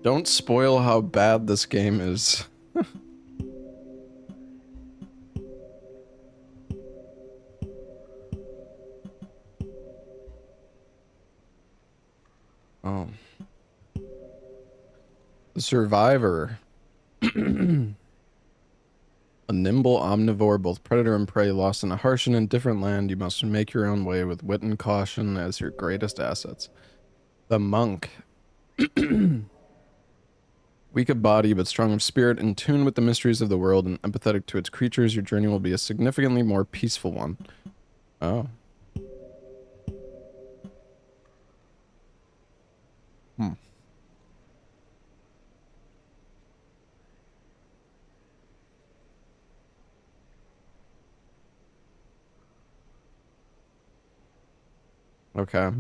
Don't spoil how bad this game is. Oh. The Survivor. A nimble omnivore, both predator and prey, lost in a harsh and indifferent land. You must make your own way with wit and caution as your greatest assets. The Monk. Weak of body, but strong of spirit, in tune with the mysteries of the world and empathetic to its creatures, your journey will be a significantly more peaceful one. Oh. Hmm. Okay.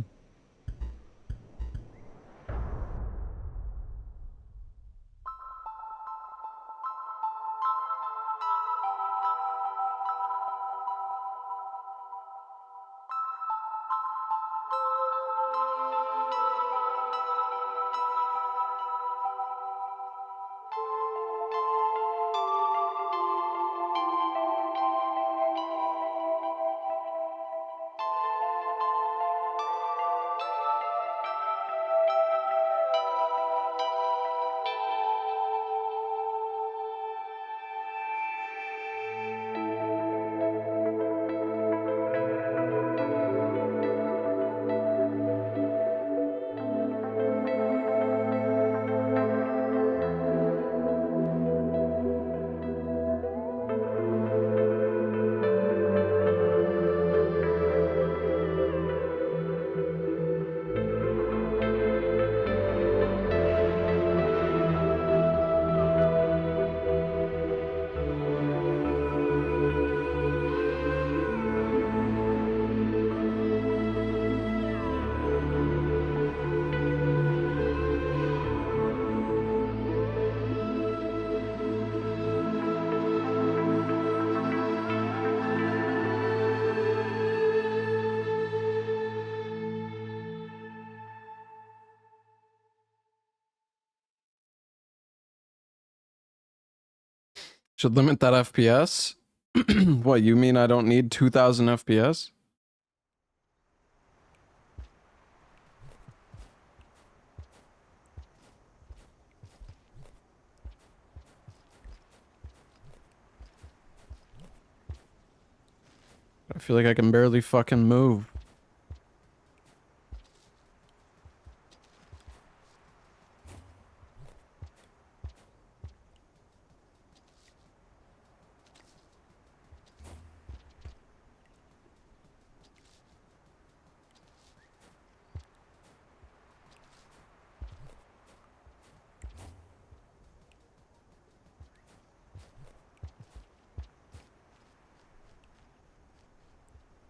Should limit that FPS? What, you mean I don't need 2000 FPS? I feel like I can barely fucking move.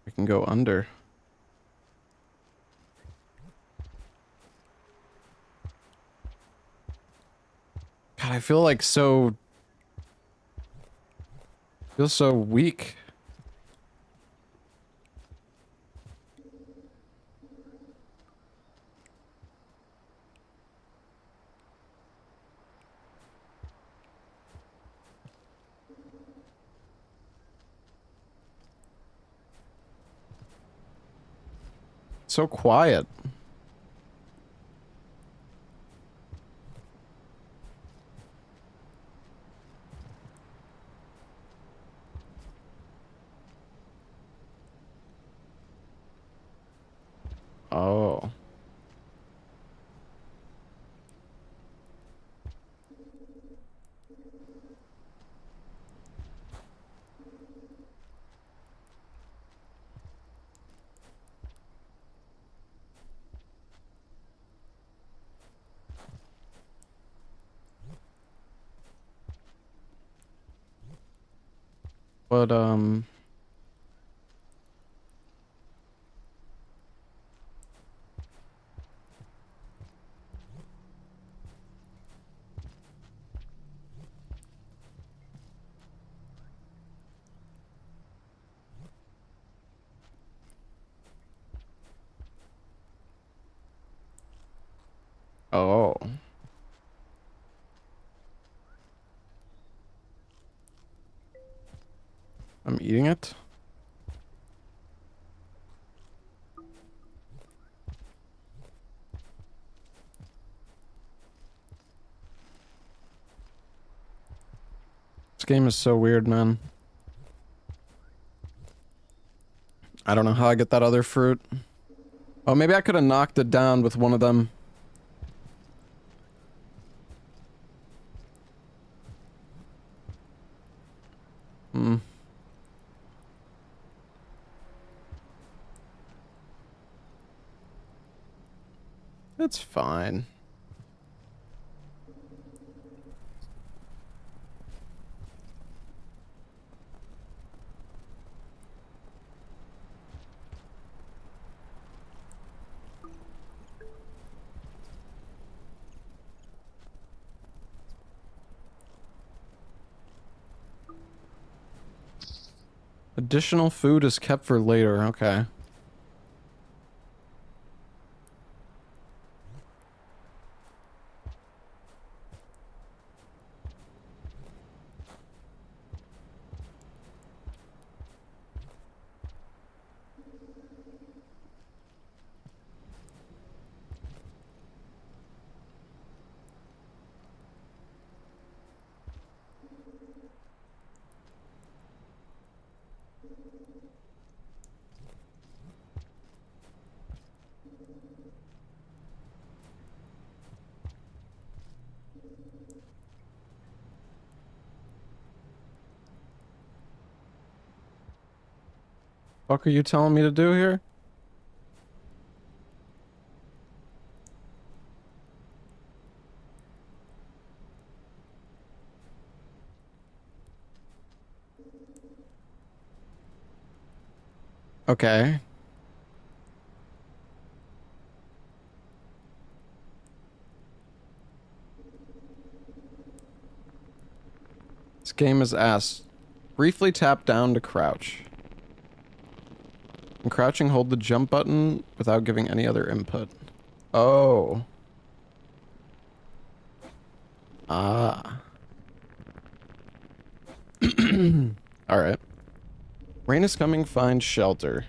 We can go under. God, I feel like so... I feel so weak. So quiet. Oh. But, Oh. I'm eating it? This game is so weird, man. I don't know how I get that other fruit. Oh, maybe I could have knocked it down with one of them. Hmm. It's fine. Additional food is kept for later. Okay. Fuck are you telling me to do here? Okay. This game is ass. Briefly tap down to crouch. And crouching, hold the jump button without giving any other input. Oh. Ah. Alright. Rain is coming, find shelter.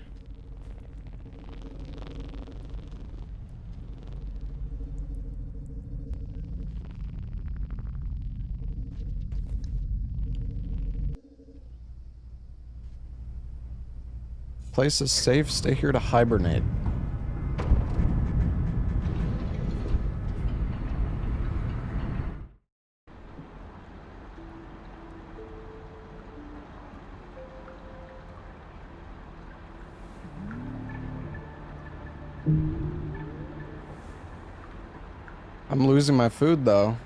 Place is safe, stay here to hibernate. I'm losing my food though.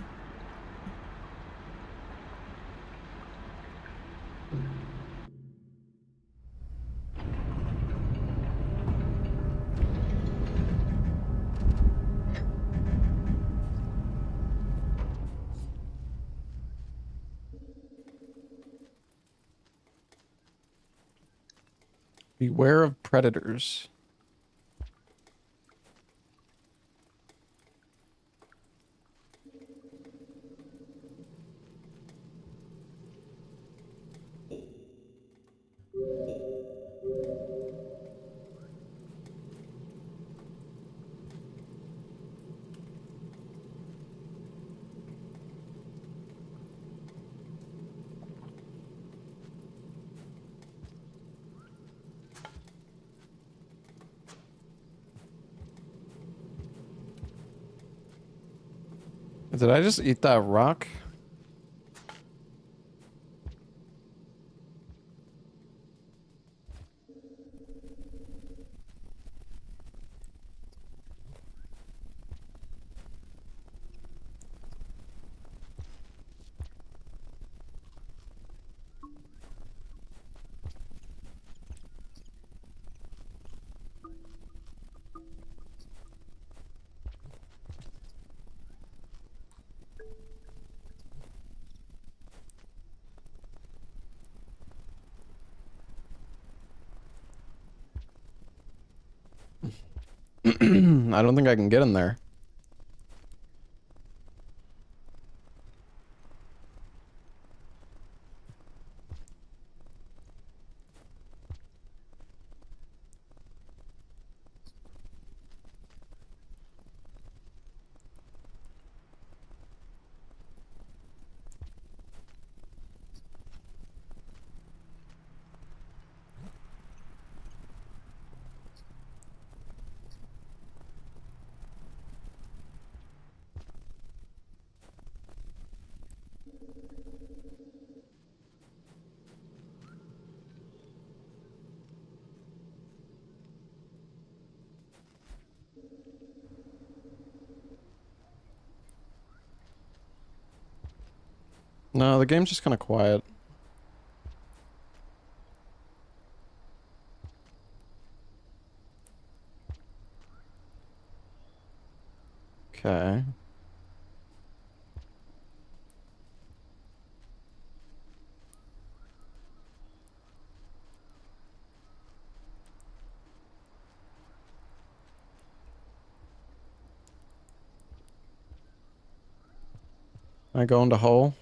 Beware of predators. Did I just eat that rock? I don't think I can get in there. No, the game's just kind of quiet. Okay. I go into hole.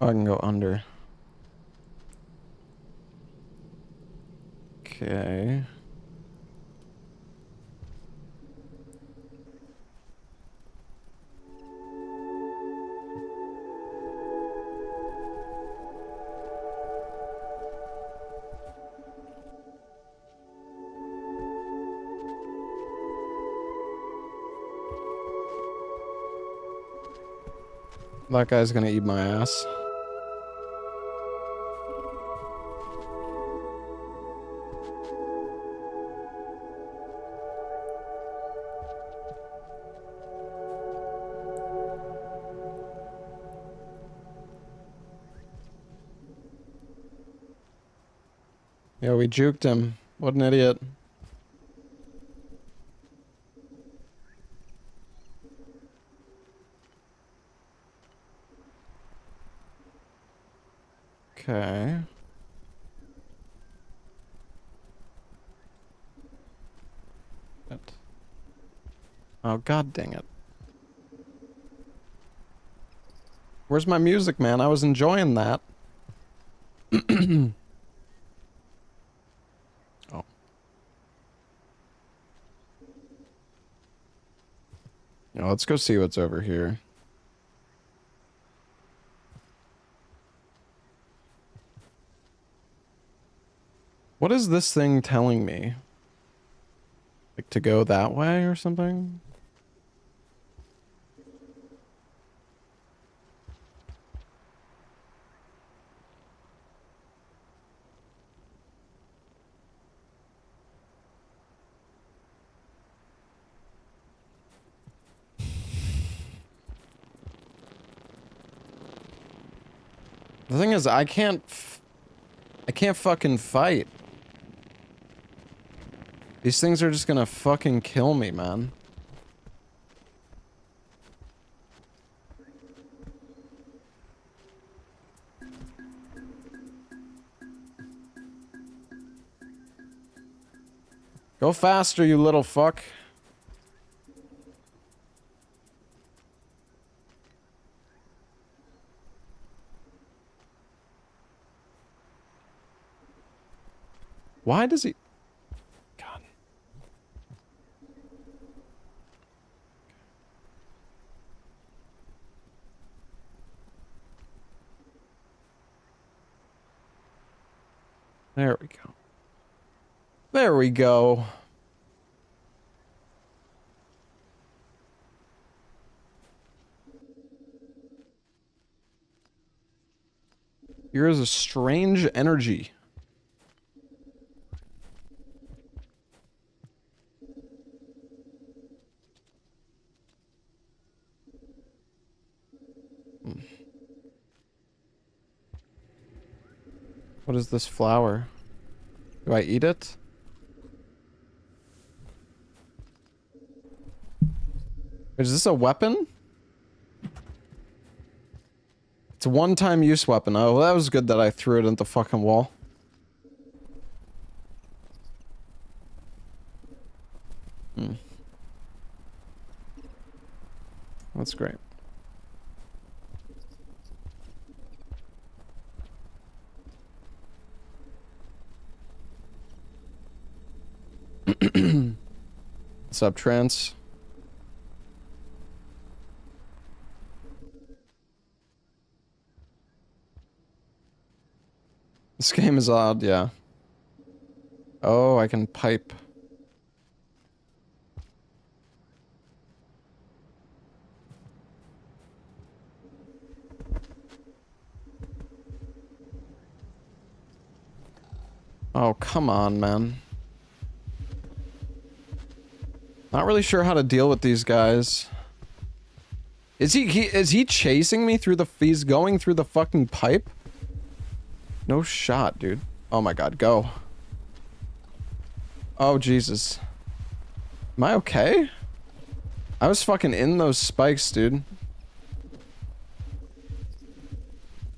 I can go under. Okay. That guy's gonna eat my ass. Yeah, we juked him. What an idiot. Okay. Oh, god dang it. Where's my music, man? I was enjoying that. Oh. Yeah, let's go see what's over here. What is this thing telling me? Like to go that way or something? The thing is, I can't fucking fight. These things are just gonna fucking kill me, man. Go faster, you little fuck. Why does he... God. There we go. There we go. Here is a strange energy. What is this flower? Do I eat it? Is this a weapon? It's a one-time use weapon. Oh, well, that was good that I threw it into the fucking wall. That's great. What's up, Trance? This game is odd, yeah. Oh, I can pipe. Oh, come on, man. Not really sure how to deal with these guys. Is he chasing me through the... He's going through the fucking pipe? No shot, dude. Oh my god, go. Oh, Jesus. Am I okay? I was fucking in those spikes, dude.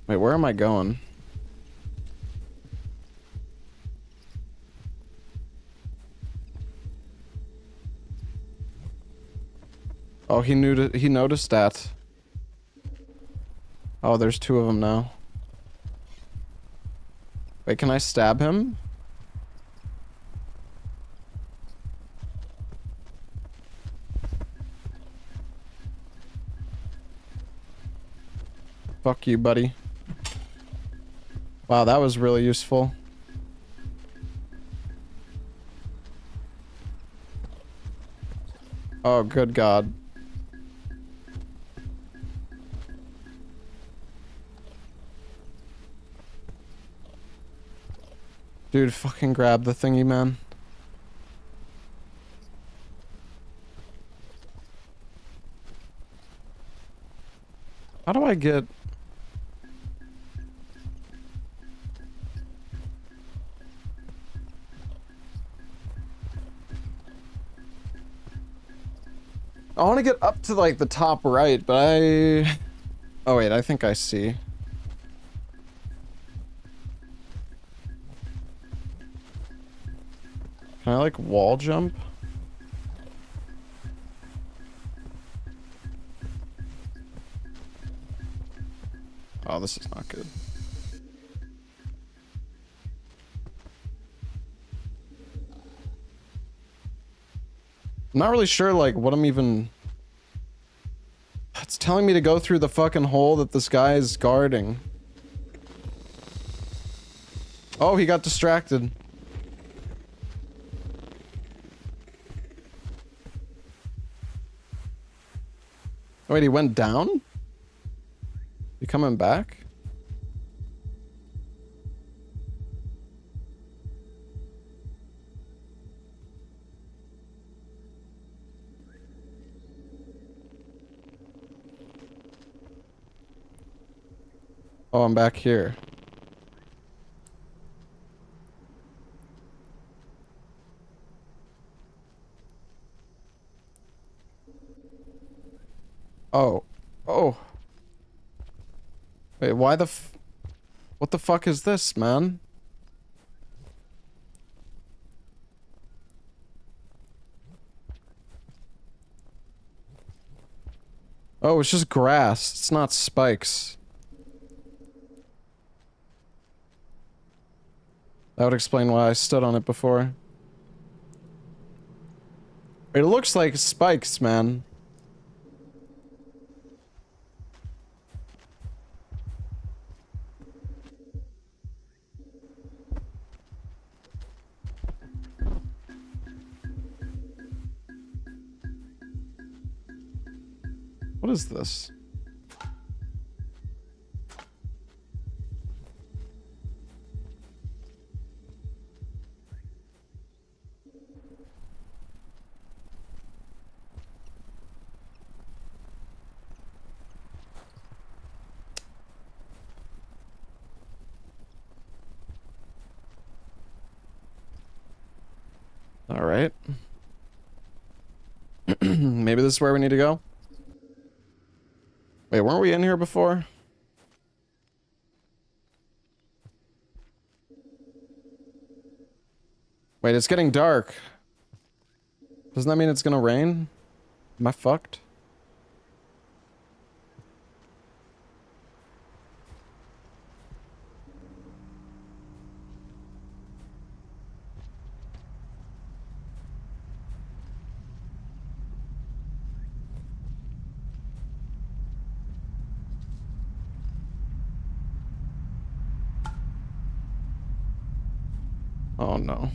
Wait, where am I going? Oh, he noticed that. Oh, there's two of them now. Wait, can I stab him? Fuck you, buddy. Wow, that was really useful. Oh, good God. Dude, fucking grab the thingy, man. How do I get... I want to get up to, like, the top right, but I... Oh, wait, I think I see. Can I, like, wall jump? Oh, this is not good. I'm not really sure, like, what I'm even... It's telling me to go through the fucking hole that this guy is guarding. Oh, he got distracted. Oh, wait, he went down? You coming back? Oh, I'm back here. Oh. Oh. Wait, why the what the fuck is this, man? Oh, it's just grass. It's not spikes. That would explain why I stood on it before. It looks like spikes, man. What is this? All right. Maybe this is where we need to go? Wait, weren't we in here before? Wait, it's getting dark. Doesn't that mean it's gonna rain? Am I fucked? Oh no.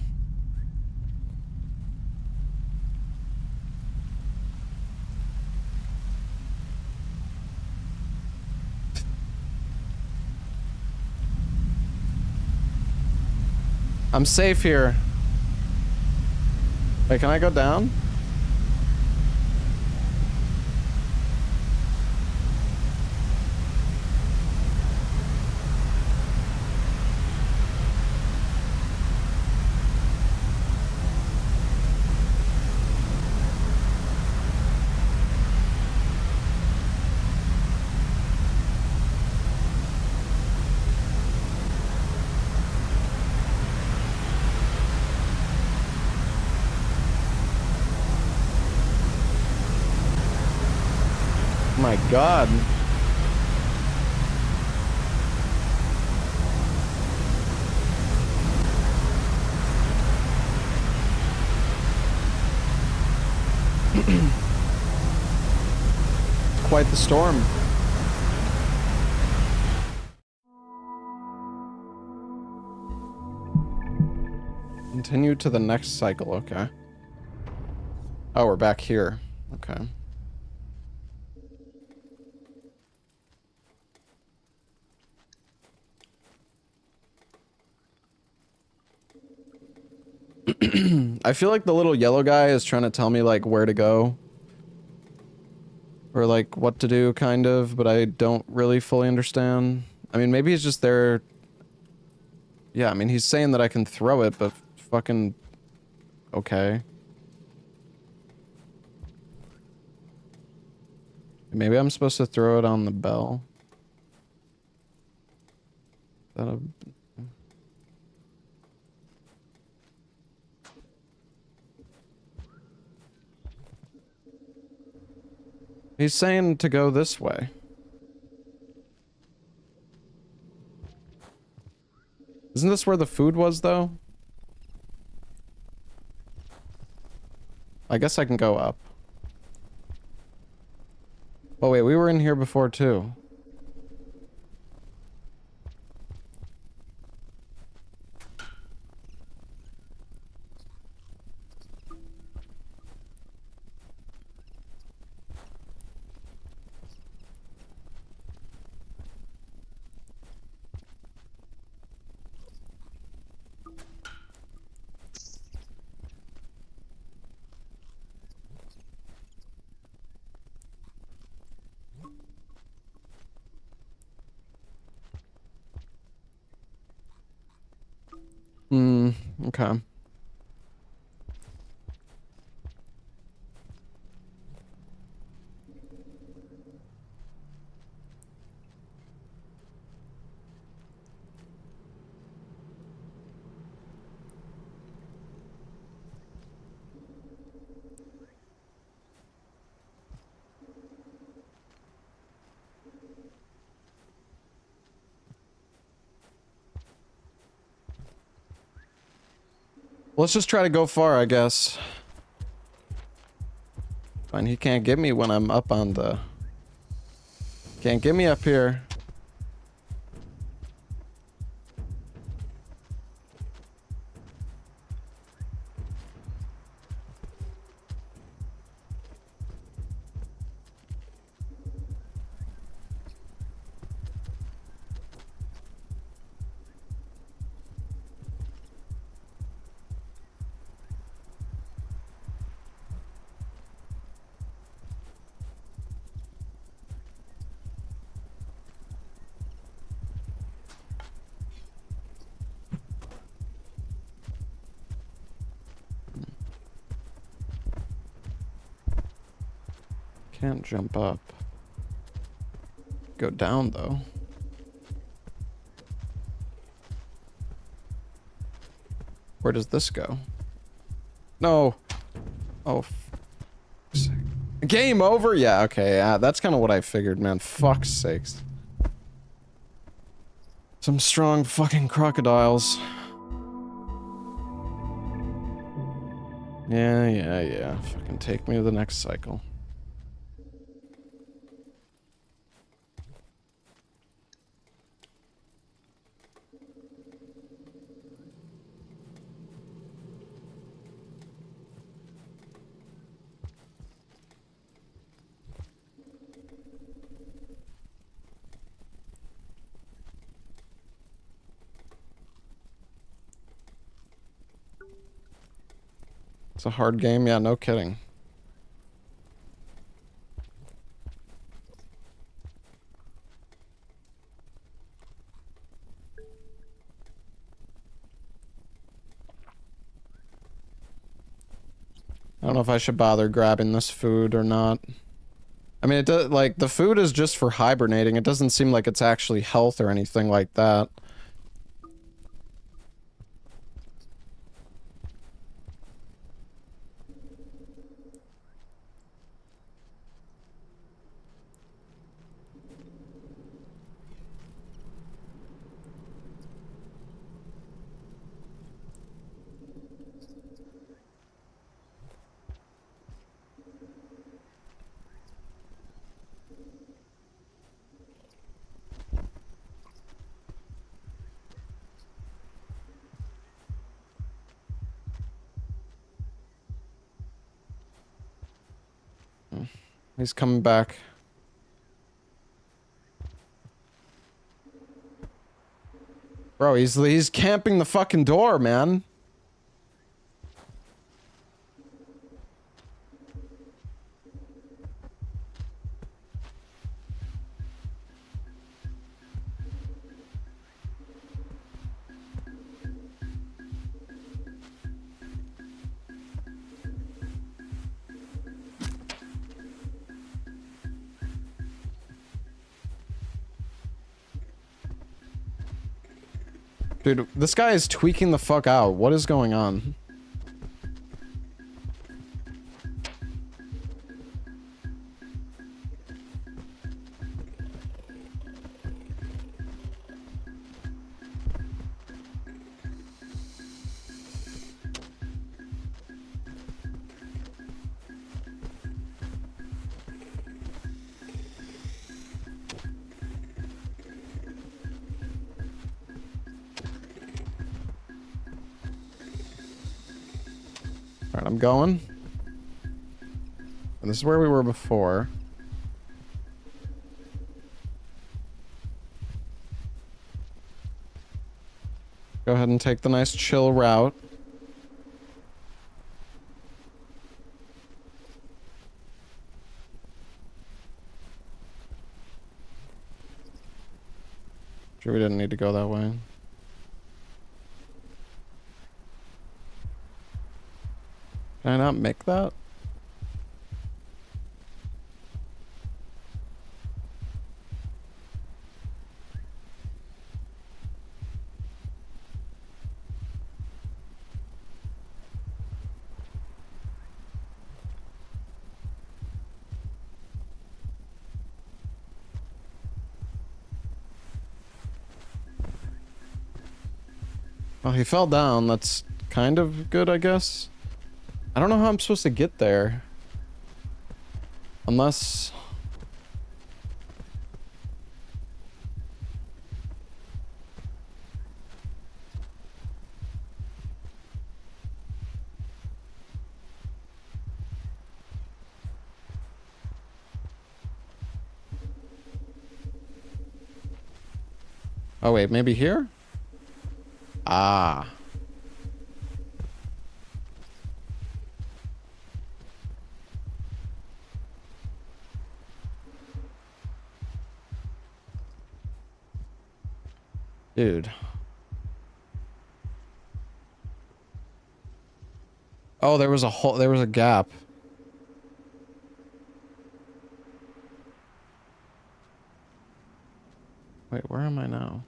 I'm safe here. Wait, can I go down? My God. Quite the storm. Continue to the next cycle, okay. Oh, we're back here. Okay. I feel like the little yellow guy is trying to tell me, like, where to go. Or, like, what to do, kind of, but I don't really fully understand. I mean, maybe he's just there... Yeah, I mean, he's saying that I can throw it, but fucking... Okay. Maybe I'm supposed to throw it on the bell. That'll... He's saying to go this way. Isn't this where the food was, though? I guess I can go up. Oh wait, we were in here before, too. Okay. Let's just try to go far, I guess. Fine, he can't get me when I'm up on the... Can't get me up here. Can't jump up. Go down, though. Where does this go? No. Oh. Game over? Yeah, okay. That's kind of what I figured, man. Fuck's sakes. Some strong fucking crocodiles. Yeah. Fucking take me to the next cycle. It's a hard game. Yeah, no kidding. I don't know if I should bother grabbing this food or not. I mean, it does, like, the food is just for hibernating. It doesn't seem like it's actually health or anything like that. He's coming back. Bro, he's camping the fucking door, man. Dude, this guy is tweaking the fuck out. What is going on? Alright, I'm going. And this is where we were before. Go ahead and take the nice chill route. Sure, we didn't need to go that way. Can I not make that? Well, he fell down. That's kind of good, I guess. I don't know how I'm supposed to get there. Unless... Oh wait, maybe here? Ah. Dude. Oh, there was a hole, there was a gap. Wait, where am I now?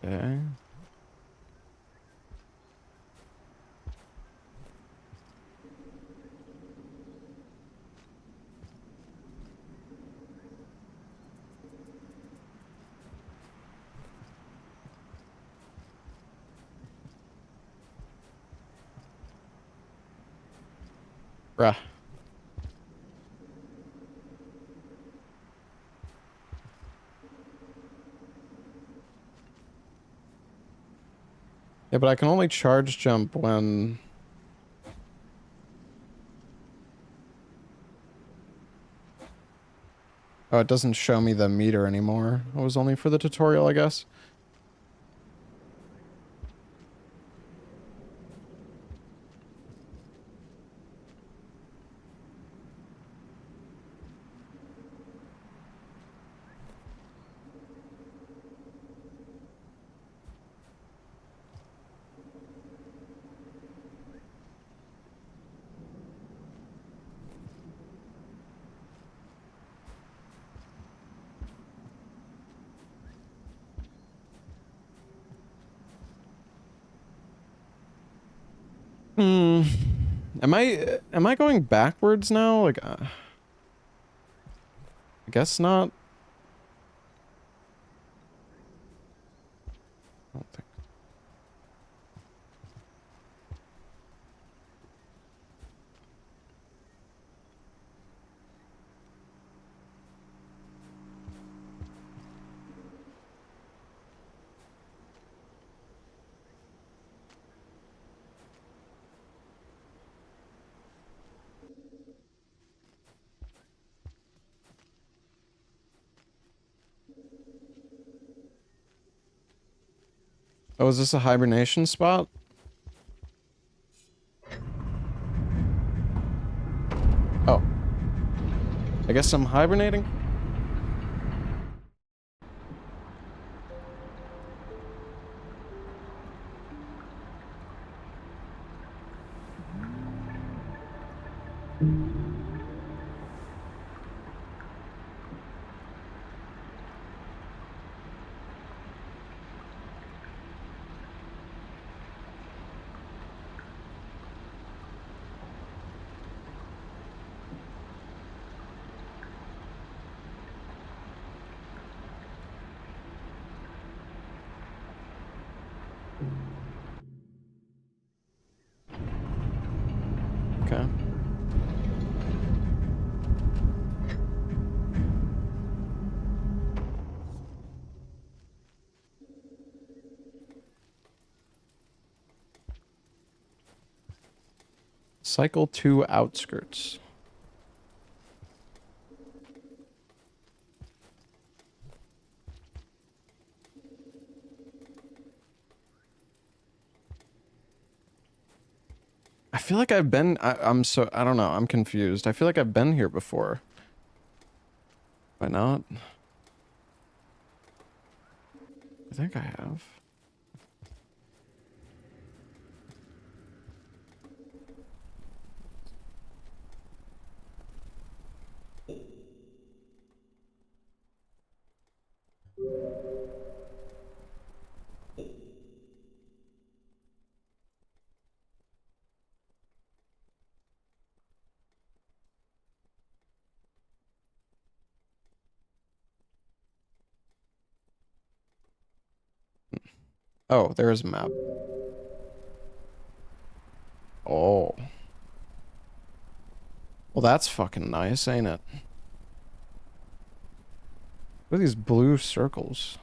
Okay. Bruh. Yeah, but I can only charge jump when... Oh, it doesn't show me the meter anymore. It was only for the tutorial, I guess. Hmm. Am I going backwards now? Like, I guess not. I don't think. Oh, is this a hibernation spot? Oh. I guess I'm hibernating? Okay. Cycle to outskirts. I feel like I've been... I don't know. I'm confused. I feel like I've been here before. Why not? I think I have. Oh, there is a map. Oh. Well, that's fucking nice, ain't it? What are these blue circles?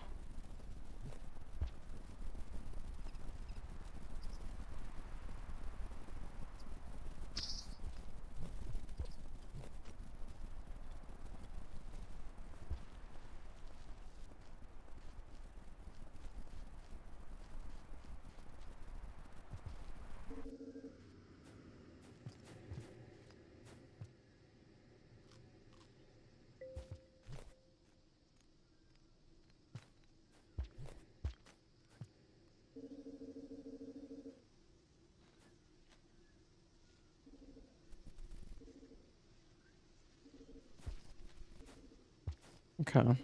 Okay.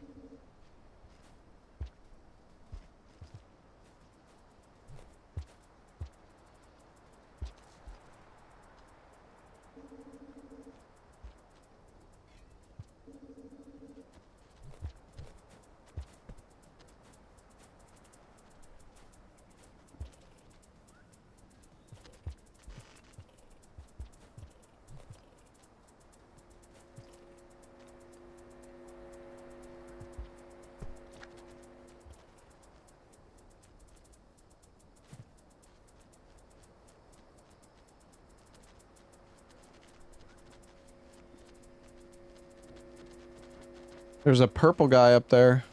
There's a purple guy up there.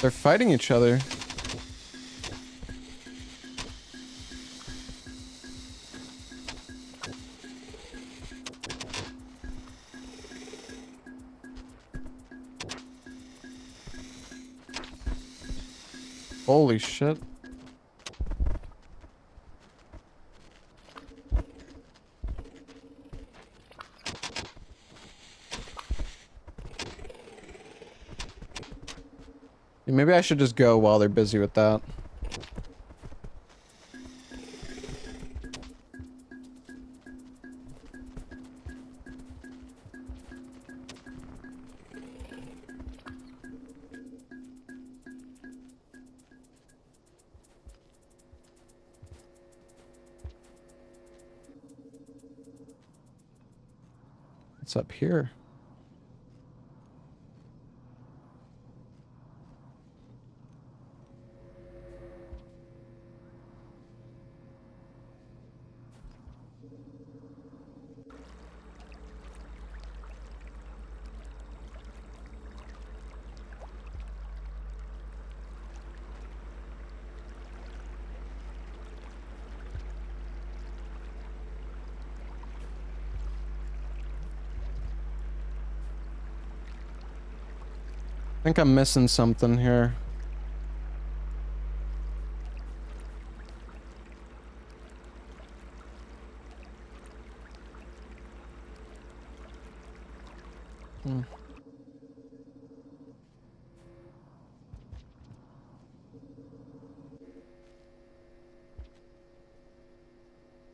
They're fighting each other. Holy shit. Maybe I should just go while they're busy with that. What's up here? I think I'm missing something here.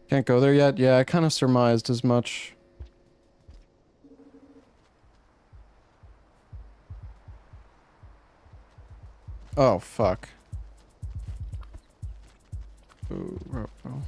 Can't go there yet? Yeah, I kind of surmised as much. Oh, fuck. Ooh, oh.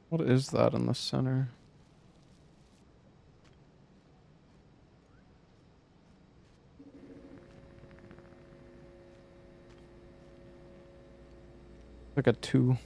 What is that in the center? Like a 2.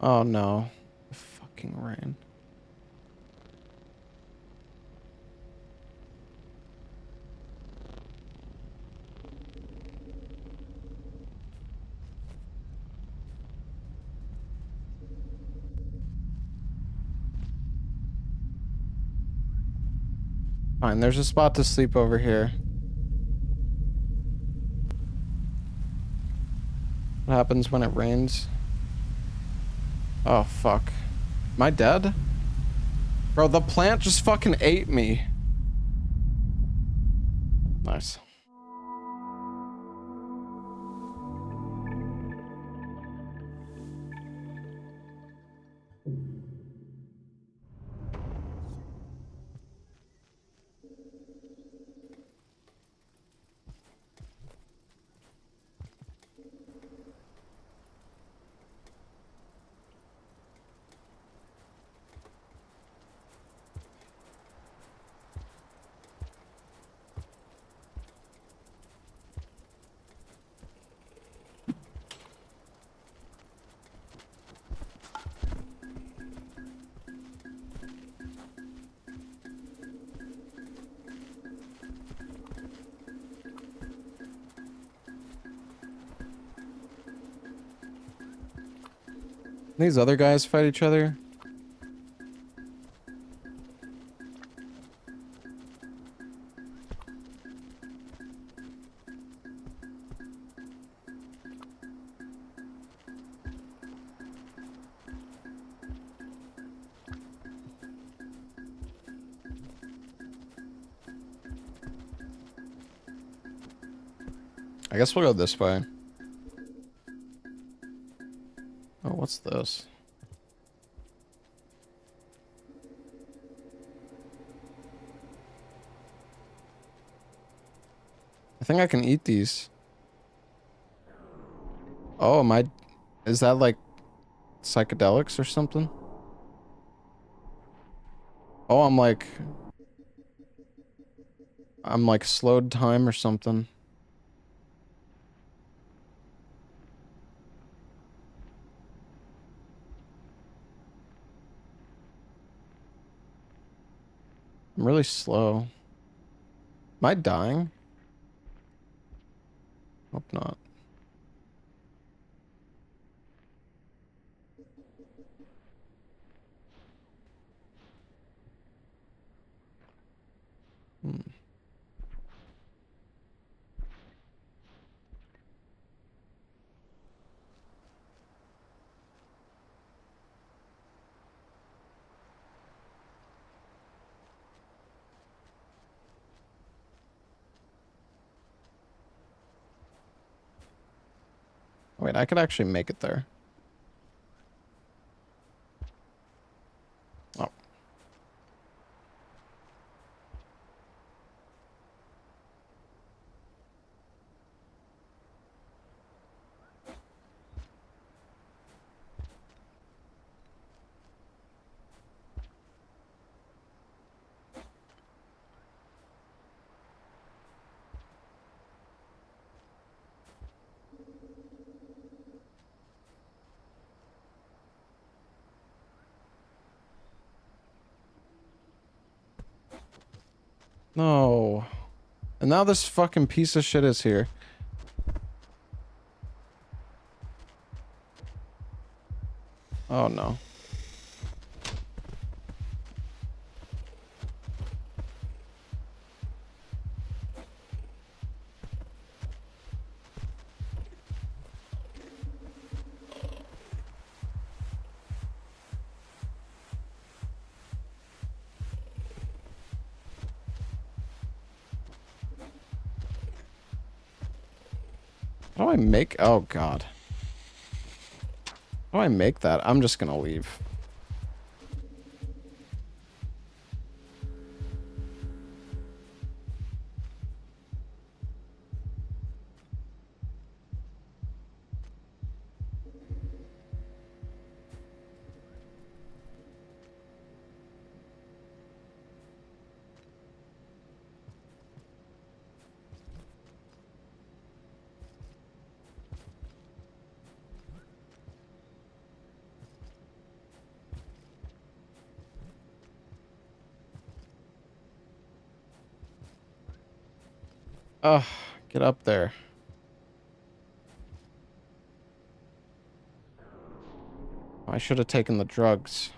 Oh no. The fucking rain. Fine, there's a spot to sleep over here. What happens when it rains? Oh, fuck. Am I dead? Bro, the plant just fucking ate me. Nice. These other guys fight each other. I guess we'll go this way. Oh, what's this? I think I can eat these. Oh, am I... Is that like psychedelics or something? Oh, I'm like slowed time or something. I'm really slow. Am I dying? Hope not. Hmm. Wait, I could actually make it there. Oh. No. And now this fucking piece of shit is here. Oh no. How do I make... Oh god. How do I make that? I'm just gonna leave. Ugh, get up there. I should have taken the drugs.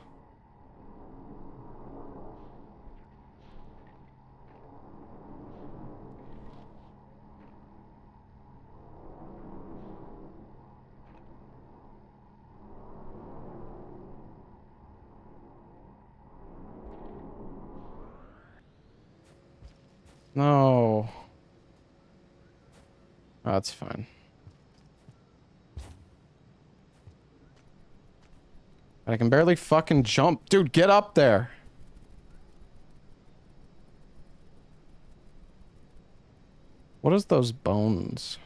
No. That's fine. I can barely fucking jump. Dude, get up there. What is those bones?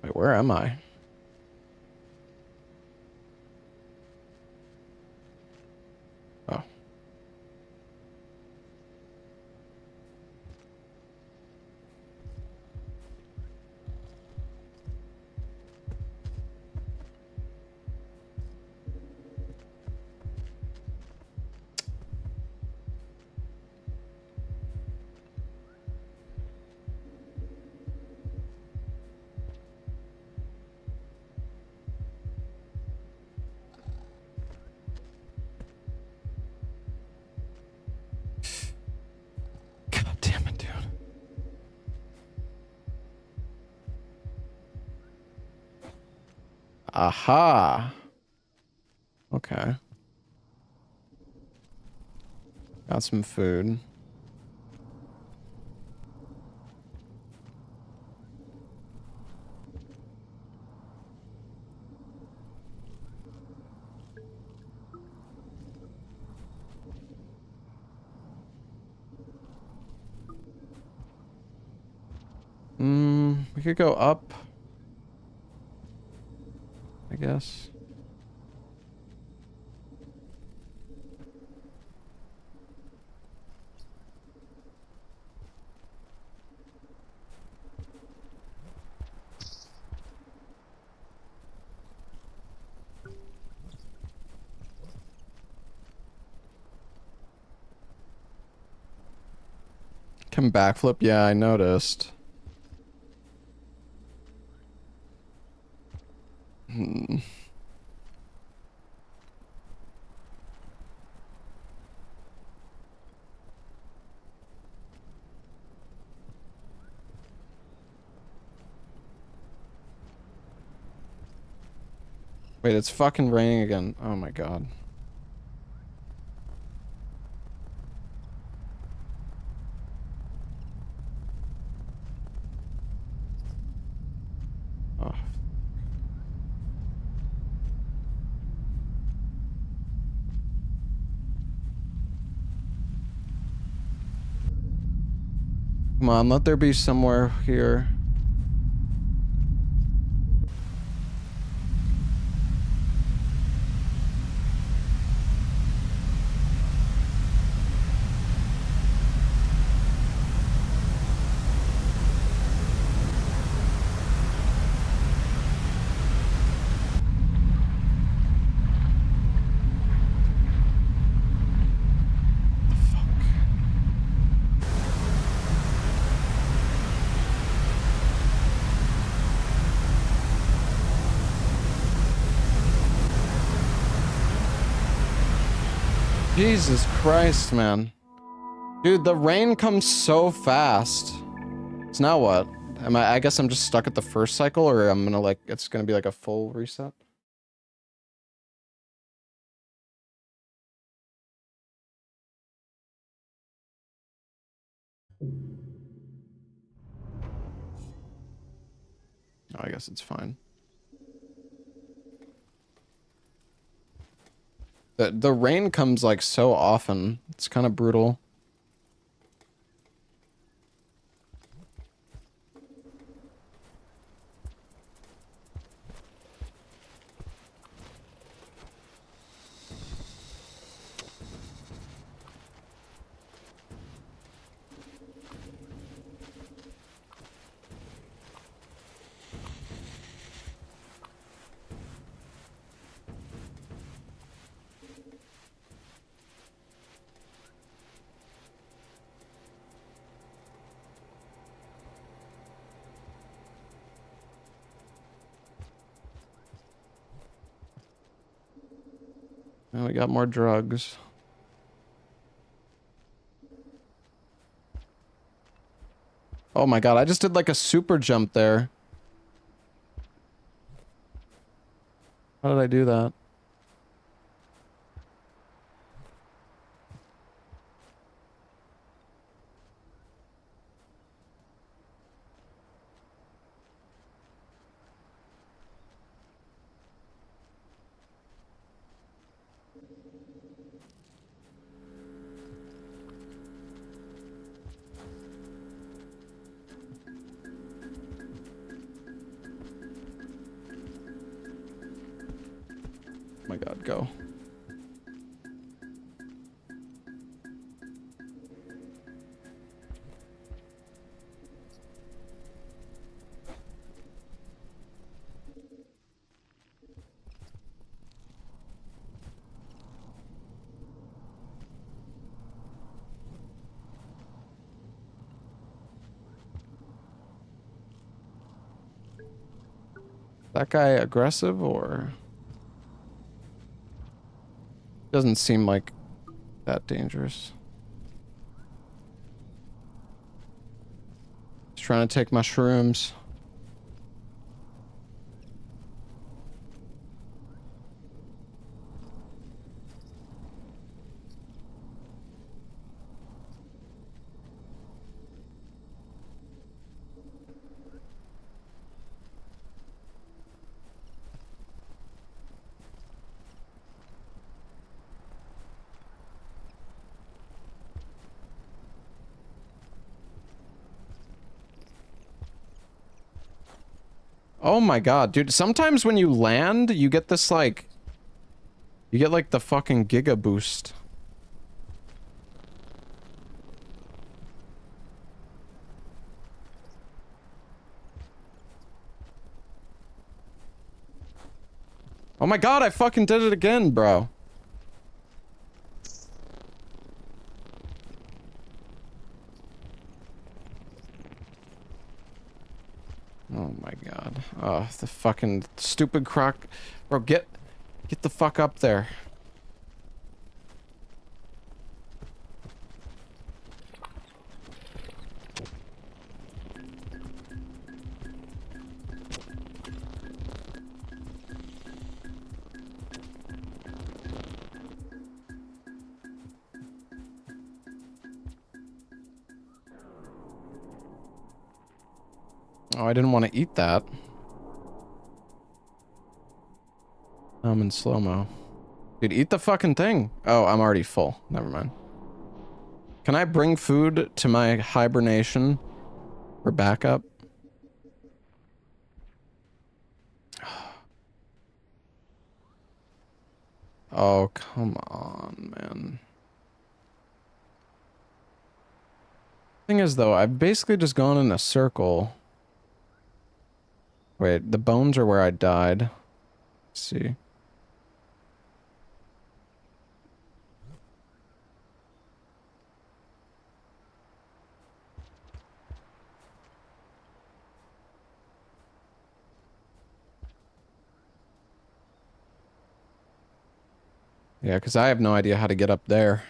Wait, where am I? Oh. Aha. Okay. Got some food. We could go up, I guess. Can backflip? Yeah, I noticed. Wait, it's fucking raining again. Oh my god. Oh. Come on, let there be somewhere here. Jesus Christ, man. Dude, the rain comes so fast. So now what? I guess I'm just stuck at the first cycle, or I'm gonna like, it's gonna be like a full reset? Oh, I guess it's fine. The rain comes like so often. It's kind of brutal. And we got more drugs. Oh my god, I just did like a super jump there. How did I do that? Oh my god, go. That guy aggressive or? Doesn't seem like that dangerous. He's trying to take my shrooms. Oh my god, dude. Sometimes when you land, you get this like... You get like the fucking Giga Boost. Oh my god, I fucking did it again, bro. Oh my god. Oh, the fucking stupid croc. Bro, get the fuck up there. Oh, I didn't want to eat that. I'm in slow-mo. Dude, eat the fucking thing. Oh, I'm already full. Never mind. Can I bring food to my hibernation for backup? Oh, come on, man. Thing is, though, I've basically just gone in a circle. Wait, the bones are where I died. Let's see. Yeah, because I have no idea how to get up there.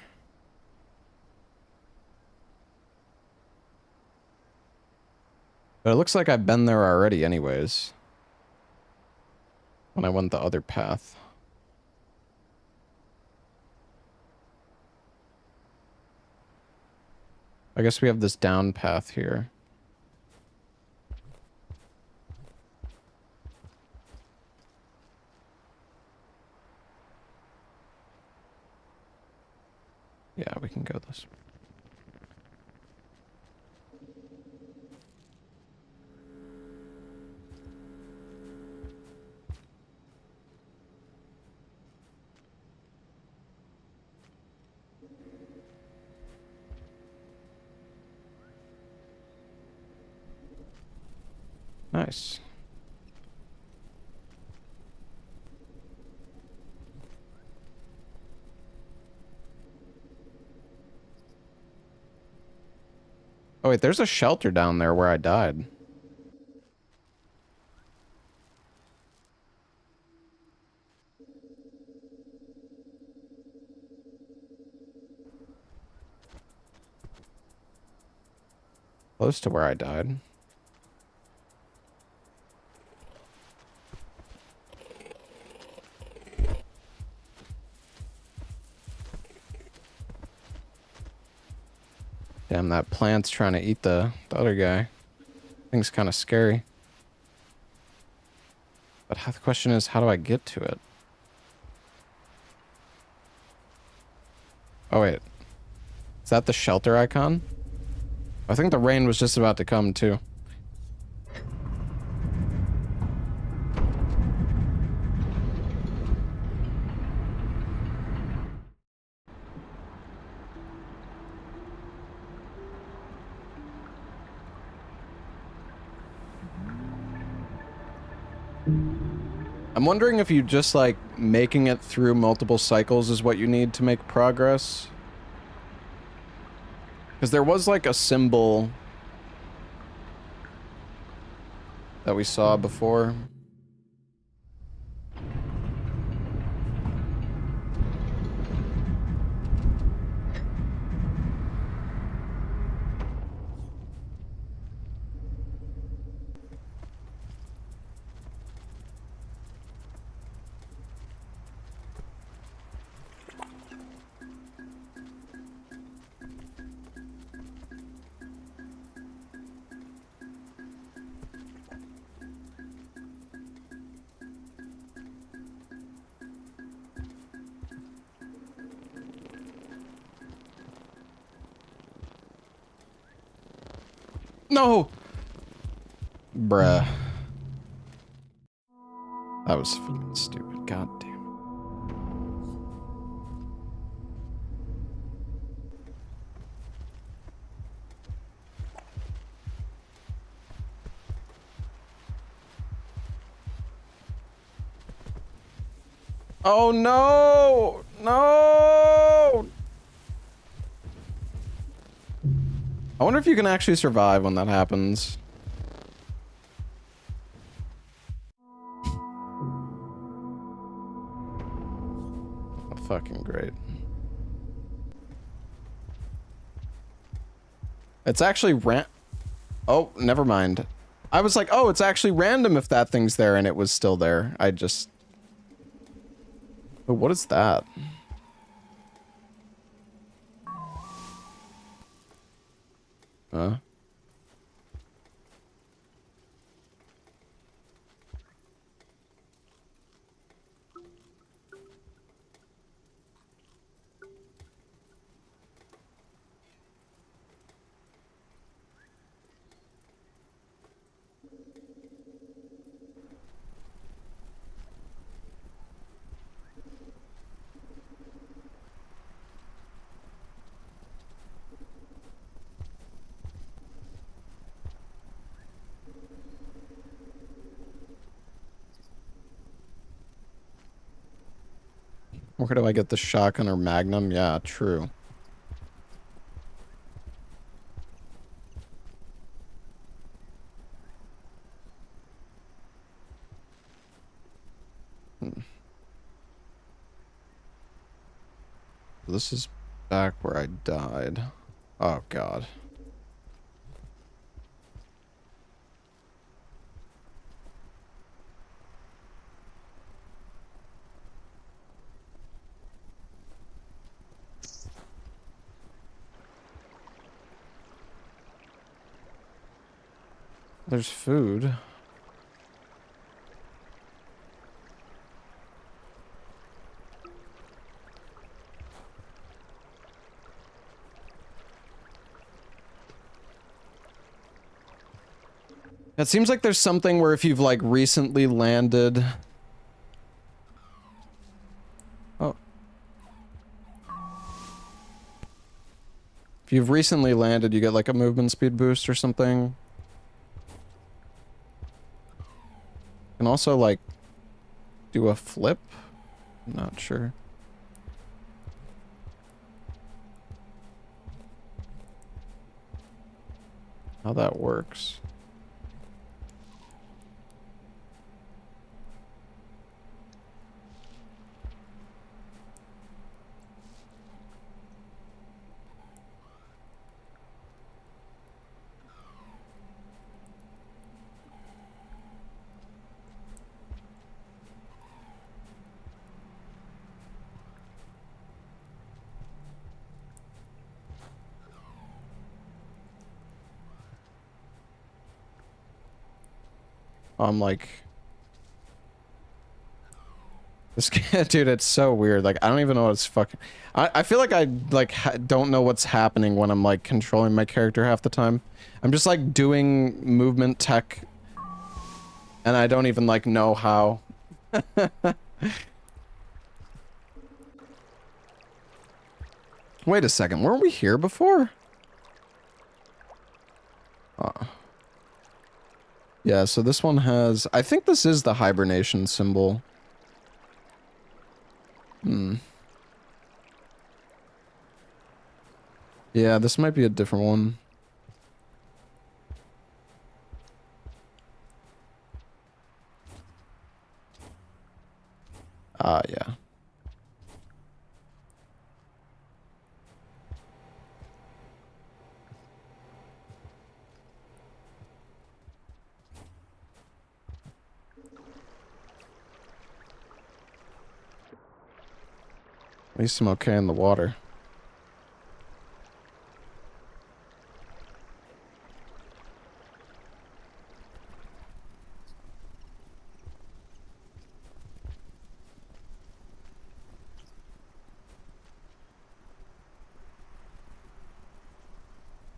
But it looks like I've been there already anyways. When I went the other path. I guess we have this down path here. Yeah, we can go this way. Nice. Oh wait, there's a shelter down there where I died. Close to where I died. Damn, that plant's trying to eat the other guy. Thing's kind of scary. But the question is, how do I get to it? Oh wait. Is that the shelter icon? I think the rain was just about to come too. I'm wondering if you just like making it through multiple cycles is what you need to make progress. Because there was like a symbol that we saw before. No! Bruh. That was fucking stupid. God damn. Oh no! No! I wonder if you can actually survive when that happens. Fucking great. It's actually oh, never mind. I was like, oh, it's actually random if that thing's there, and it was still there. I just... Oh, what is that? Huh? Where do I get the shotgun or magnum? Yeah, true. This is back where I died. Oh, God. There's food. It seems like there's something where if you've, like, recently landed... Oh. If you've recently landed, you get, like, a movement speed boost or something. And also, like, do a flip? I'm not sure. How that works. I'm like... This dude, it's so weird. Like, I don't even know what's fucking... I feel like I, like, don't know what's happening when I'm, like, controlling my character half the time. I'm just, like, doing movement tech... And I don't even, like, know how. Wait a second, weren't we here before? Yeah, so this one has... I think this is the hibernation symbol. Hmm. Yeah, this might be a different one. Ah, yeah. At least I'm okay in the water.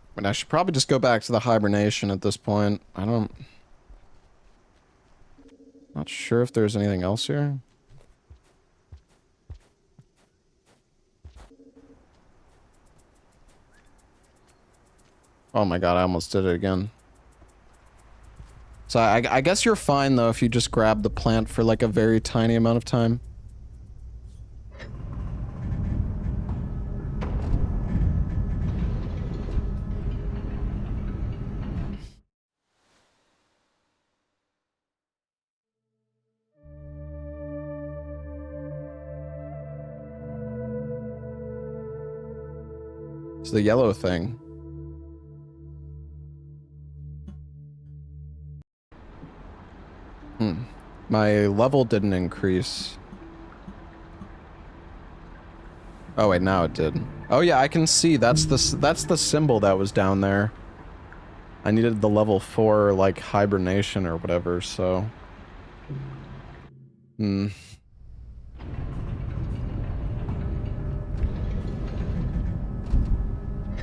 I mean, I should probably just go back to the hibernation at this point. I don't Not sure if there's anything else here. Oh my god, I almost did it again. So I guess you're fine though if you just grab the plant for like a very tiny amount of time. It's the yellow thing. My level didn't increase. Oh wait, now it did. Oh yeah, I can see that's the symbol that was down there. I needed the level 4 like hibernation or whatever, so I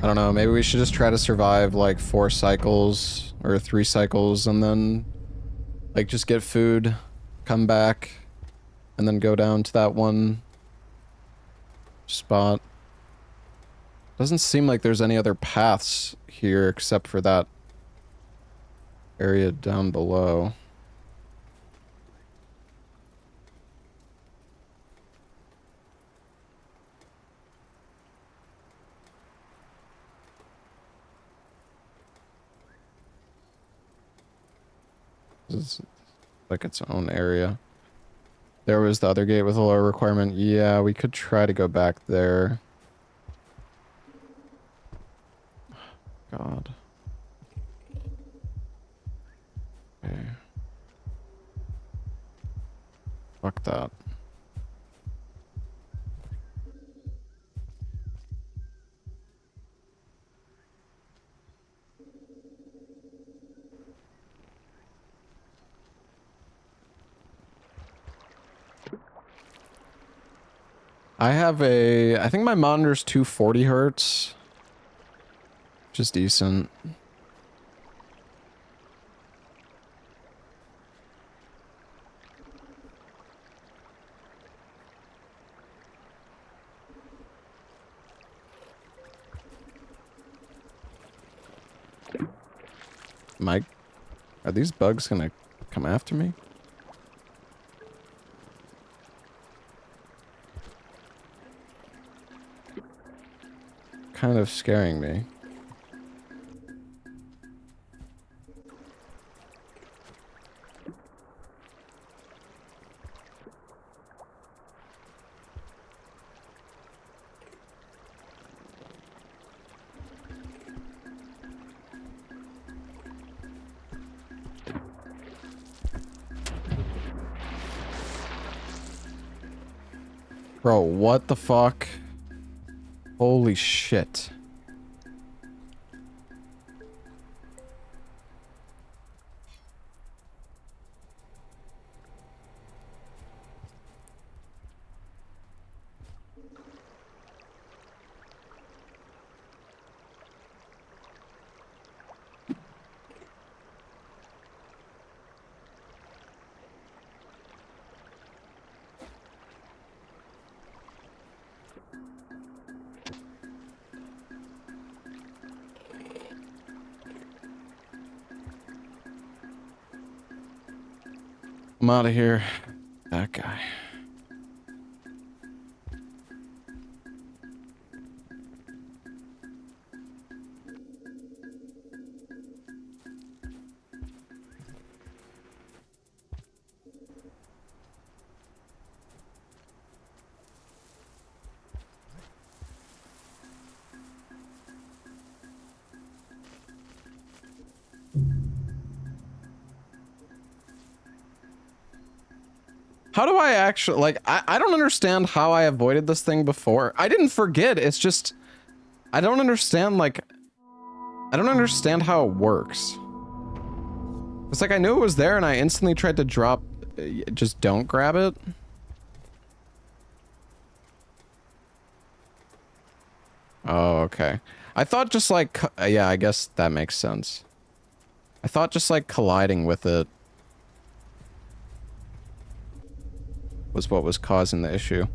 don't know, maybe we should just try to survive like 4 cycles or 3 cycles and then like just get food, come back, and then go down to that one spot. Doesn't seem like there's any other paths here except for that area down below. This is like its own area. There was the other gate with a lower requirement. Yeah, we could try to go back there. God. Okay. Fuck that. I think my monitor's 240 hertz. Which is decent. Mike, are these bugs gonna come after me? Kind of scaring me. Bro, what the fuck? Holy shit. I'm out of here. That guy. How do I actually, like, I don't understand how I avoided this thing before. I didn't forget, it's just, I don't understand, like, I don't understand how it works. It's like I knew it was there and I instantly tried to drop, just don't grab it. Oh, okay. I thought just like, yeah, I guess that makes sense. I thought just like colliding with it was what was causing the issue.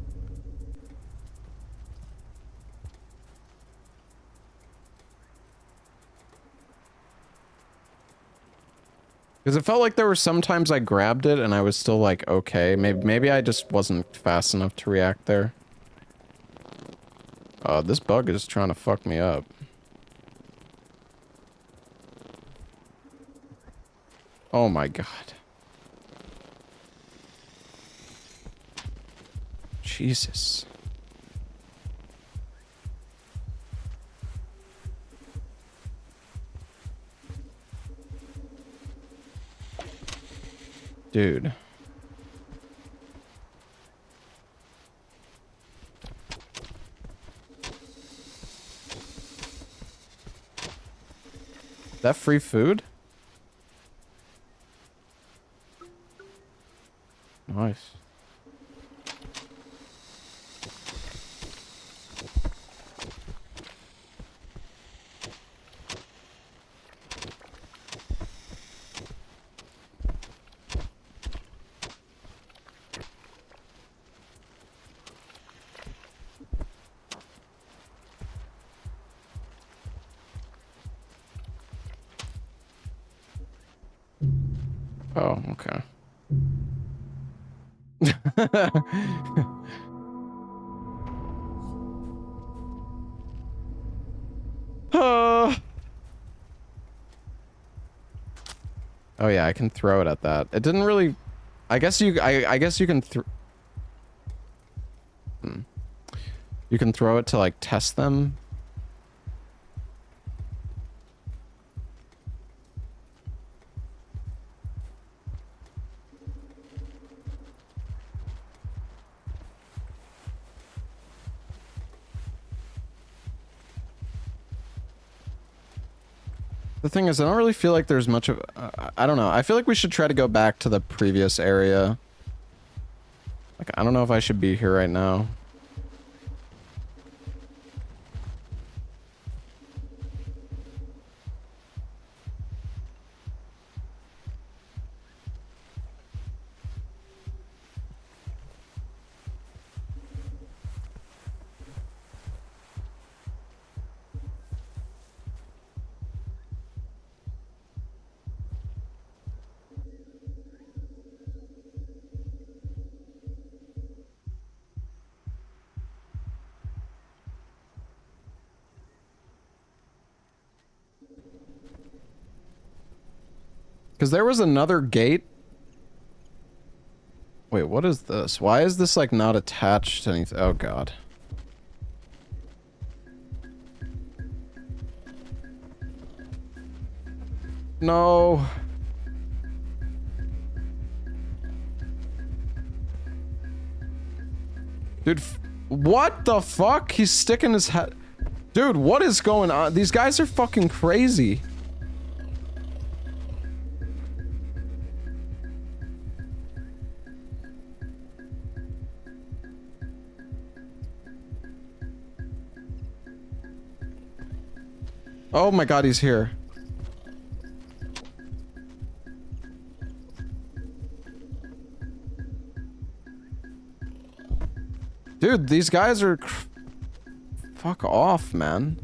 Because it felt like there were sometimes I grabbed it and I was still like, okay, maybe I just wasn't fast enough to react there. This bug is trying to fuck me up. Oh my god. Jesus. Dude. That free food? Nice. Oh, okay. Oh yeah, I can throw it at that. It didn't really... I guess you can You can throw it to like test them. The thing is, I don't really feel like there's much of... I don't know. I feel like we should try to go back to the previous area. Like, I don't know if I should be here right now. Because there was another gate. Wait, what is this? Why is this, like, not attached to anything? Oh, God. No. Dude, what the fuck? He's sticking his head... Dude, what is going on? These guys are fucking crazy. Oh my god, he's here. Dude, these guys are... Fuck off, man.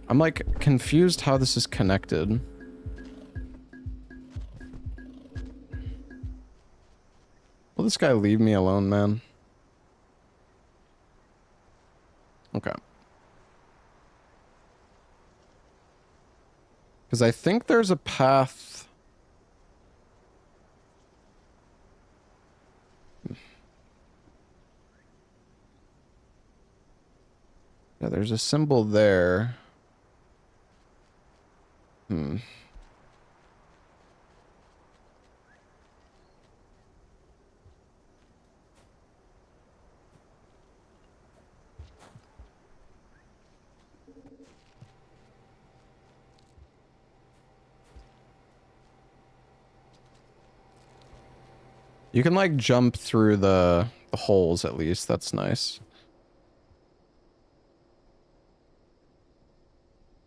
I'm like confused how this is connected. Will this guy leave me alone, man? Okay. Because I think there's a path. Yeah, there's a symbol there. Hmm. You can like jump through the holes at least. That's nice.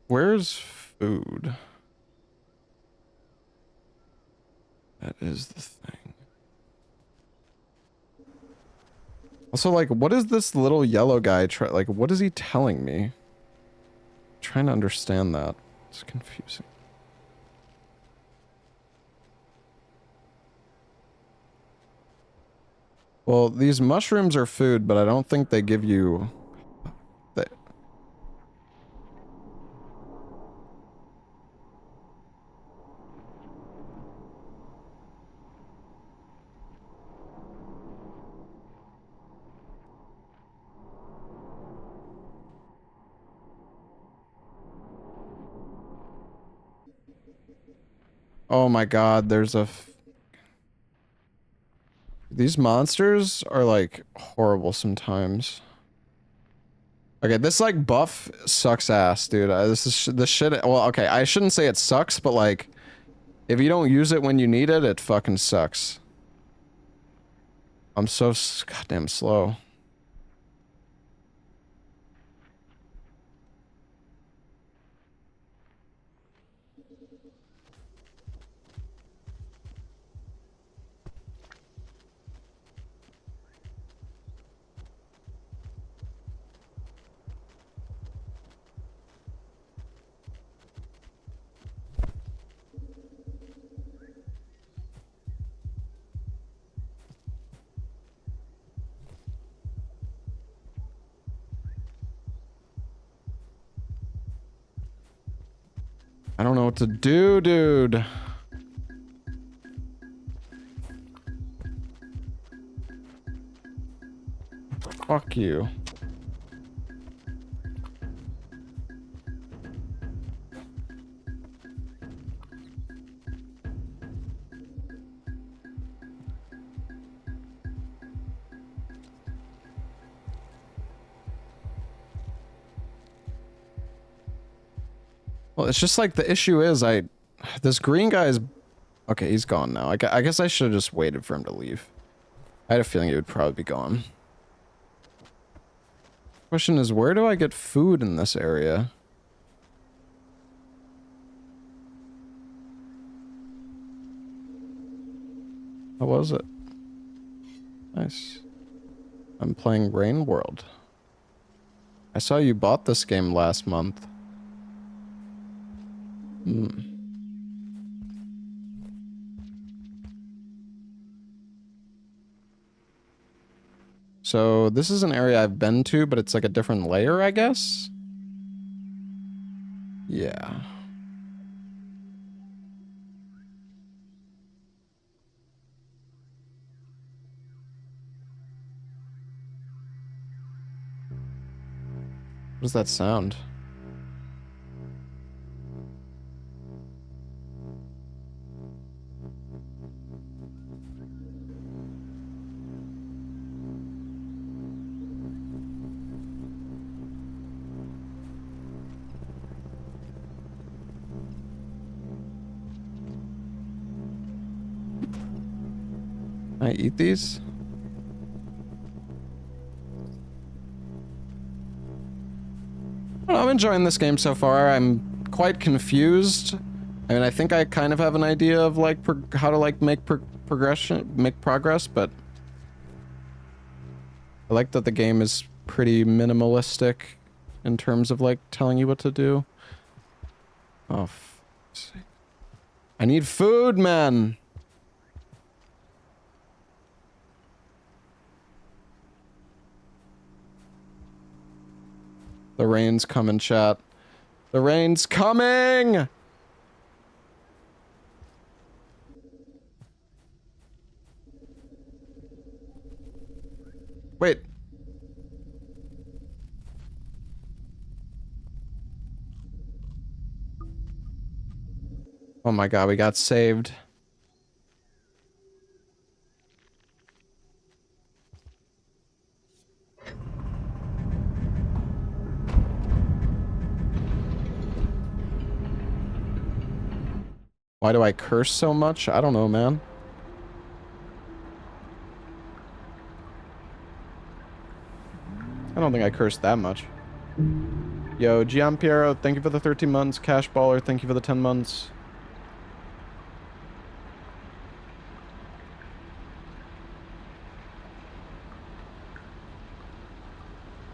Where's food? That is the thing. Also, like, what is this little yellow guy like, what is he telling me? I'm trying to understand that. It's confusing. Well, these mushrooms are food, but I don't think they give you... Oh my god, there's a... These monsters are, like, horrible sometimes. Okay, this, like, buff sucks ass, dude. This shit... Well, okay, I shouldn't say it sucks, but, like, if you don't use it when you need it, it fucking sucks. I'm so goddamn slow. I don't know what to do, dude. Fuck you. Well, it's just like the issue is this green guy is... Okay, he's gone now. I guess I should have just waited for him to leave. I had a feeling he would probably be gone. Question is, where do I get food in this area? How was it? Nice. I'm playing Rain World. I saw you bought this game last month. So this is an area I've been to, but it's like a different layer, I guess? Yeah. What does that sound? Can I eat these? I'm enjoying this game so far. I'm quite confused. I mean, I think I kind of have an idea of like how to like make progress, but I like that the game is pretty minimalistic in terms of like telling you what to do. Oh, I need food, man. The rain's coming, chat. The rain's coming! Wait. Oh my god, we got saved. Why do I curse so much? I don't know, man. I don't think I cursed that much. Yo, Giampiero, thank you for the 13 months. Cash Baller, thank you for the 10 months.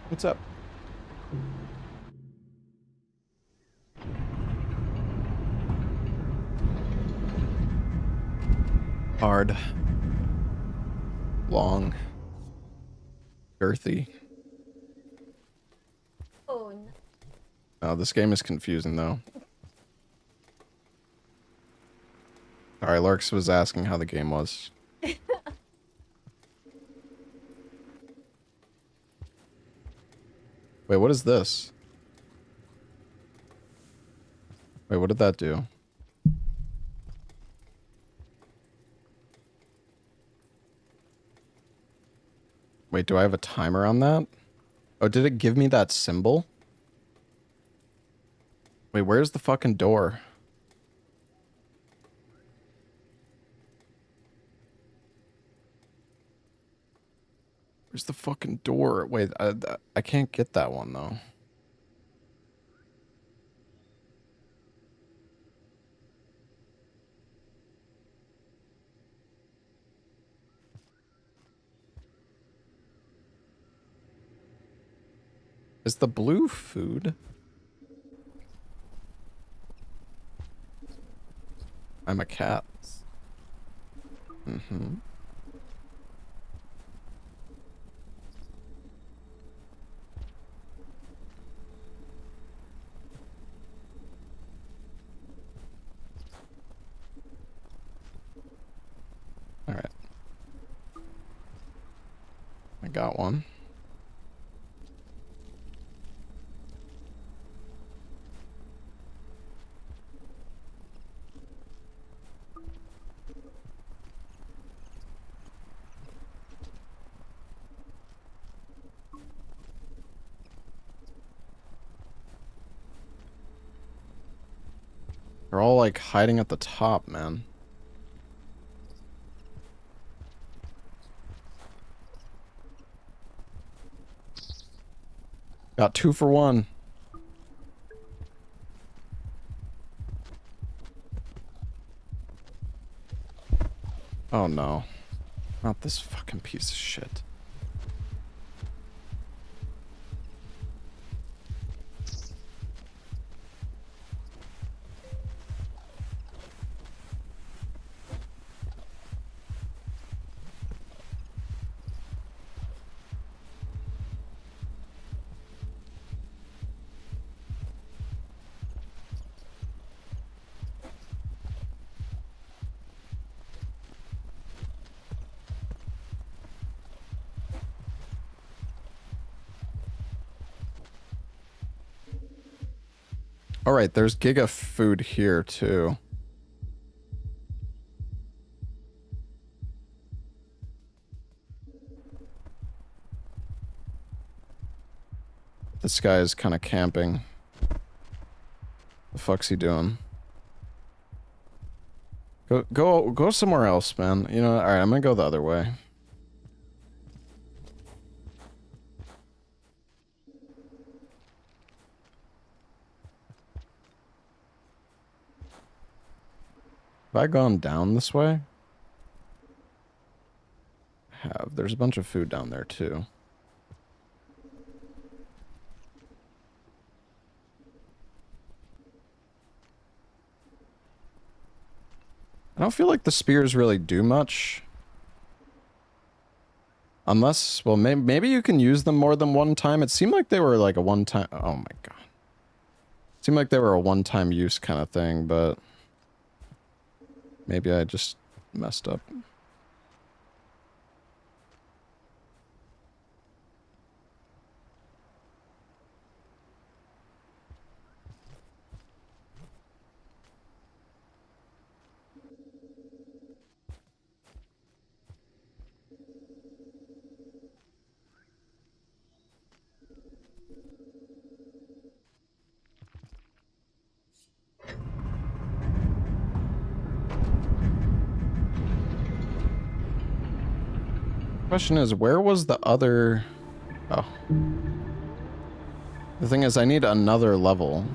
What's up? Hard. Long. Girthy. Oh, no. Oh, this game is confusing though. Alright, Larks was asking how the game was. Wait, what is this? Wait, what did that do? Wait, do I have a timer on that? Oh, did it give me that symbol? Wait, where's the fucking door? Where's the fucking door? Wait, I can't get that one though. Is the blue food? I'm a cat. Mm-hmm. Alright. I got one. They're all like hiding at the top, man. Got 2 for 1. Oh no. Not this fucking piece of shit. Alright, there's Giga food here too. This guy is kind of camping. The fuck's he doing? Go somewhere else, man. You know, alright, I'm gonna go the other way. Have I gone down this way? I have. There's a bunch of food down there too. I don't feel like the spears really do much. Unless, well, maybe you can use them more than one time. It seemed like they were like a one-time... Oh my god. It seemed like they were a one-time use kind of thing, but... Maybe I just messed up. Question is, where was the other... Oh. The thing is, I need another level.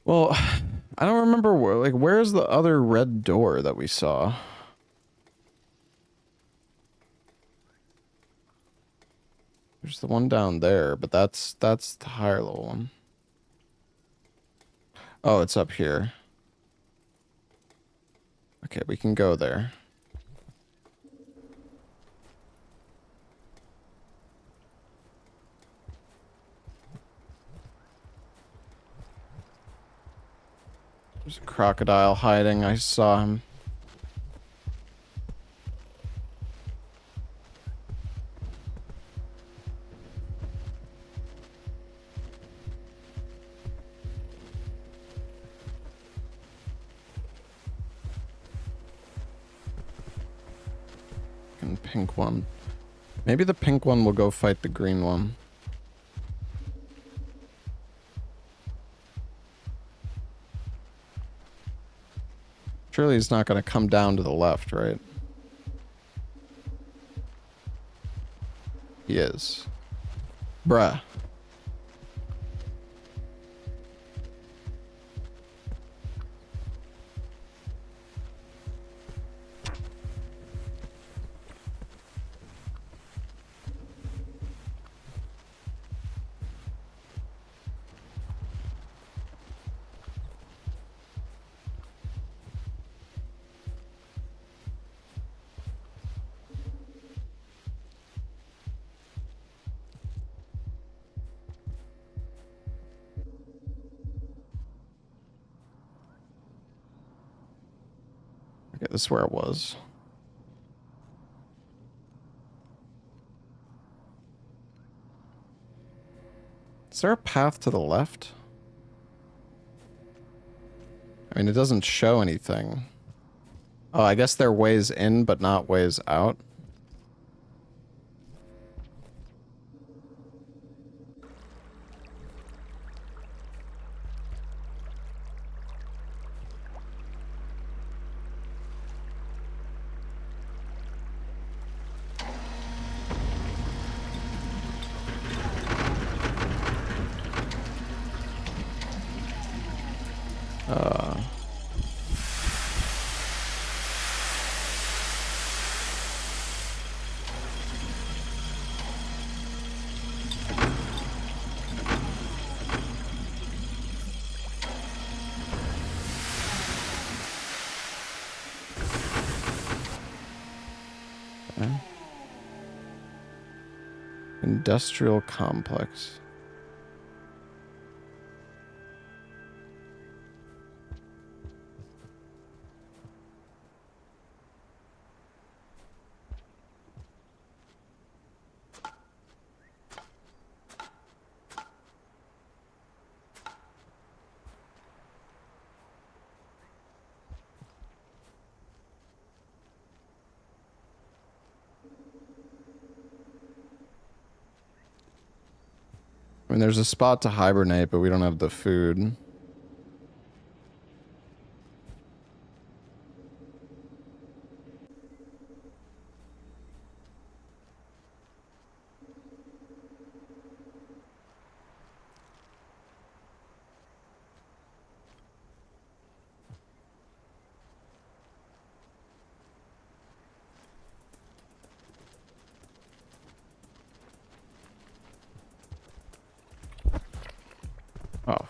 Well, I don't remember where, like, where's the other red door that we saw? There's the one down there, but that's the higher level one. Oh, it's up here. Okay, we can go there. There's a crocodile hiding. I saw him. And pink one. Maybe the pink one will go fight the green one. Surely he's not going to come down to the left, right? He is. Bruh. Okay, this is where it was. Is there a path to the left? I mean, it doesn't show anything. Oh, I guess there are ways in, but not ways out. Industrial complex. I mean, there's a spot to hibernate, but we don't have the food. Oh.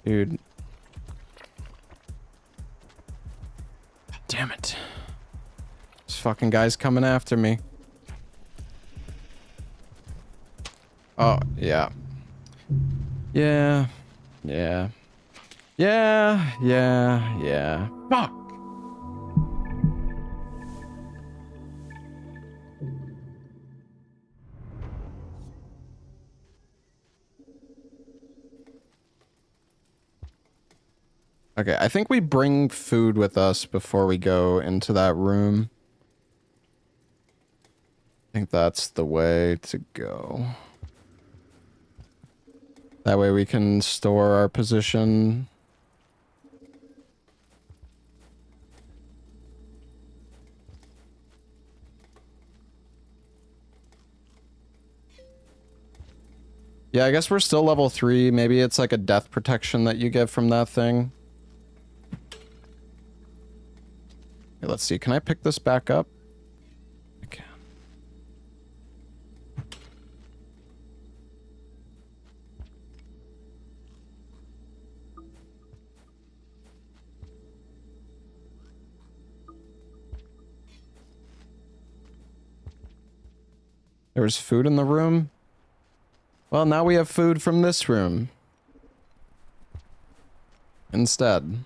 Dude. Damn it. This fucking guy's coming after me. Oh, yeah. Yeah. Yeah. Yeah. Yeah. Yeah. Fuck! Okay, I think we bring food with us before we go into that room. I think that's the way to go. That way we can store our position. Yeah, I guess we're still level 3. Maybe it's like a death protection that you get from that thing. Okay, let's see. Can I pick this back up? I can. There was food in the room? Well, now we have food from this room. Instead.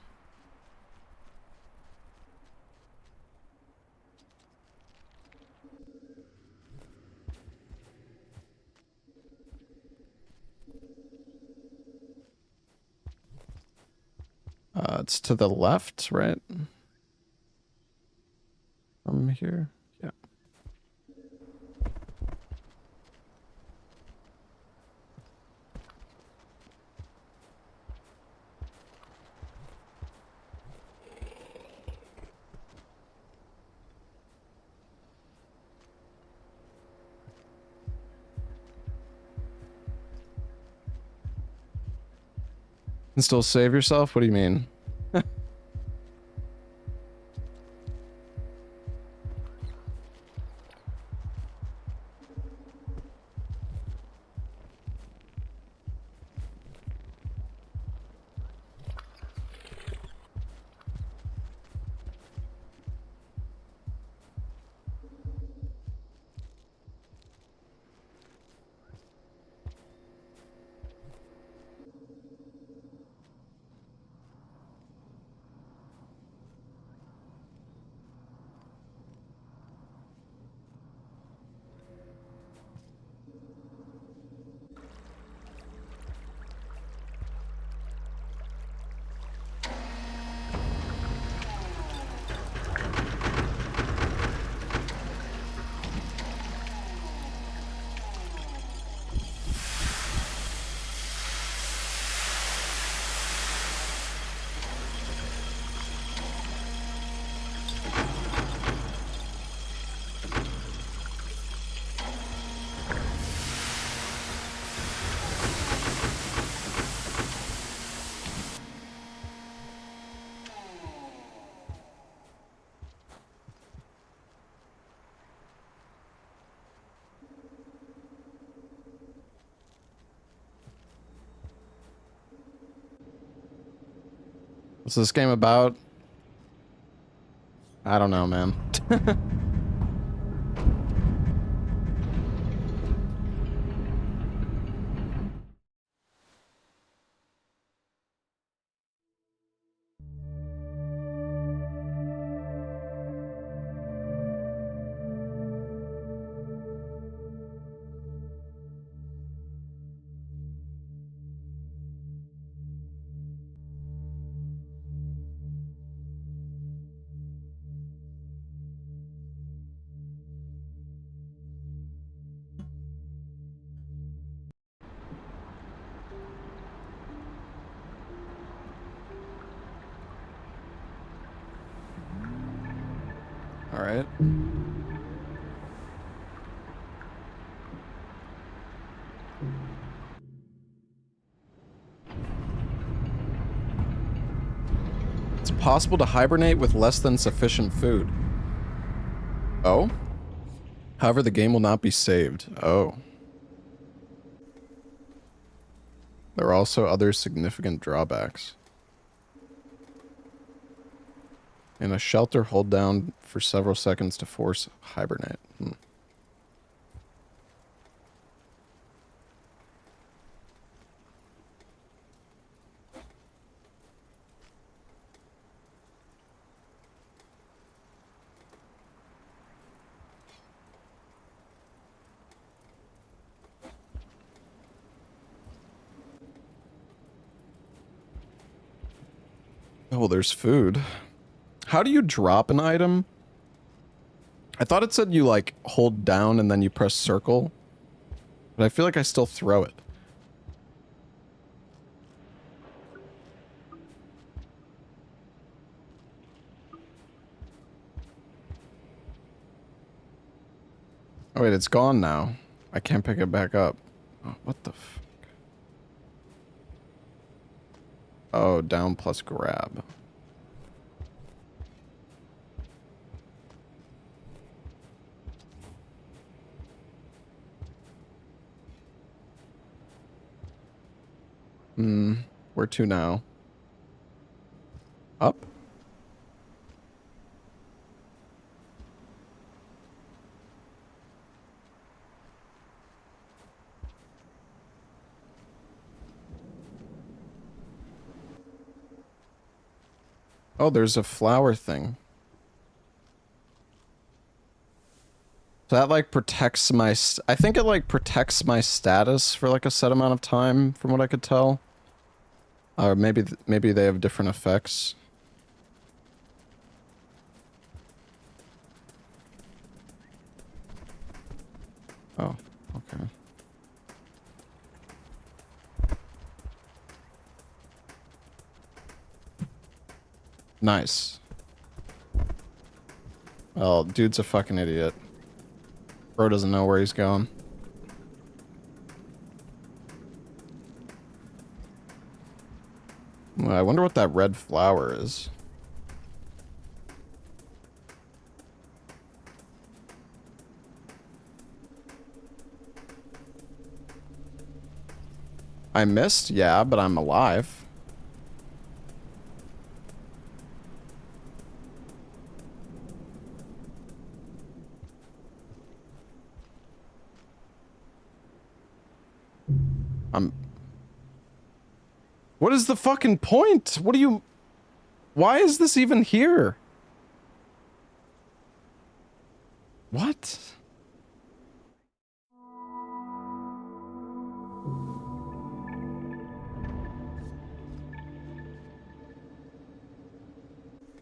It's to the left, right? From here? Yeah. And still save yourself? What do you mean? What's this game about? I don't know, man. All right. It's possible to hibernate with less than sufficient food. Oh? However, the game will not be saved. Oh. There are also other significant drawbacks. In a shelter, hold down for several seconds to force hibernate. Hmm. Oh, there's food. How do you drop an item? I thought it said you, like, hold down and then you press circle. But I feel like I still throw it. Oh, wait, it's gone now. I can't pick it back up. Oh, what the fuck? Oh, down plus grab. Hmm. Where to now? Up? Oh, there's a flower thing. So that, like, protects my... I think it, like, protects my status for, like, a set amount of time, from what I could tell. Or maybe, maybe they have different effects. Oh, okay. Nice. Well, dude's a fucking idiot. Bro doesn't know where he's going. Well, I wonder what that red flower is. I missed? Yeah, but I'm alive. What is the fucking point? What do you... Why is this even here? What?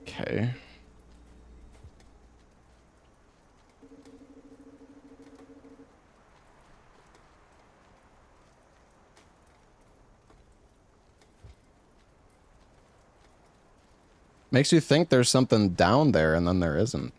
Okay. Makes you think there's something down there and then there isn't.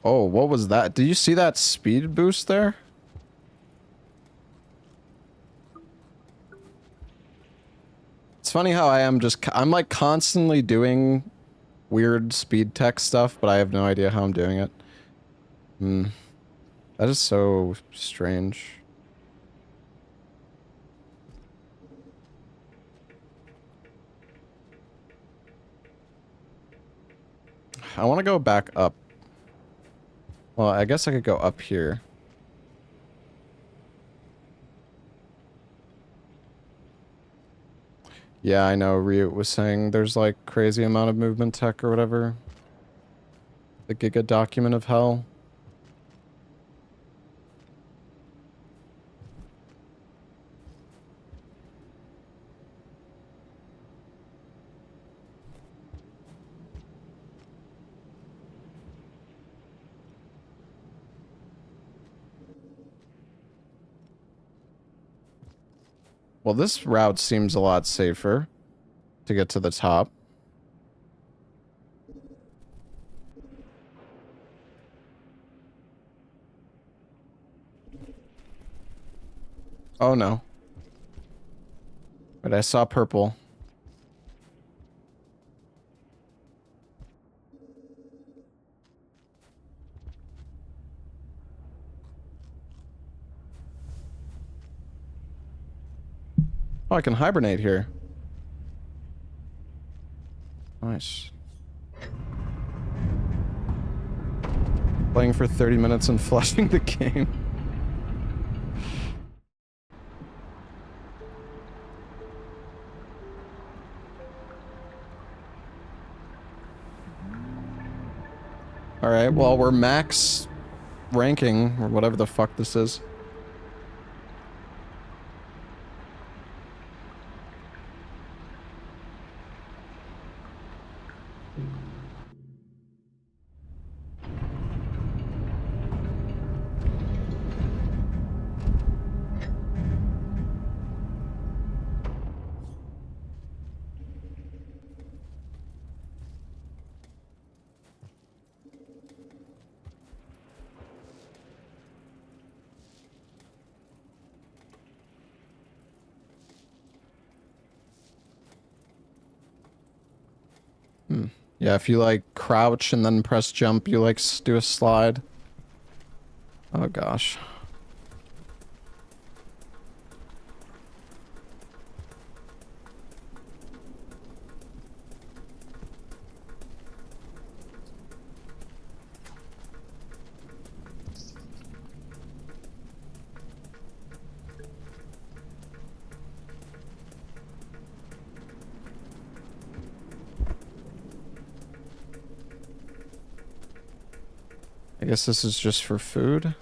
Oh, what was that? Did you see that speed boost there? It's funny how I'm like constantly doing weird speed tech stuff, but I have no idea how I'm doing it. Hmm. That is so strange. I want to go back up. Well, I guess I could go up here. Yeah, I know Ryut was saying there's like crazy amount of movement tech or whatever. The Giga document of hell. Well, this route seems a lot safer to get to the top. Oh no. But I saw purple. Oh, I can hibernate here. Nice. Playing for 30 minutes and flushing the game. Alright, well, we're max ranking, or whatever the fuck this is. Yeah, if you like crouch and then press jump, you like do a slide. Oh gosh. I guess this is just for food.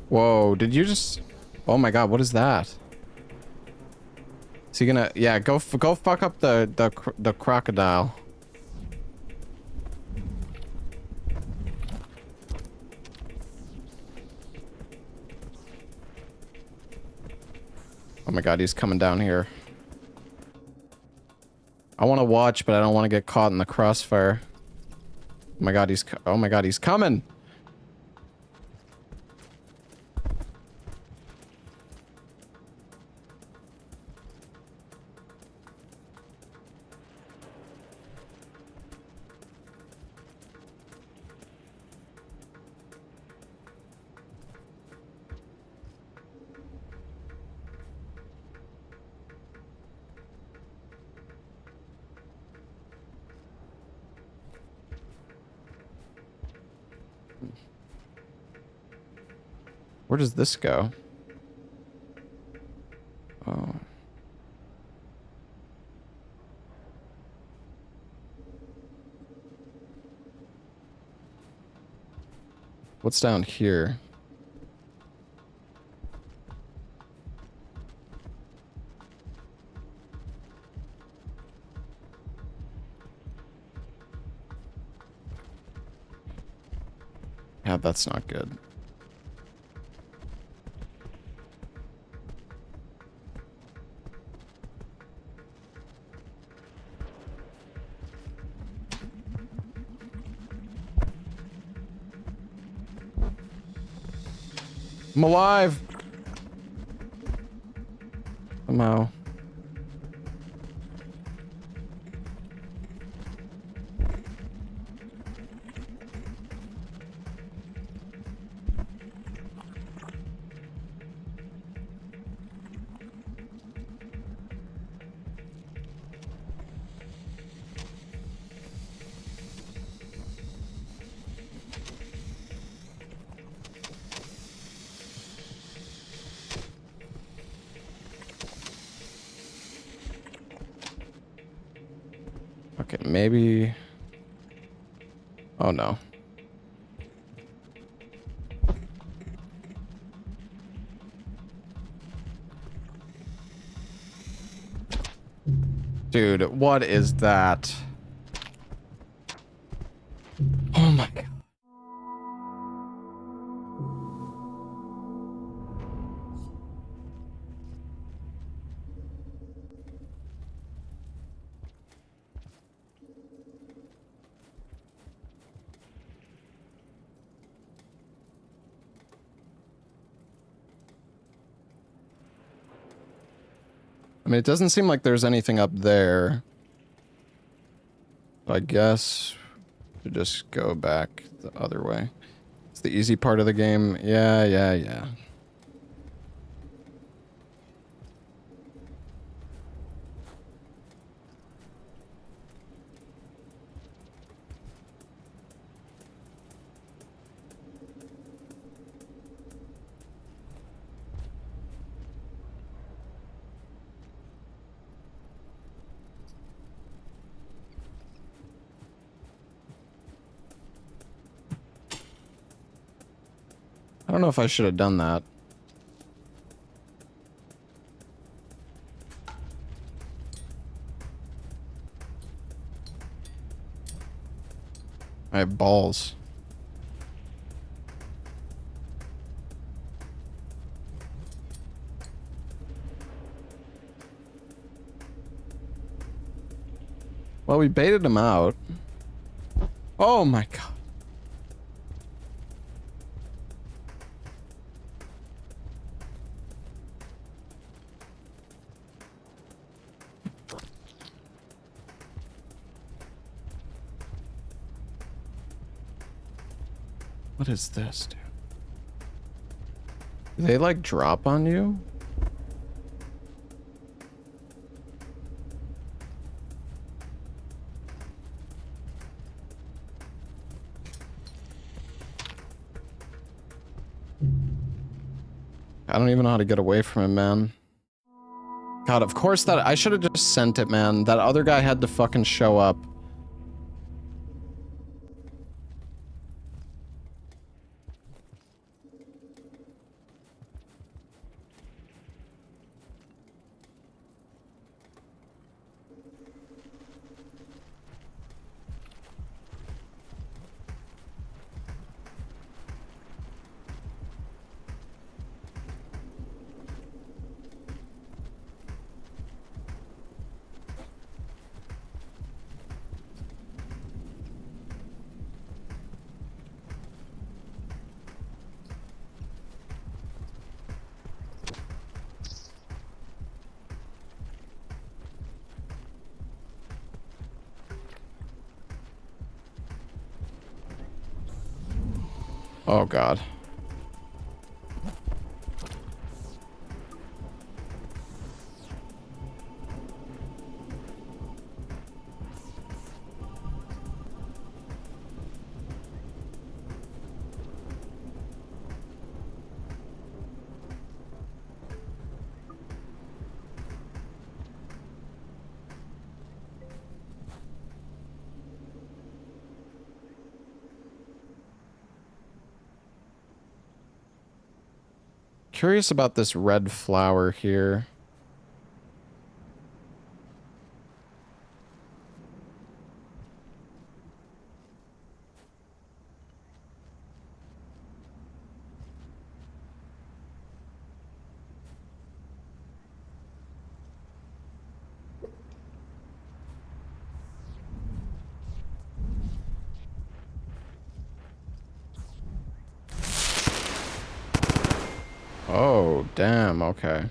Whoa, did you just... Oh my god, what is that? Is he gonna... Yeah, go fuck up the crocodile. Oh my god, he's coming down here. I want to watch, but I don't want to get caught in the crossfire. Oh my god, he's coming! Where does this go? Oh. What's down here? Yeah, that's not good. I'm alive! Somehow. Okay, maybe... Oh no. Dude, what is that? Oh my god. I mean, it doesn't seem like there's anything up there. I guess to just go back the other way. It's the easy part of the game. Yeah. I don't know if I should have done that. I have balls. Well, we baited him out. Oh my god. What is this, dude? Do they like drop on you? I don't even know how to get away from him, man. God, of course that I should have just sent it, man. That other guy had to fucking show up. Oh god. Curious about this red flower here. Oh, damn, okay.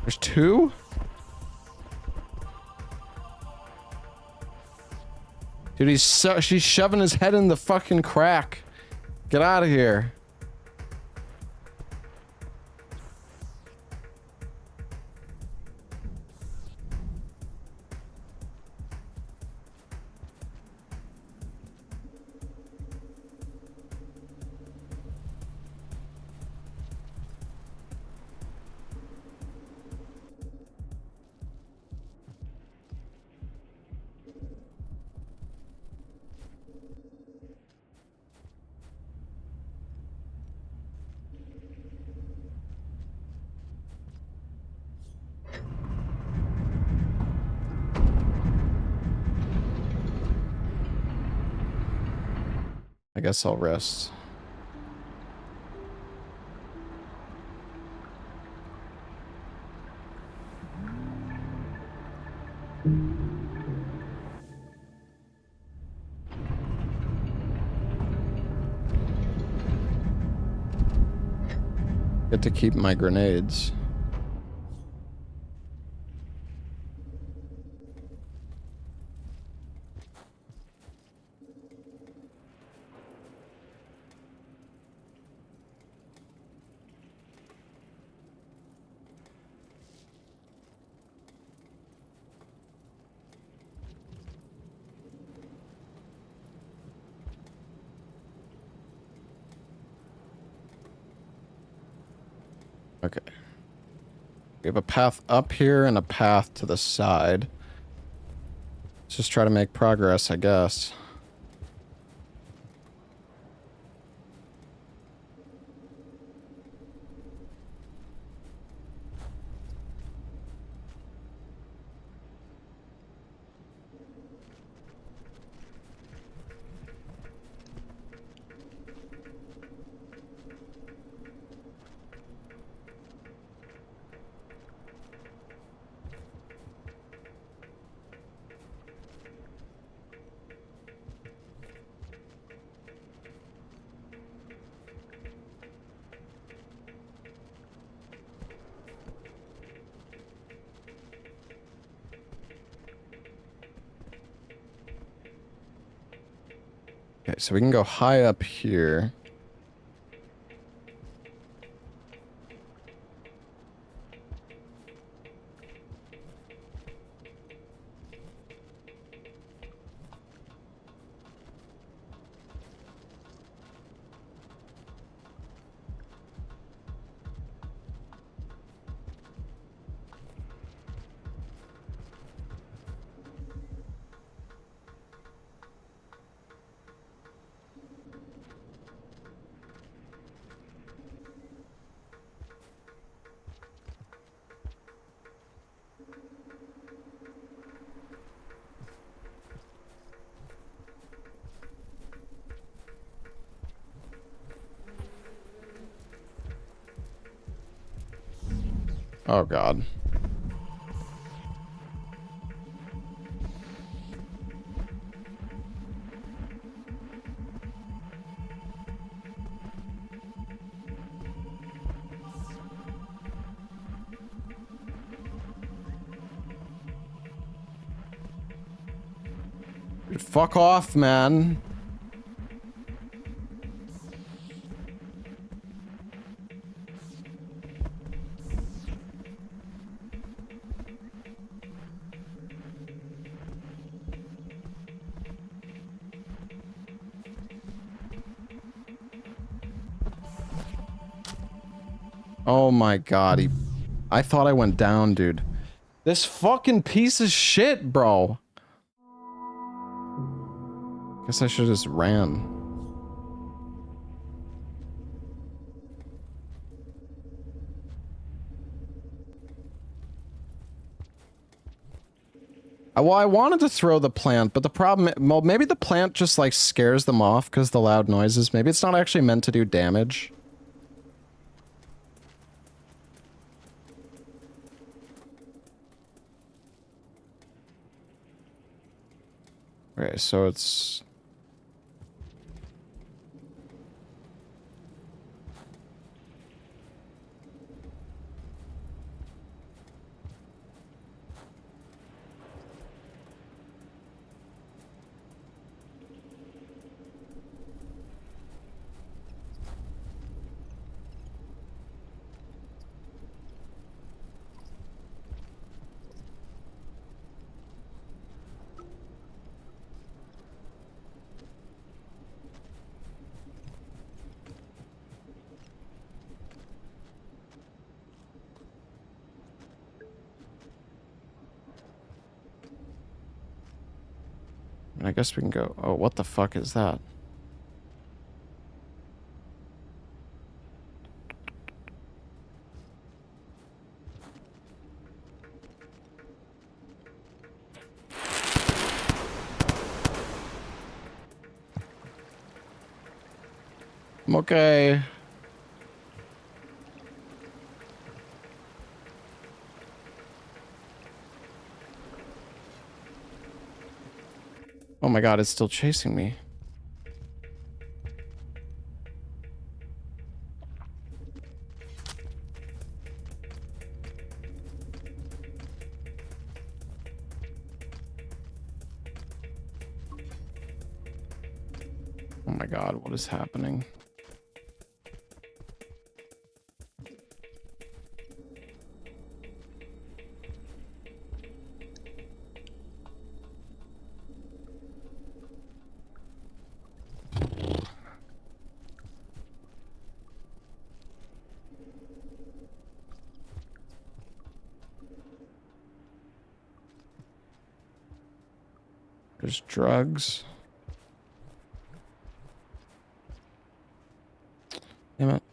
There's two? Dude, she's shoving his head in the fucking crack. Get out of here. I guess I'll rest. Get to keep my grenades. Okay. We have a path up here and a path to the side. Let's just try to make progress, I guess. Okay, so we can go high up here. Oh god. Dude, fuck off, man. Oh my god, I thought I went down, dude. This fucking piece of shit, bro. Guess I should have just ran. Well, I wanted to throw the plant, but the problem... Well, maybe the plant just, like, scares them off because the loud noises. Maybe it's not actually meant to do damage. Okay, so it's... I guess we can go... Oh, what the fuck is that? I'm okay. Oh my god, it's still chasing me. Oh my god, what is happening? There's drugs. Damn it.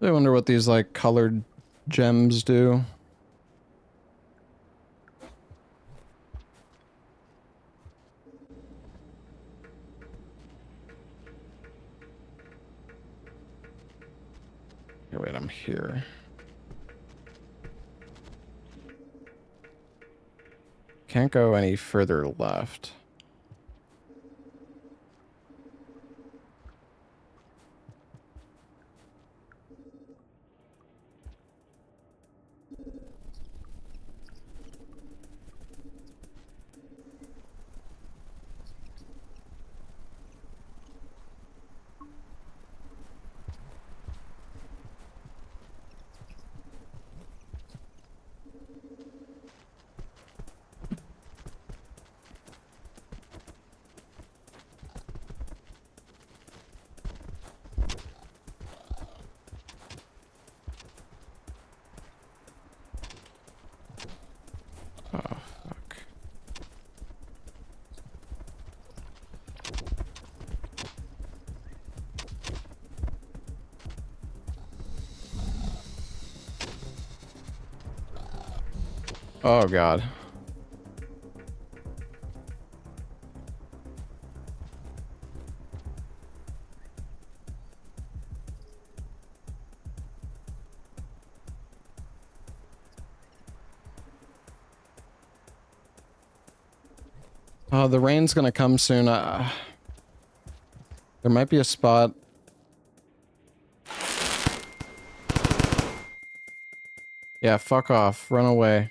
I wonder what these, like, colored gems do. Okay, wait, I'm here. Can't go any further left. Oh, fuck. Oh, God. Oh, the rain's gonna come soon. There might be a spot. Yeah, fuck off. Run away.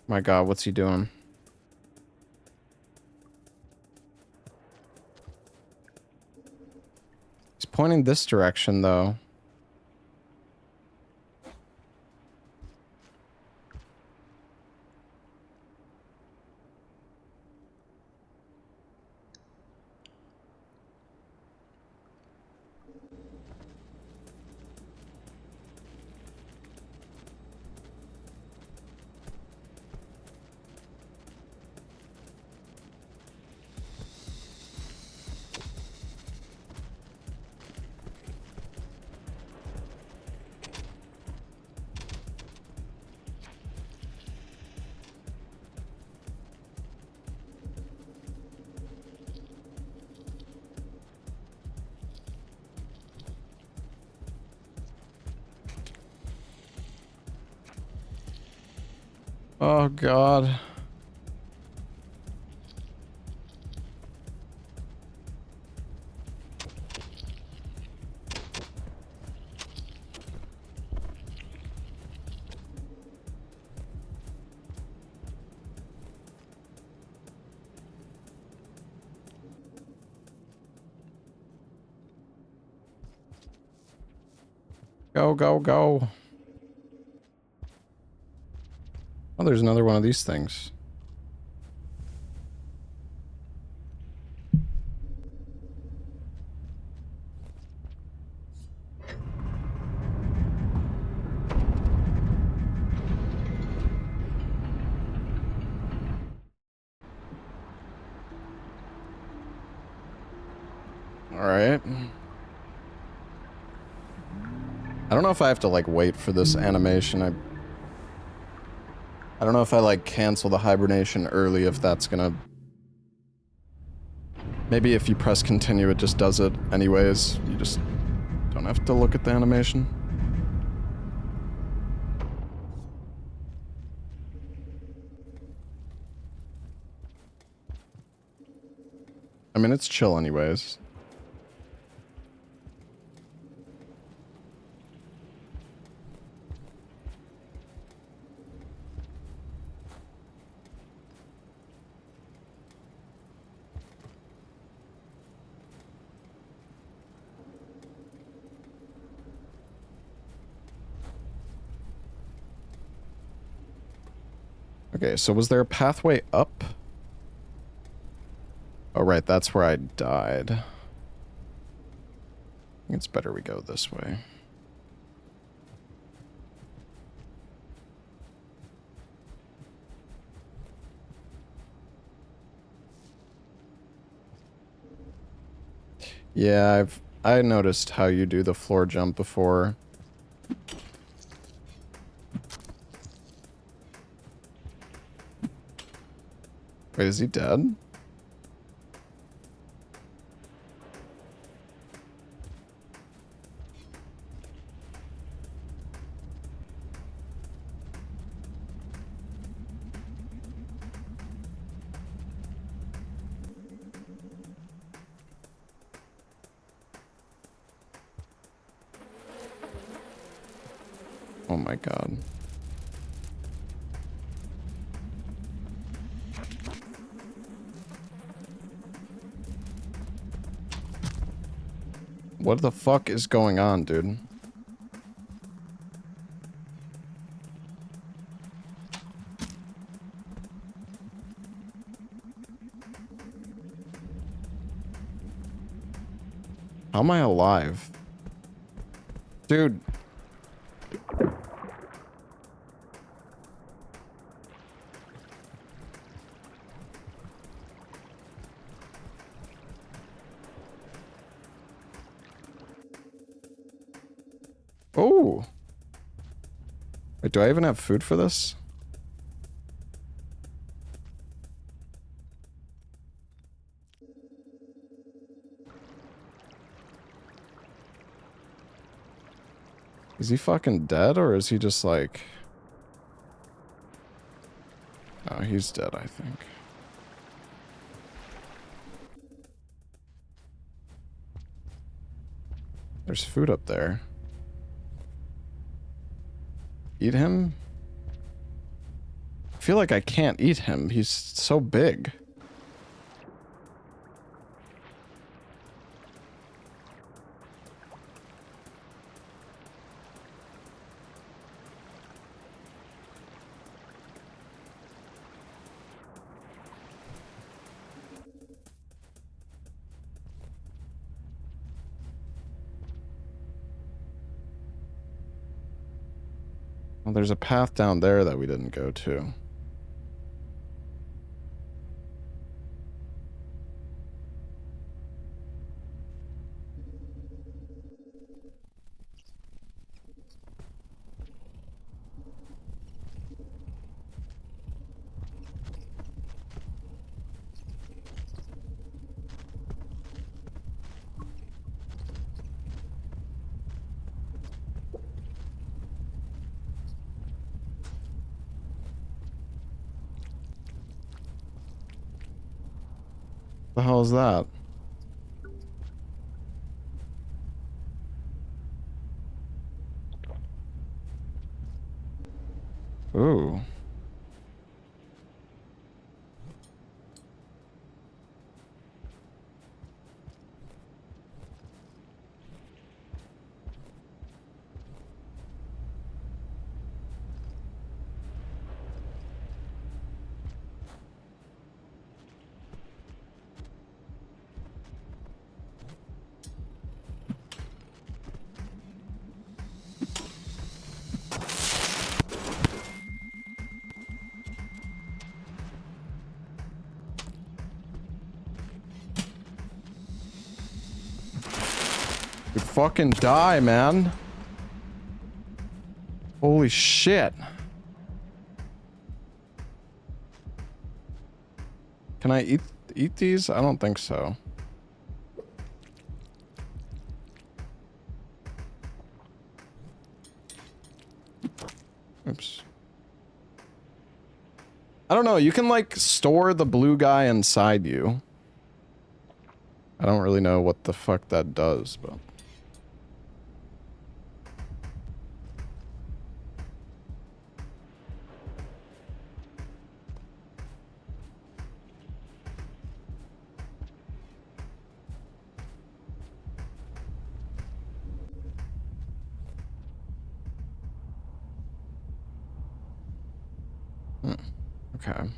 My god, what's he doing? He's pointing this direction, though. Oh, God. Go, go, go. Oh, there's another one of these things. Alright. I don't know if I have to, like, wait for this animation. I don't know if I, like, cancel the hibernation early, if that's gonna... Maybe if you press continue, it just does it anyways. You just don't have to look at the animation. I mean, it's chill anyways. Okay, so was there a pathway up? Oh, right, that's where I died. I think it's better we go this way. Yeah, I noticed how you do the floor jump before. Wait, is he dead? Oh my god. What the fuck is going on, dude? How am I alive? Dude. Oh. Wait, do I even have food for this? Is he fucking dead, or is he just like... Oh, he's dead, I think. There's food up there. Eat him? I feel like I can't eat him. He's so big. Well, there's a path down there that we didn't go to. The hell is that? Ooh. Dude, fucking die, man. Holy shit. Can I eat these? I don't think so. Oops. I don't know. You can like store the blue guy inside you. I don't really know what the fuck that does, but... Okay.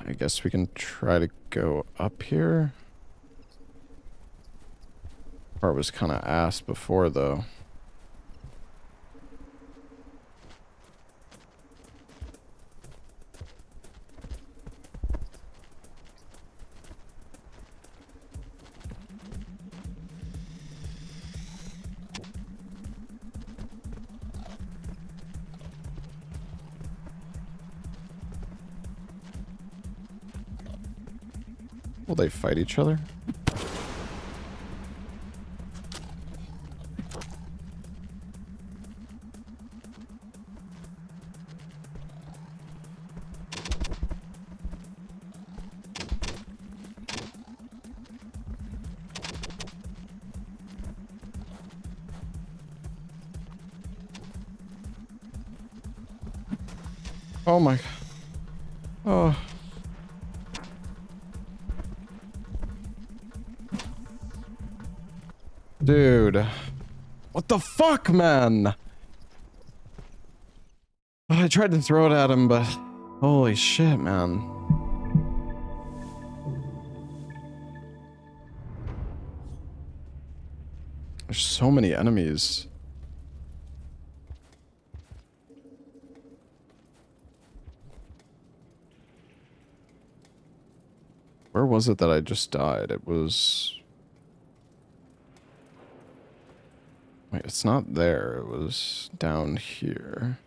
I guess we can try to go up here. Part was kind of ass before, though. Will they fight each other? Oh my... Oh... Dude. What the fuck, man? I tried to throw it at him, but... Holy shit, man. There's so many enemies. Where was it that I just died? It was... Wait, it's not there. It was down here.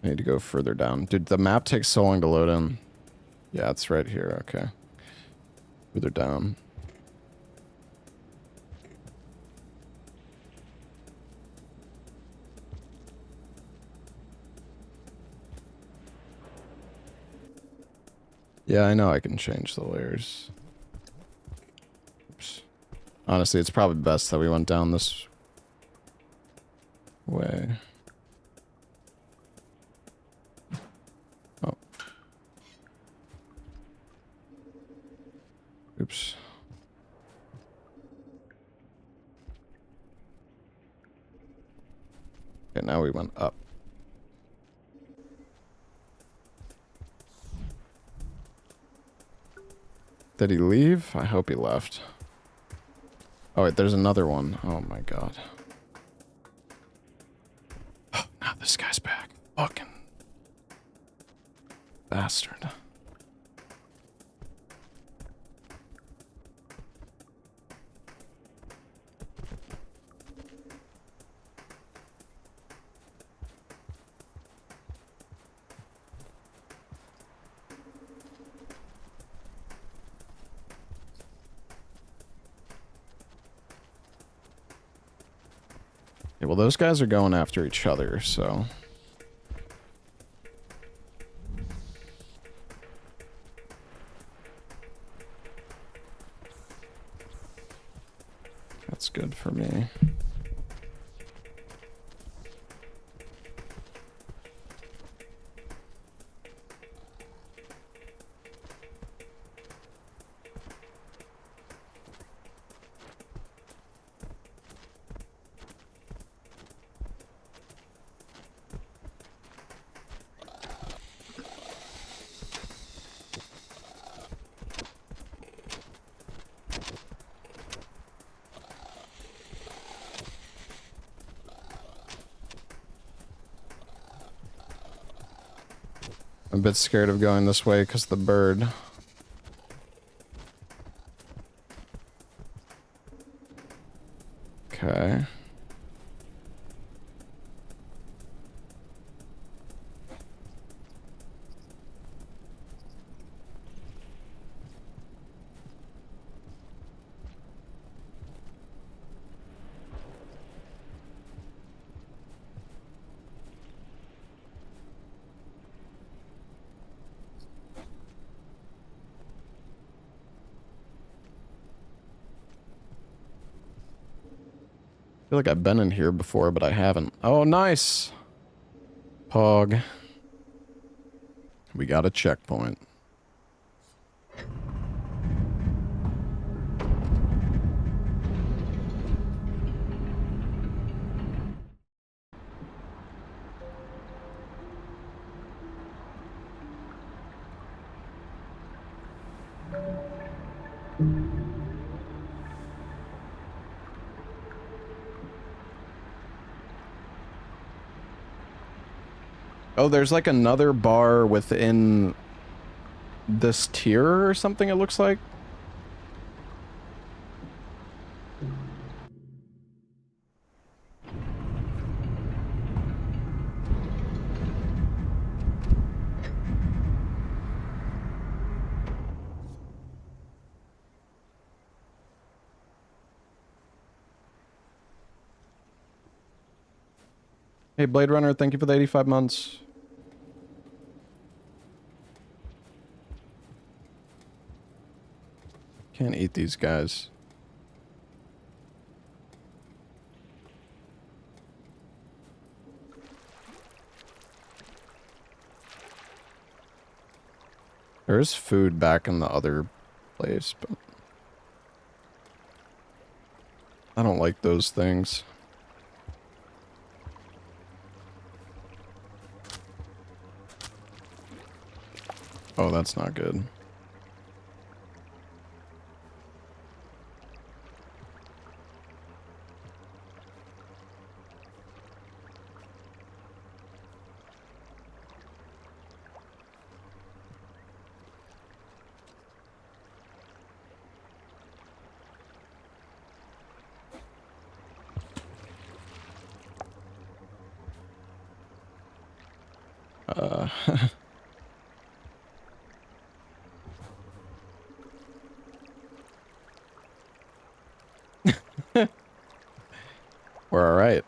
I need to go further down. Dude, the map takes so long to load in. Yeah, it's right here. Okay. Further down. Yeah, I know I can change the layers. Oops. Honestly, it's probably best that we went down this way. Oh. Oops. Okay, now we went up. Did he leave? I hope he left. Oh wait, there's another one. Oh my god. Oh, now this guy's back. Fucking bastard. Okay, well, those guys are going after each other, so... That's good for me. I'm a bit scared of going this way because the bird. Okay. I feel like I've been in here before, but I haven't. Oh, nice! Pog. We got a checkpoint. Oh, there's like another bar within this tier or something, it looks like. Hey, Blade Runner, thank you for the 85 months. Can't eat these guys. There's food back in the other place, but... I don't like those things. Oh, that's not good. We're alright.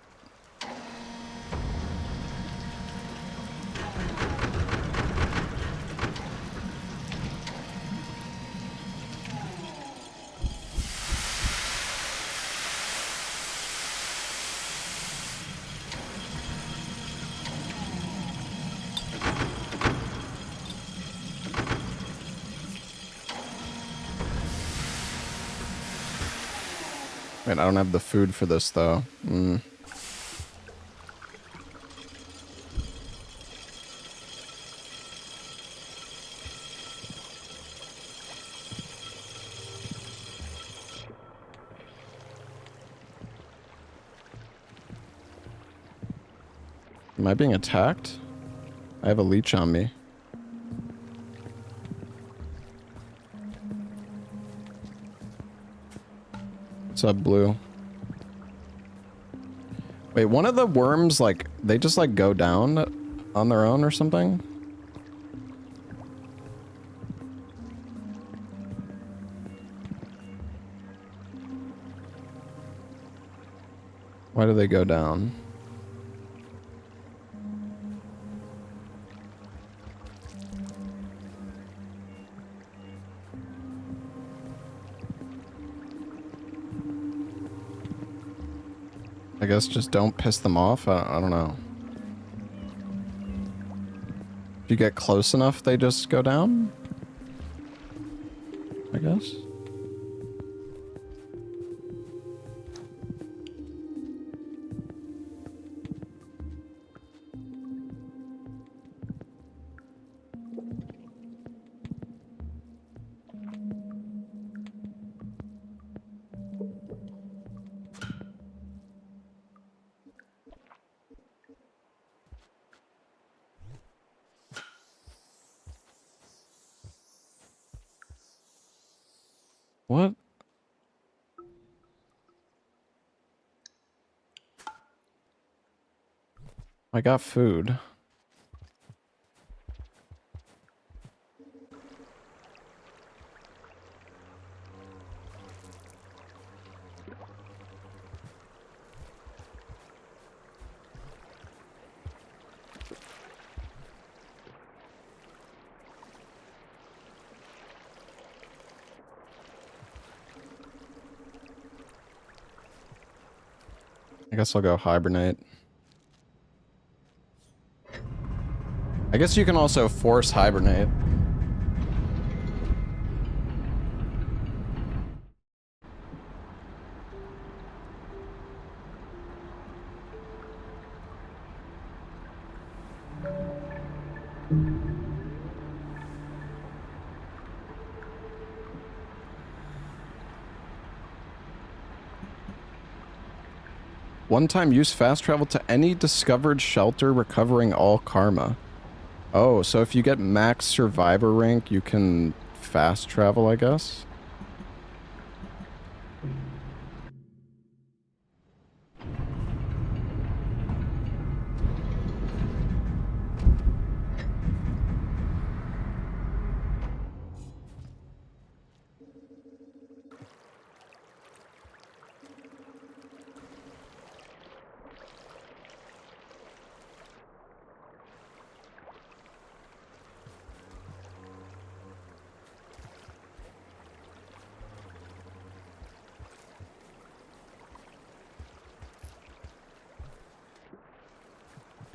Wait, I don't have the food for this, though. Mm. Am I being attacked? I have a leech on me. What's up, Blue? Wait, one of the worms, like, they just, like, go down on their own or something? Why do they go down? I guess just don't piss them off? I don't know. If you get close enough, they just go down? I guess. What? I got food. I guess I'll go hibernate. I guess you can also force hibernate. One-time use fast travel to any discovered shelter, recovering all karma. Oh, so if you get max survivor rank, you can fast travel, I guess?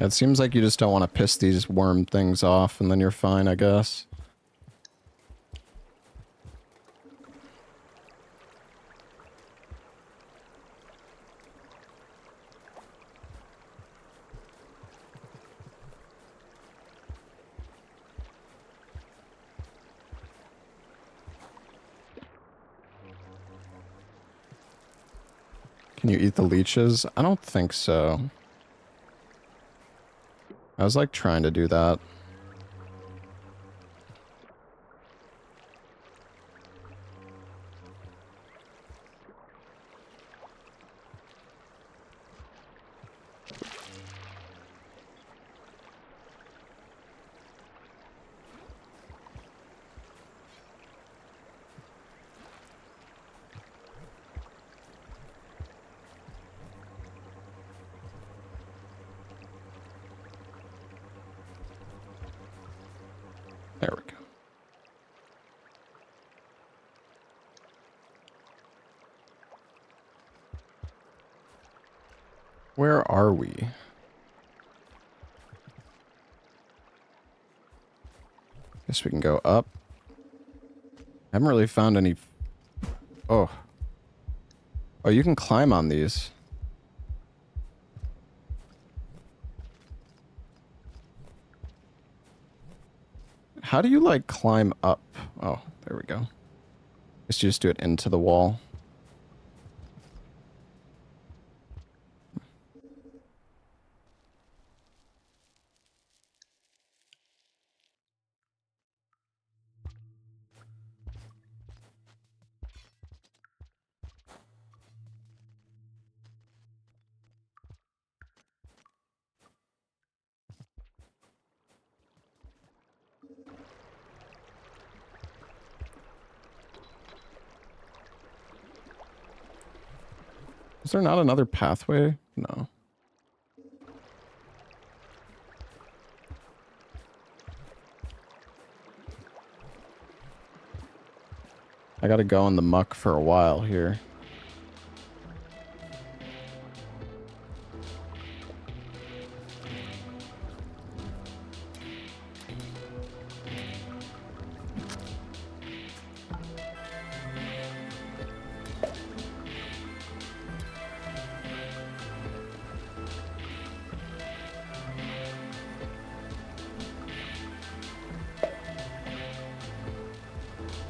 It seems like you just don't want to piss these worm things off, and then you're fine, I guess. Can you eat the leeches? I don't think so. I was like trying to do that. There we go. Where are we? Guess we can go up. Haven't really found any... Oh. Oh, you can climb on these. How do you, like, climb up? Oh, there we go. Guess you just do it into the wall. Is there not another pathway? No. I gotta go in the muck for a while here.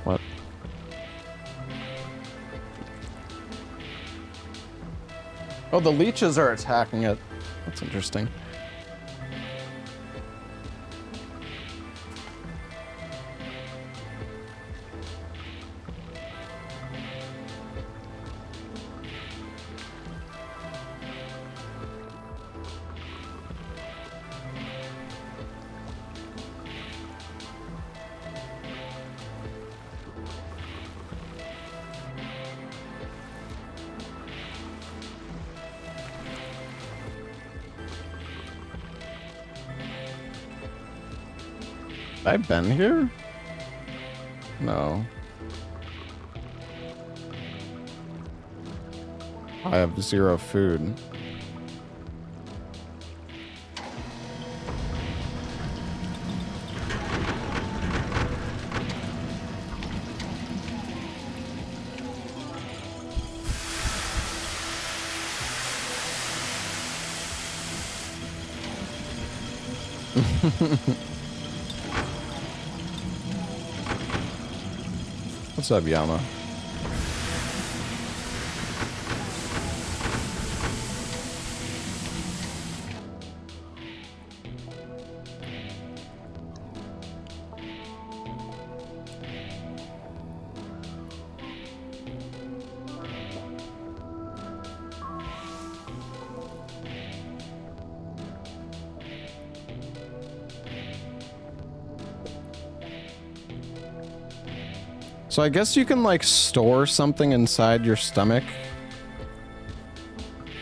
What? Oh, the leeches are attacking it. That's interesting. Have I been here? No. I have 0 food. What's up, Yama? So I guess you can like store something inside your stomach,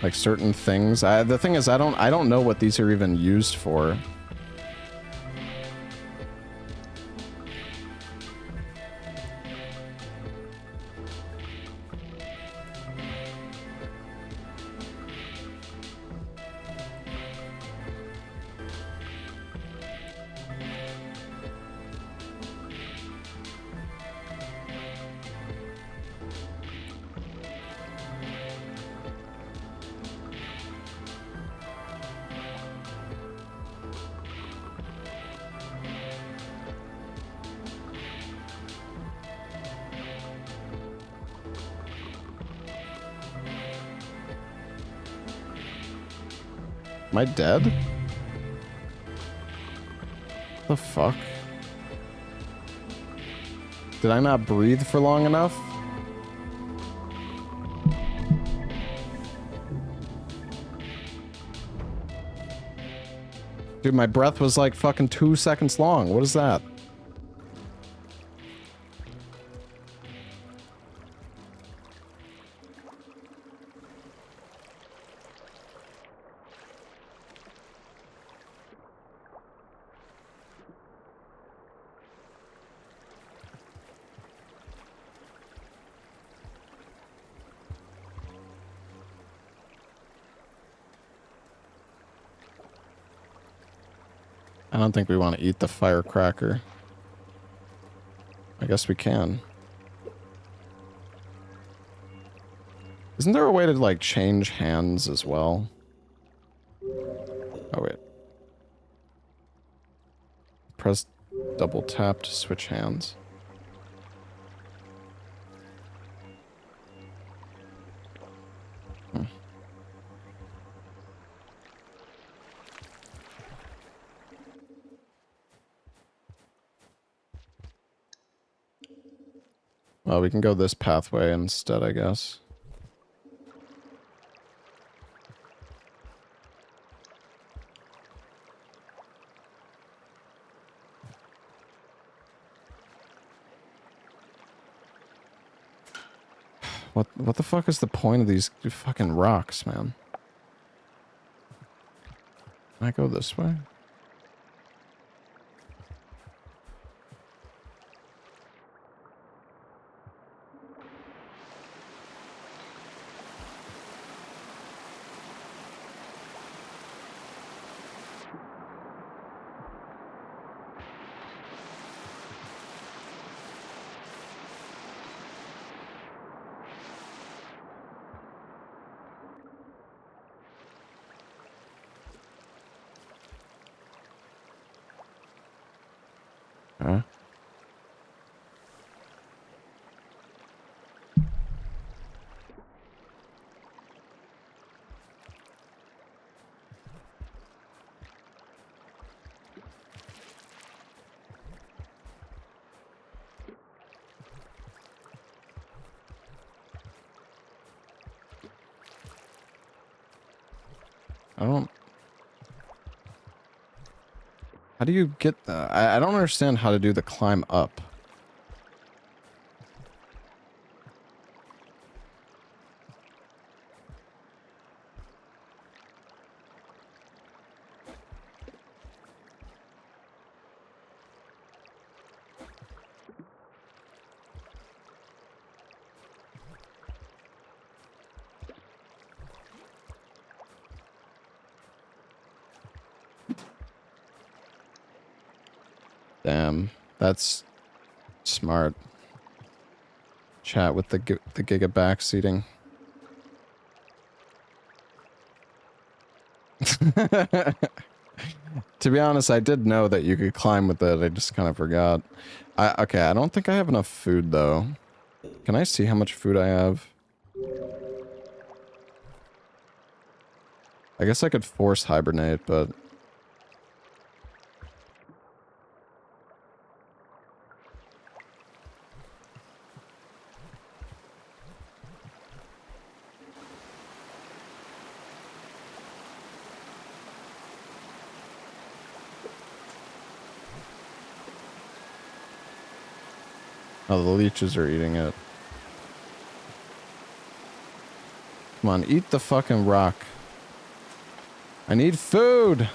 like certain things. The thing is, I don't know what these are even used for. Am I dead? The fuck? Did I not breathe for long enough? Dude, my breath was like fucking 2 seconds long. What is that? I don't think we want to eat the firecracker. I guess we can. Isn't there a way to, like, change hands as well? Oh, wait. Press double tap to switch hands. Well, we can go this pathway instead, I guess. What the fuck is the point of these fucking rocks, man? Can I go this way? Huh? I don't... How do you get the... I don't understand how to do the climb up. Damn, that's smart. Chat with the Giga backseating. To be honest, I did know that you could climb with it. I just kind of forgot. Okay, I don't think I have enough food though. Can I see how much food I have? I guess I could force hibernate, but... Oh, the leeches are eating it. Come on, eat the fucking rock. I need food!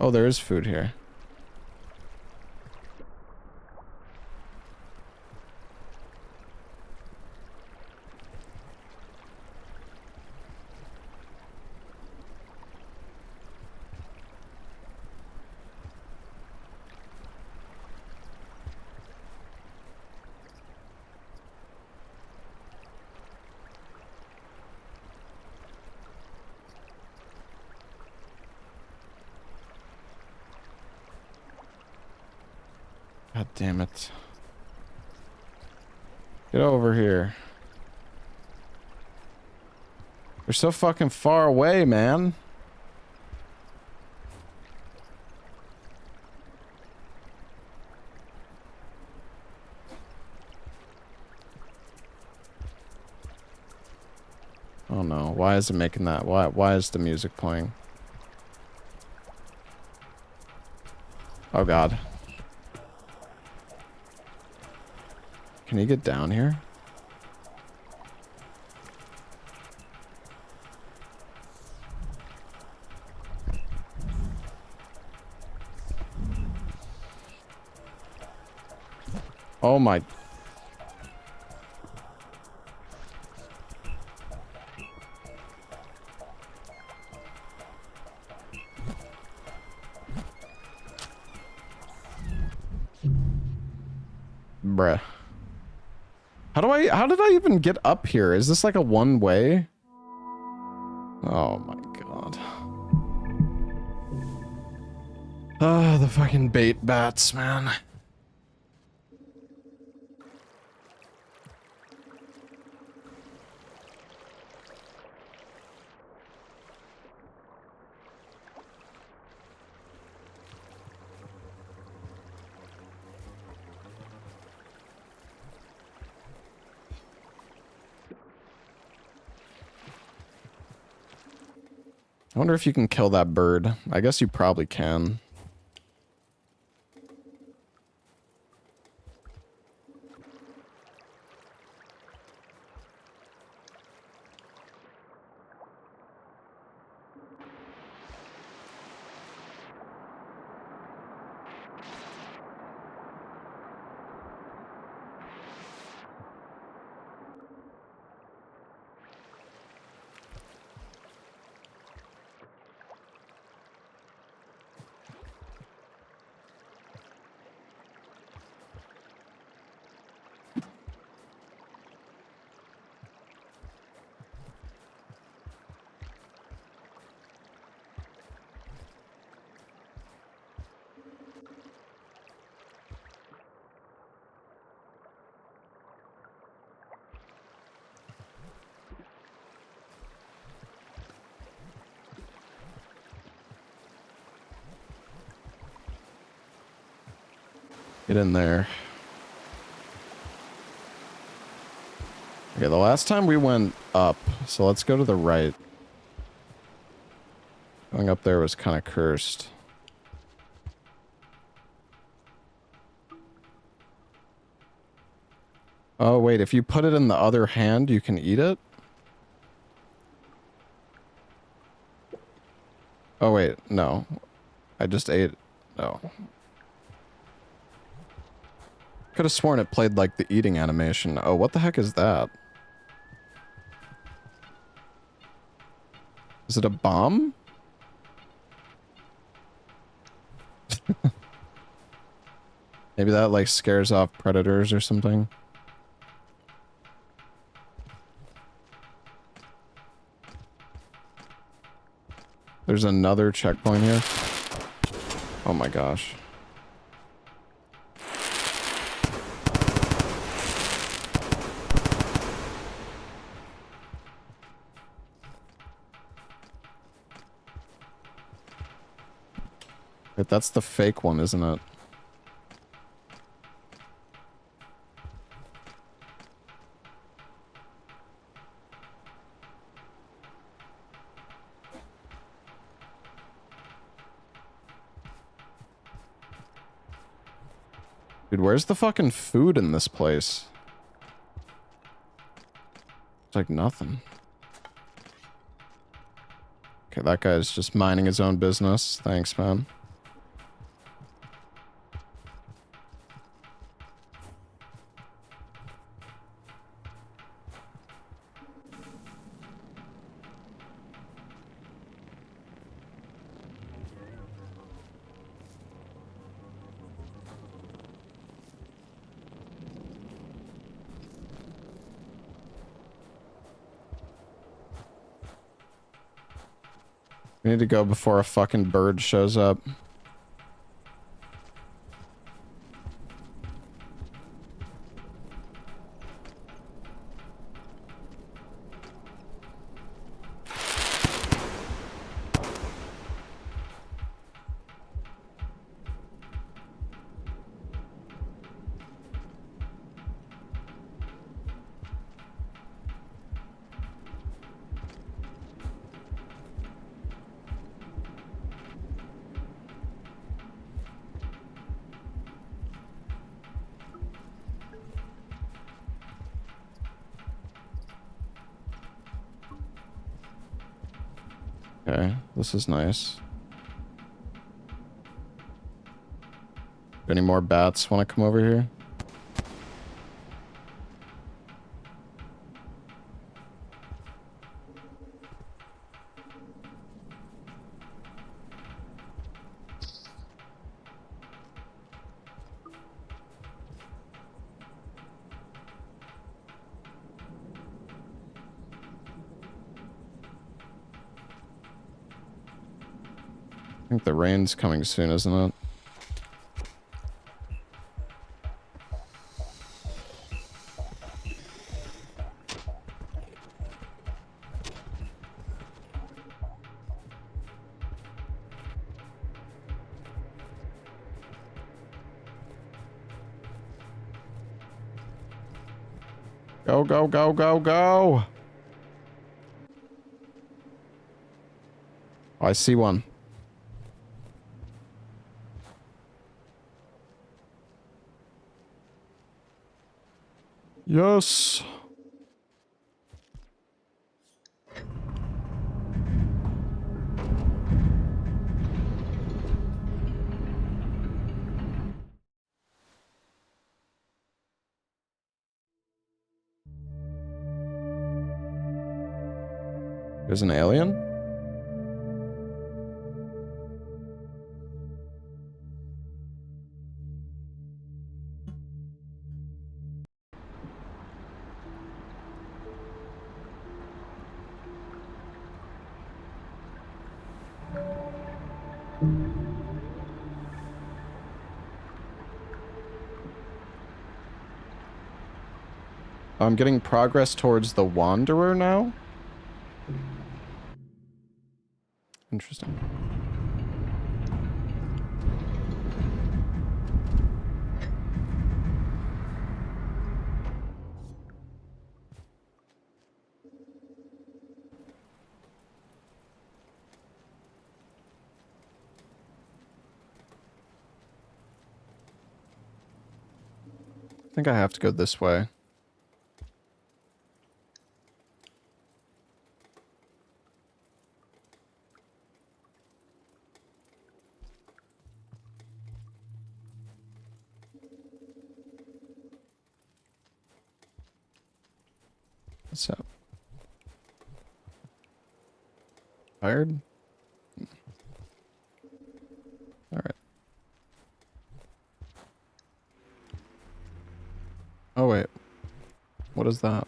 Oh, there is food here. God damn it. Get over here. You're so fucking far away, man. Oh no, why is it making that? Why is the music playing? Oh god. Can you get down here? Oh my... Bruh. How did I even get up here? Is this like a one way? Oh my god. Ah, the fucking bait bats, man. I wonder if you can kill that bird. I guess you probably can. Get in there. Okay, the last time we went up, so let's go to the right. Going up there was kind of cursed. Oh, wait, if you put it in the other hand, you can eat it? Oh, wait, no. I just ate... No. Could have sworn it played, like, the eating animation. Oh, what the heck is that? Is it a bomb? Maybe that, like, scares off predators or something? There's another checkpoint here. Oh my gosh. Wait, that's the fake one, isn't it? Dude, where's the fucking food in this place? It's like nothing. Okay, that guy's just minding his own business. Thanks, man. We need to go before a fucking bird shows up. Okay, this is nice. Any more bats want to come over here? I think the rain's coming soon, isn't it? Go, go, go, go, go! Oh, I see one. Yes! There's an alien? I'm getting progress towards the Wanderer now? Interesting. I think I have to go this way. What's up? Tired? Alright. Oh, wait. What is that?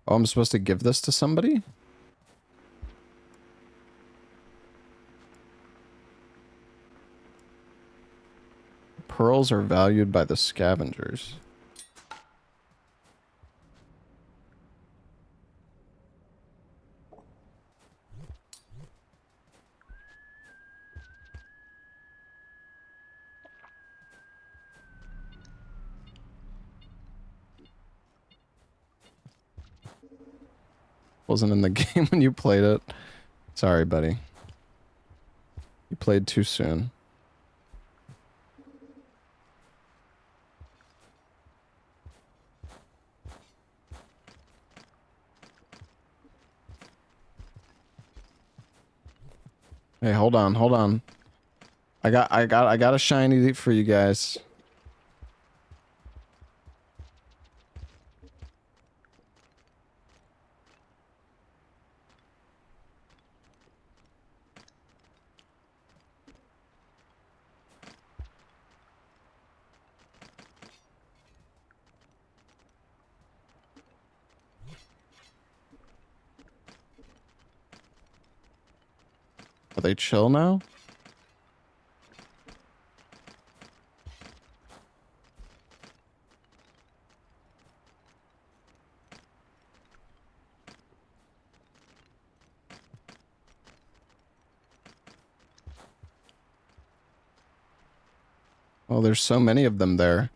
Oh, I'm supposed to give this to somebody? Pearls are valued by the scavengers. Wasn't in the game when you played it. Sorry, buddy. You played too soon. Hey, hold on, hold on. I got a shiny for you guys. Are they chill now? Oh, there's so many of them there.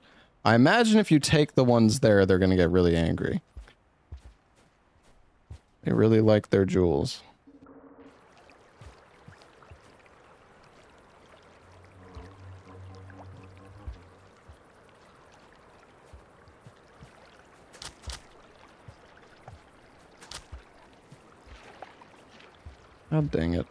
I imagine if you take the ones there, they're gonna get really angry. They really like their jewels. Oh, dang it.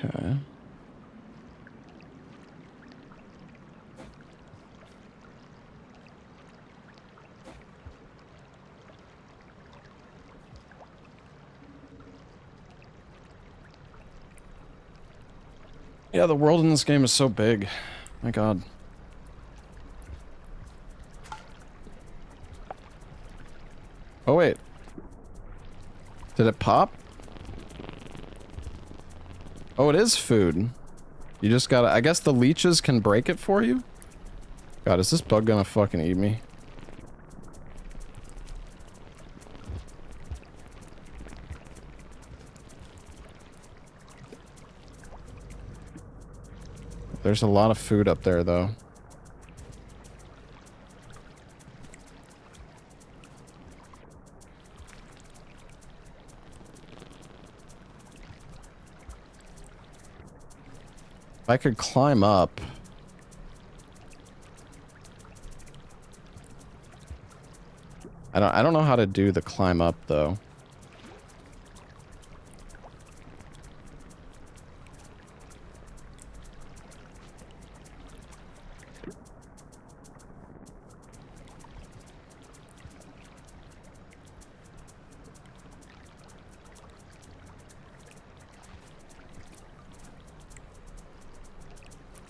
Okay. Yeah, the world in this game is so big. My God. Oh, wait. Did it pop? Oh, it is food. You just gotta... I guess the leeches can break it for you? God, is this bug gonna fucking eat me? There's a lot of food up there, though. If I could climb up... I don't know how to do the climb up, though.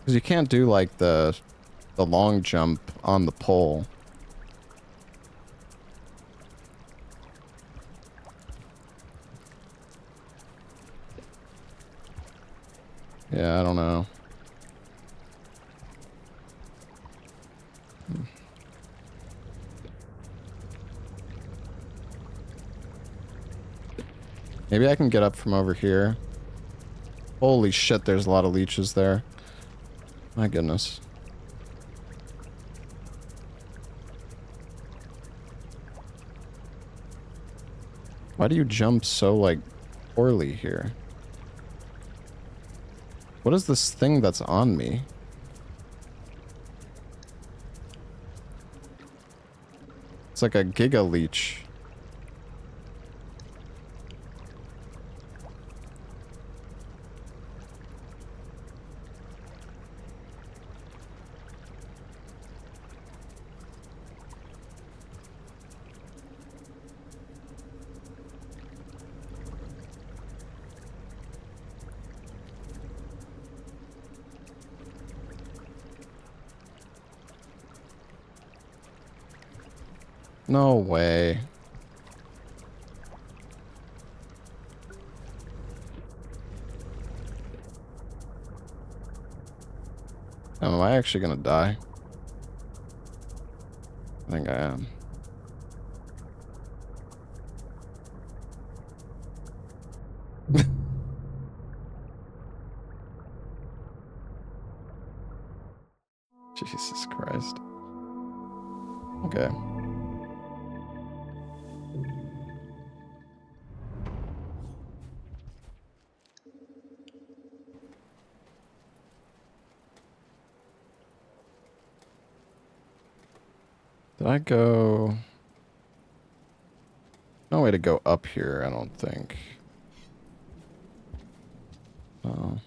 Because you can't do, like, the long jump on the pole. Yeah, I don't know. Maybe I can get up from over here. Holy shit, there's a lot of leeches there. My goodness. Why do you jump so, like, poorly here? What is this thing that's on me? It's like a giga leech. No way. Am I actually gonna die? I think I am. Jesus Christ. Okay. Did I go... No way to go up here, I don't think. Oh.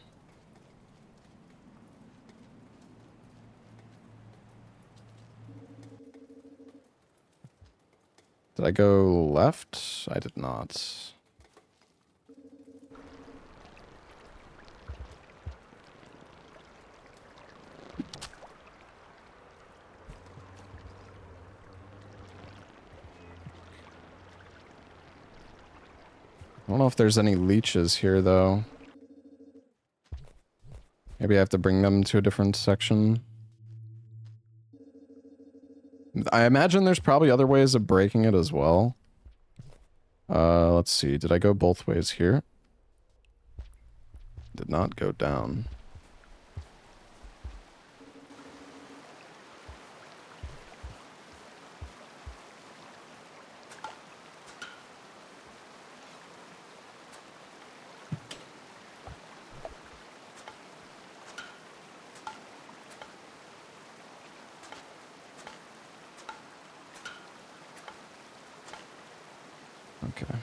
Did I go left? I did not. I don't know if there's any leeches here, though. Maybe I have to bring them to a different section. I imagine there's probably other ways of breaking it as well. Let's see. Did I go both ways here? Did not go down. Okay.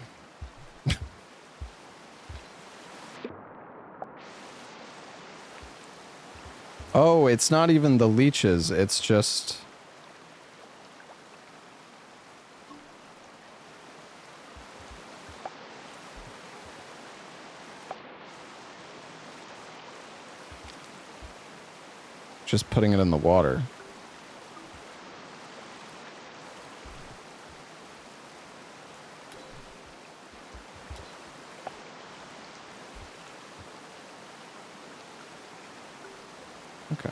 Oh, it's not even the leeches, it's just... just putting it in the water. Okay.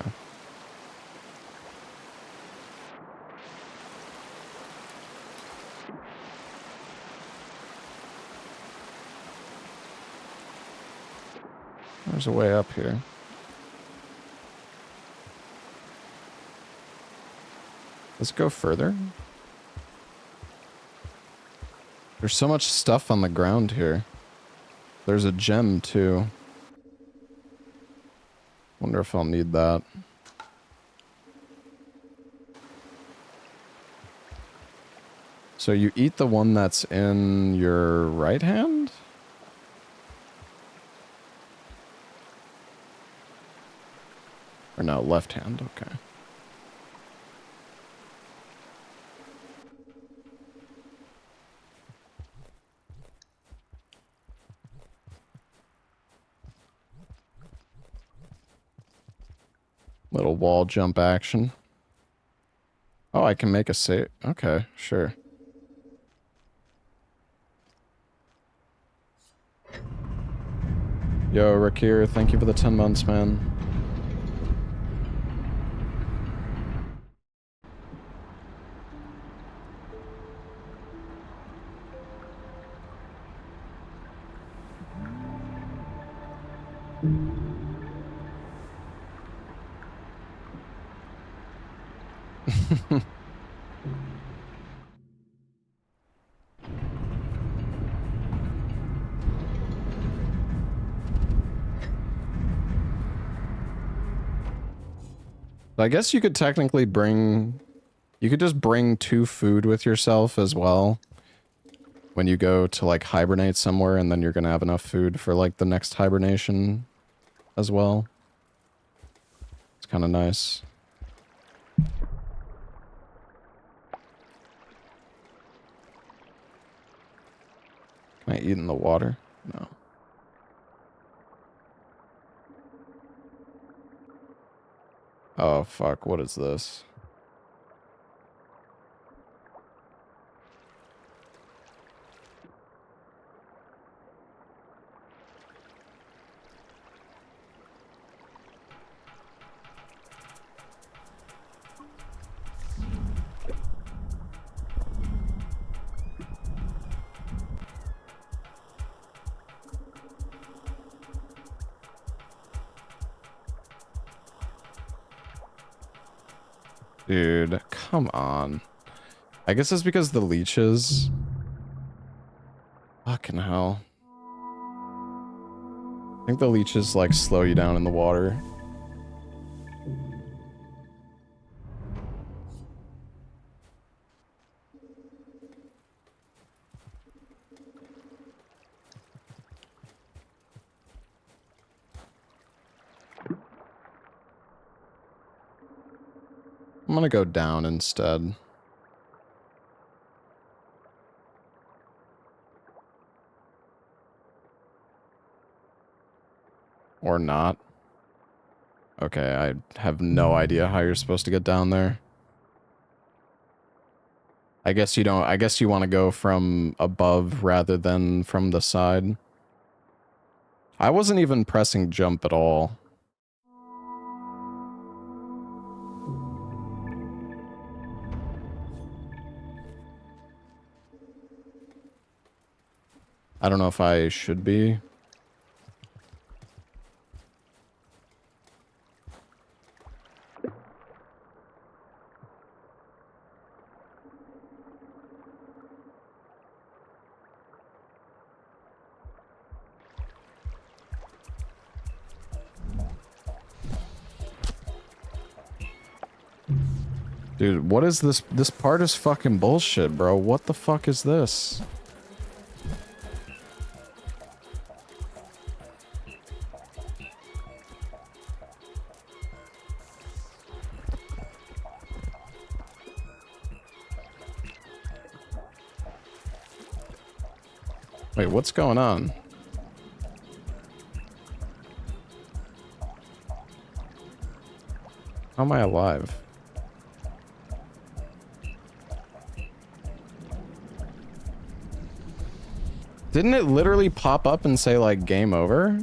There's a way up here. Let's go further. There's so much stuff on the ground here. There's a gem, too. Wonder if I'll need that. So you eat the one that's in your right hand? Or no, left hand, okay. Little wall jump action. Oh, I can make a save. Okay, sure. Yo, Rakir, thank you for the 10 months, man. I guess you could technically bring... You could just bring 2 food with yourself as well. When you go to, like, hibernate somewhere, and then you're gonna have enough food for, like, the next hibernation as well. It's kind of nice. Can I eat in the water? No. Oh, fuck. What is this? Dude, come on. I guess it's because the leeches... Fucking hell. I think the leeches, like, slow you down in the water. I'm gonna go down instead. Or not. Okay, I have no idea how you're supposed to get down there. I guess you don't... I guess you want to go from above rather than from the side. I wasn't even pressing jump at all. I don't know if I should be. Dude, what is this? This part is fucking bullshit, bro. What the fuck is this? Wait, what's going on? How am I alive? Didn't it literally pop up and say, like, game over?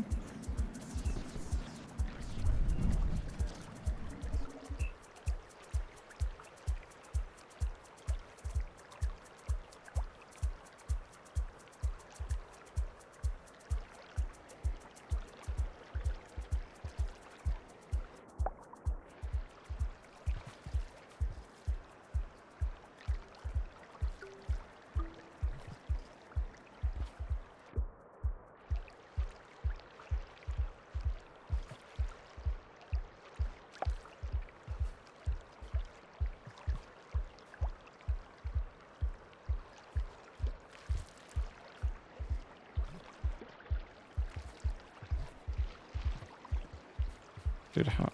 Dude, how...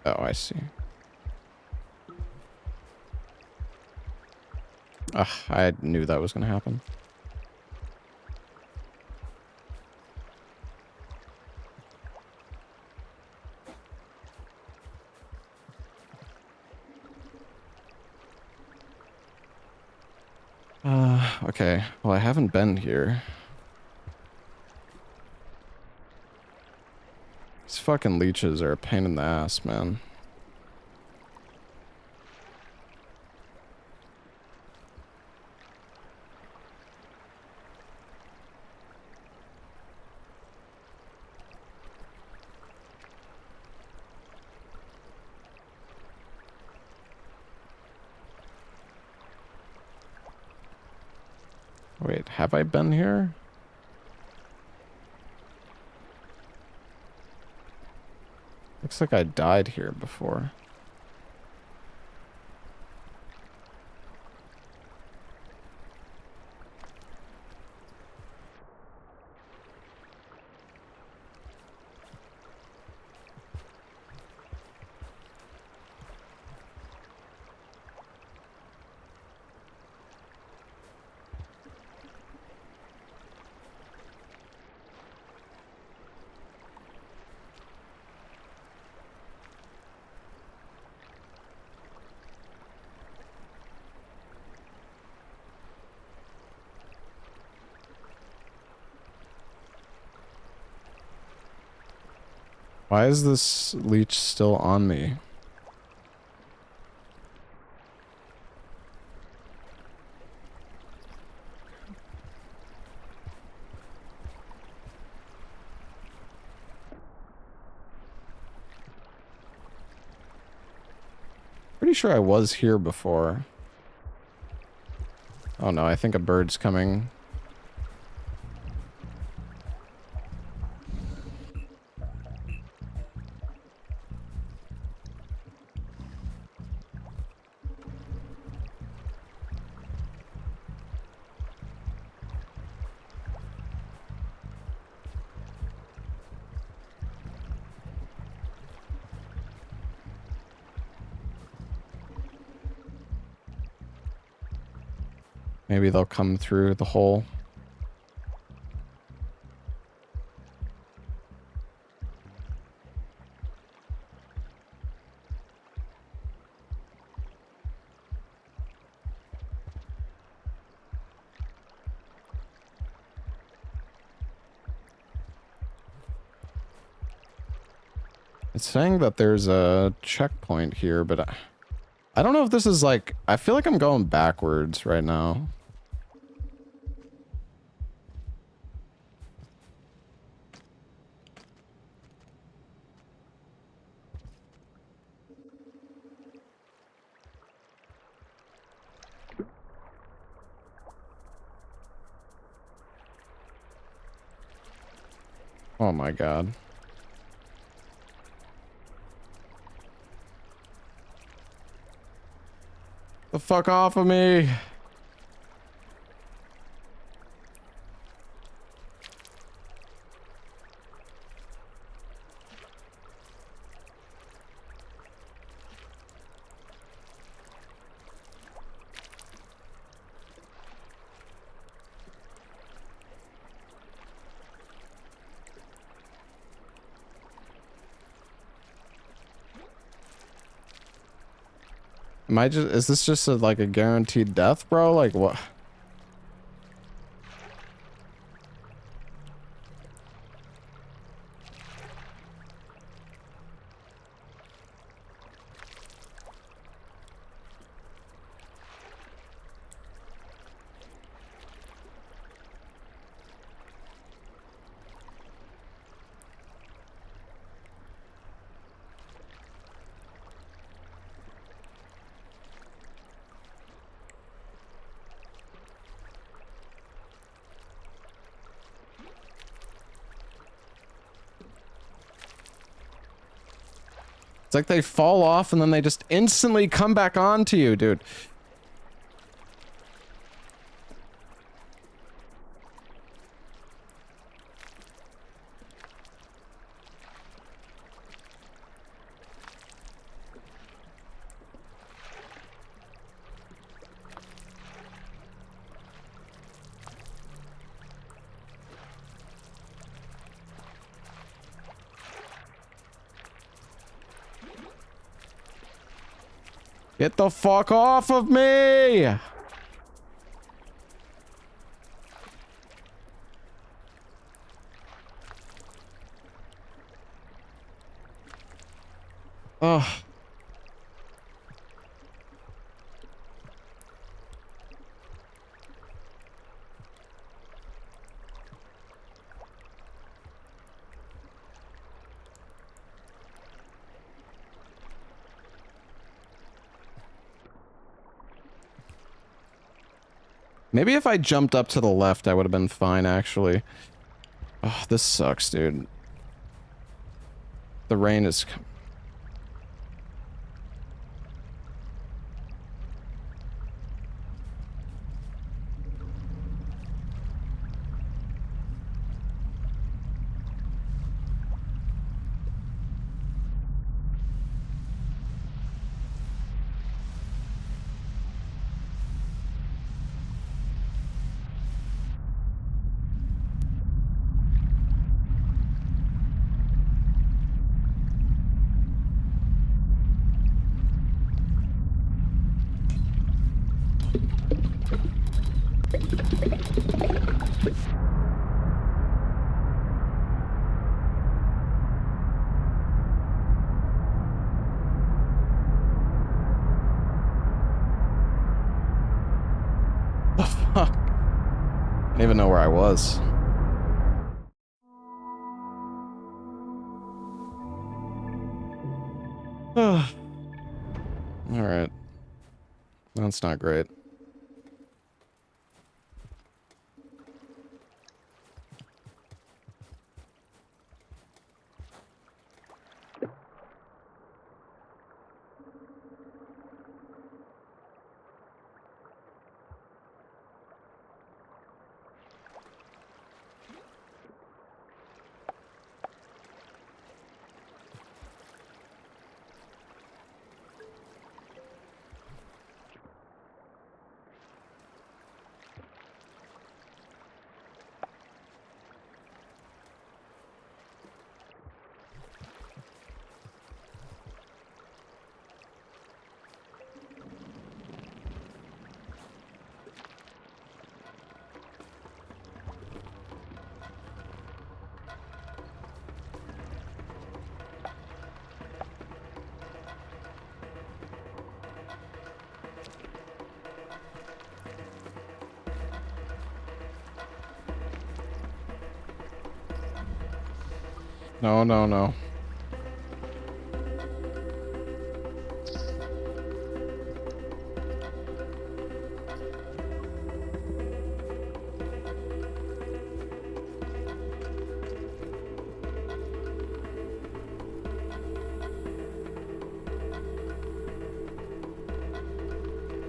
Oh, I see. Ugh, I knew that was gonna happen. Okay. Well, I haven't been here. These fucking leeches are a pain in the ass, man. Wait, have I been here? Looks like I died here before. Why is this leech still on me? Pretty sure I was here before. Oh no, I think a bird's coming. Maybe they'll come through the hole. It's saying that there's a checkpoint here, but I don't know if this is like... I feel like I'm going backwards right now. Oh my god. The fuck off of me! Am I just... Is this just like a guaranteed death, bro? Like what? It's like they fall off and then they just instantly come back onto you, dude. Get the fuck off of me! Ugh. Maybe if I jumped up to the left, I would have been fine, actually. Oh, this sucks, dude. The rain is... The fuck? I didn't even know where I was. Alright. That's not great. No, no, no.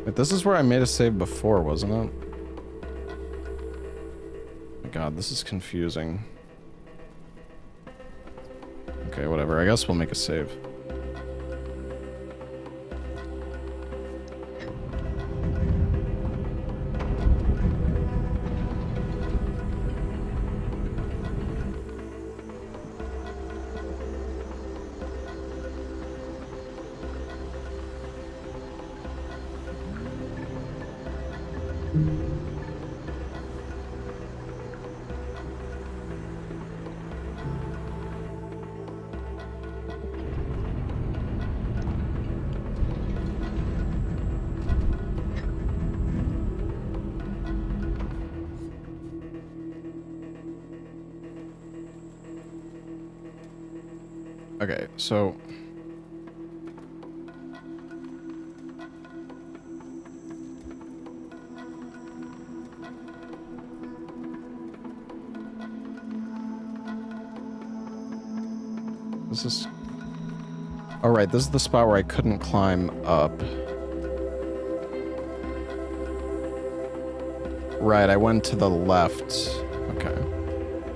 Wait, this is where I made a save before, wasn't it? Oh God, this is confusing. Okay, whatever. I guess we'll make a save. Okay, so... This is... Oh, right, this is the spot where I couldn't climb up. Right, I went to the left. Okay.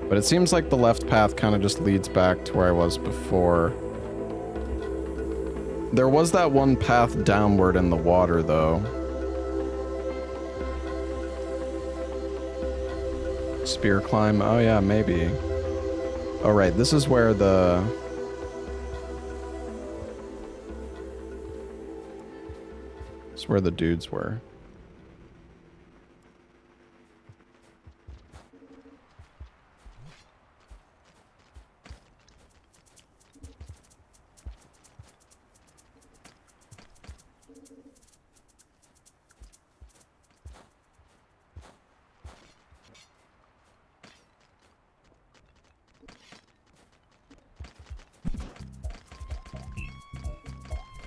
But it seems like the left path kind of just leads back to where I was before. There was that one path downward in the water, though. Spear climb? Oh yeah, maybe. Oh right, this is where the... This is where the dudes were.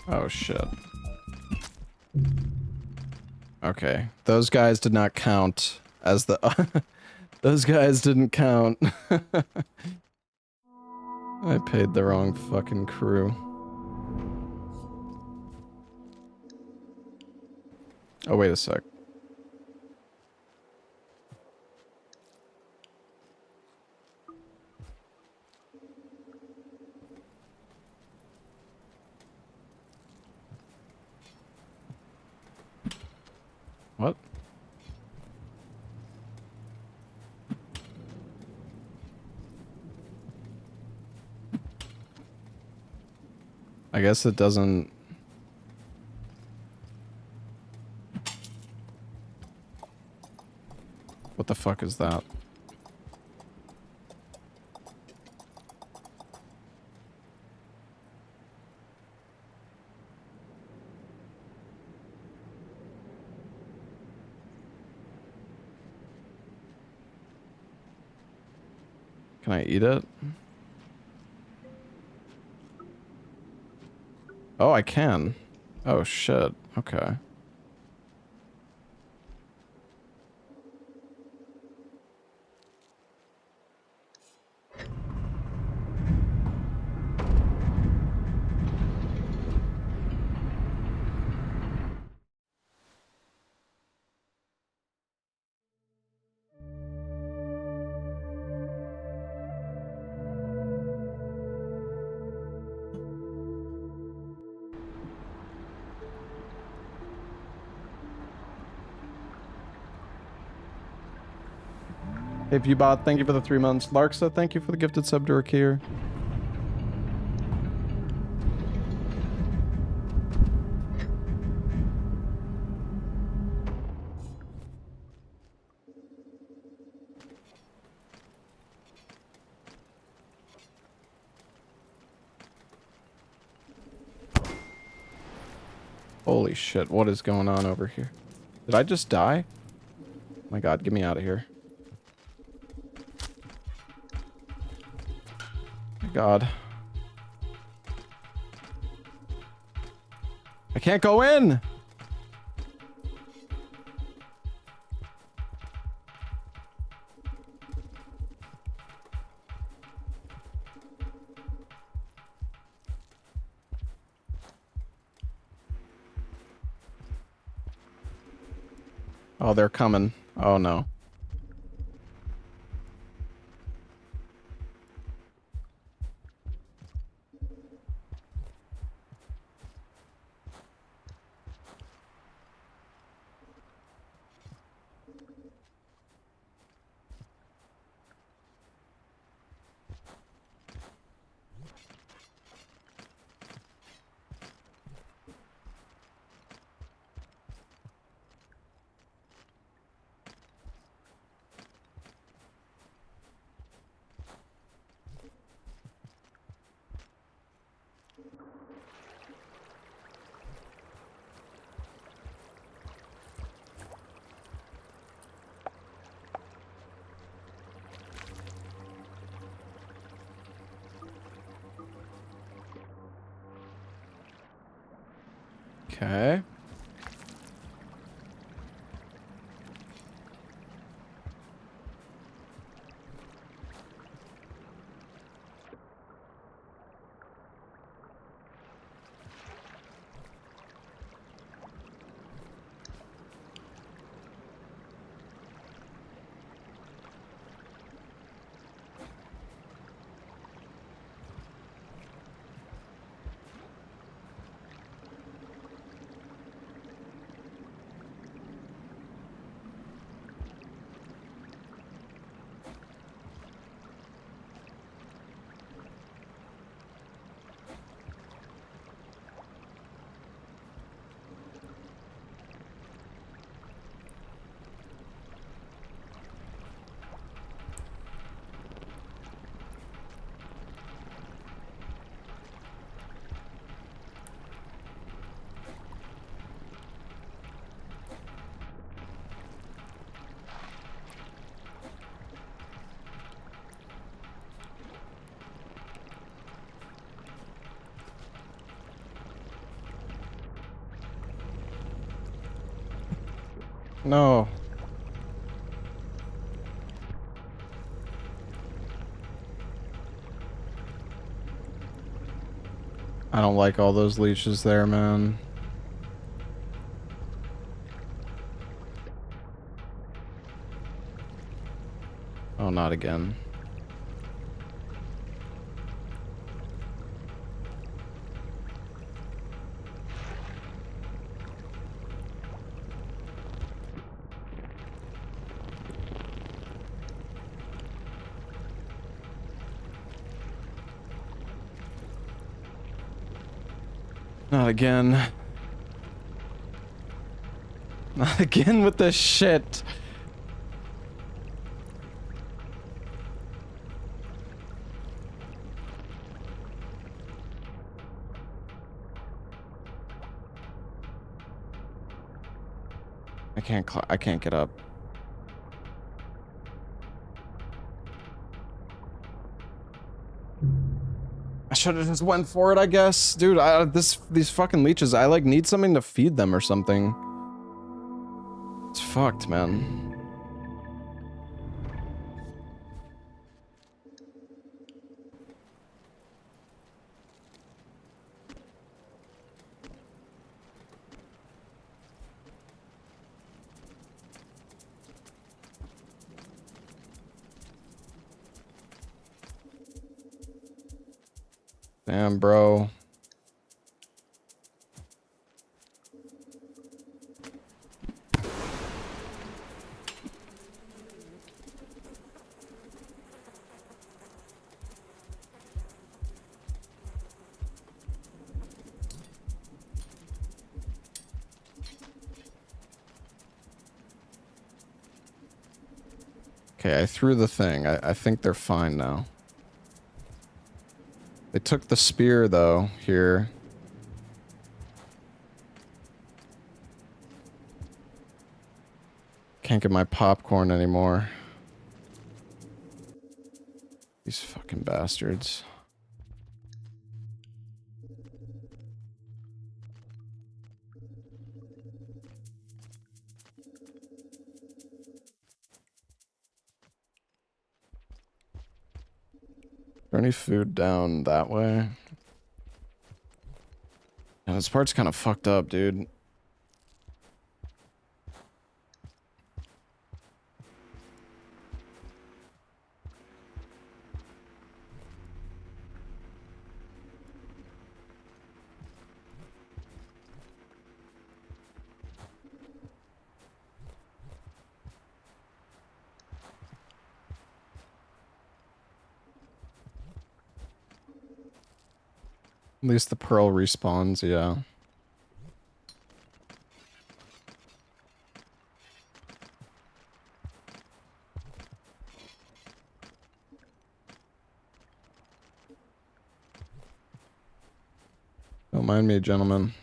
Oh shit. Okay. Those guys did not count as the... Those guys didn't count. I paid the wrong fucking crew. Oh, wait a sec. What? I guess it doesn't... What the fuck is that? Can I eat it? Oh, I can. Oh, shit. Okay. Hey, Pewbot, thank you for the 3 months. Larksa, thank you for the gifted sub to Rakir. Holy shit, what is going on over here? Did I just die? Oh my god, get me out of here. My god. I can't go in! Oh, they're coming. Oh no. Okay. No. I don't like all those leeches there, man. Oh, not again. Not again. Not again with this shit. I can't get up. I should have just went for it, I guess. Dude, these fucking leeches, I like need something to feed them or something. It's fucked, man. Damn, bro. Okay, I threw the thing. I think they're fine now. They took the spear, though, here. Can't get my popcorn anymore. These fucking bastards. Is there any food down that way? Yeah, this part's kind of fucked up, dude. At least the pearl respawns, yeah. Don't mind me, gentlemen.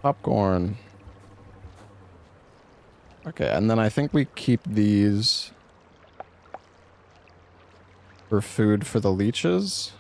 Popcorn. Okay, and then I think we keep these for food for the leeches.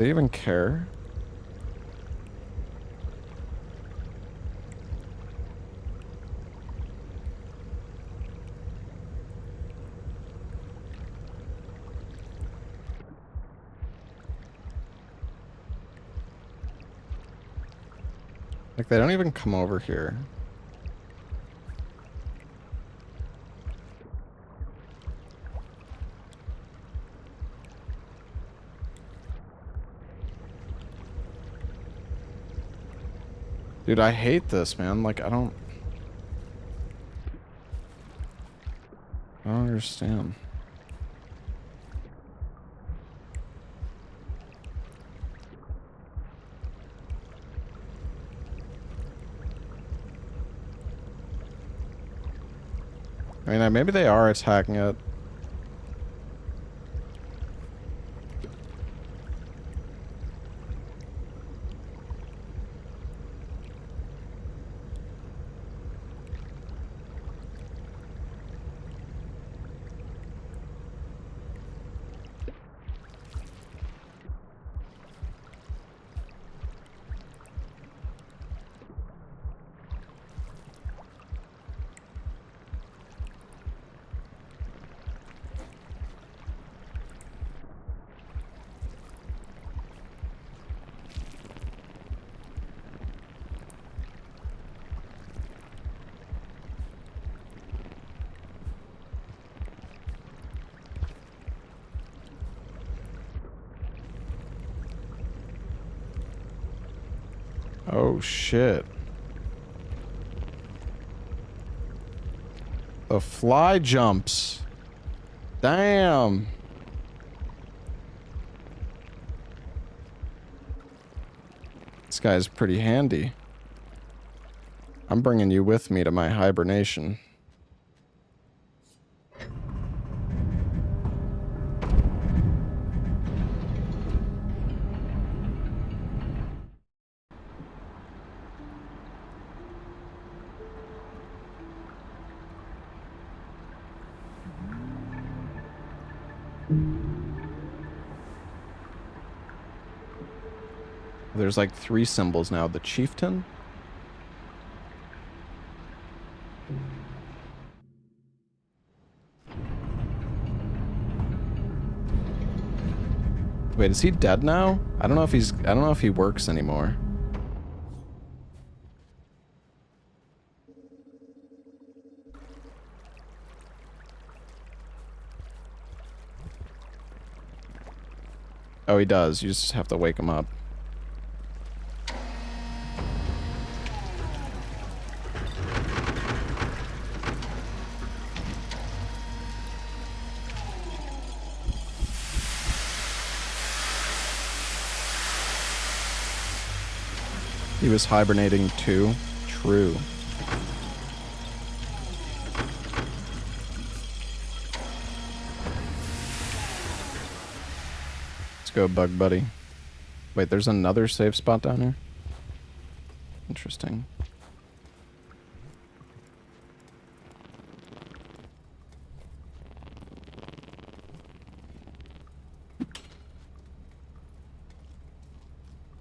They even care? Like, they don't even come over here. Dude, I hate this, man. Like, I don't understand. I mean, maybe they are attacking it. Oh, shit. The fly jumps. Damn. This guy's pretty handy. I'm bringing you with me to my hibernation. There's like 3 symbols now. The chieftain? Wait, is he dead now? I don't know if he works anymore. Oh, he does. You just have to wake him up. He was hibernating too. True. Let's go, Bug Buddy. Wait, there's another safe spot down here? Interesting.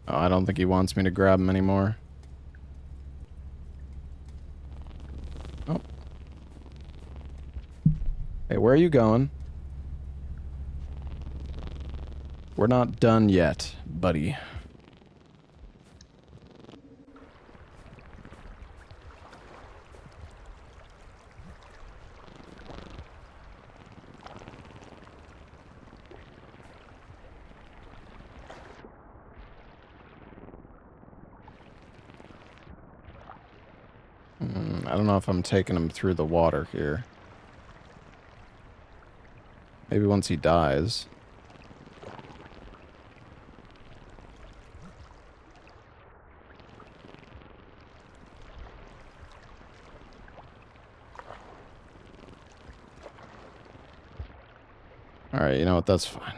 Oh, I don't think he wants me to grab him anymore. Oh. Hey, where are you going? We're not done yet, buddy. I don't know if I'm taking him through the water here. Maybe once he dies. Alright, you know what? That's fine.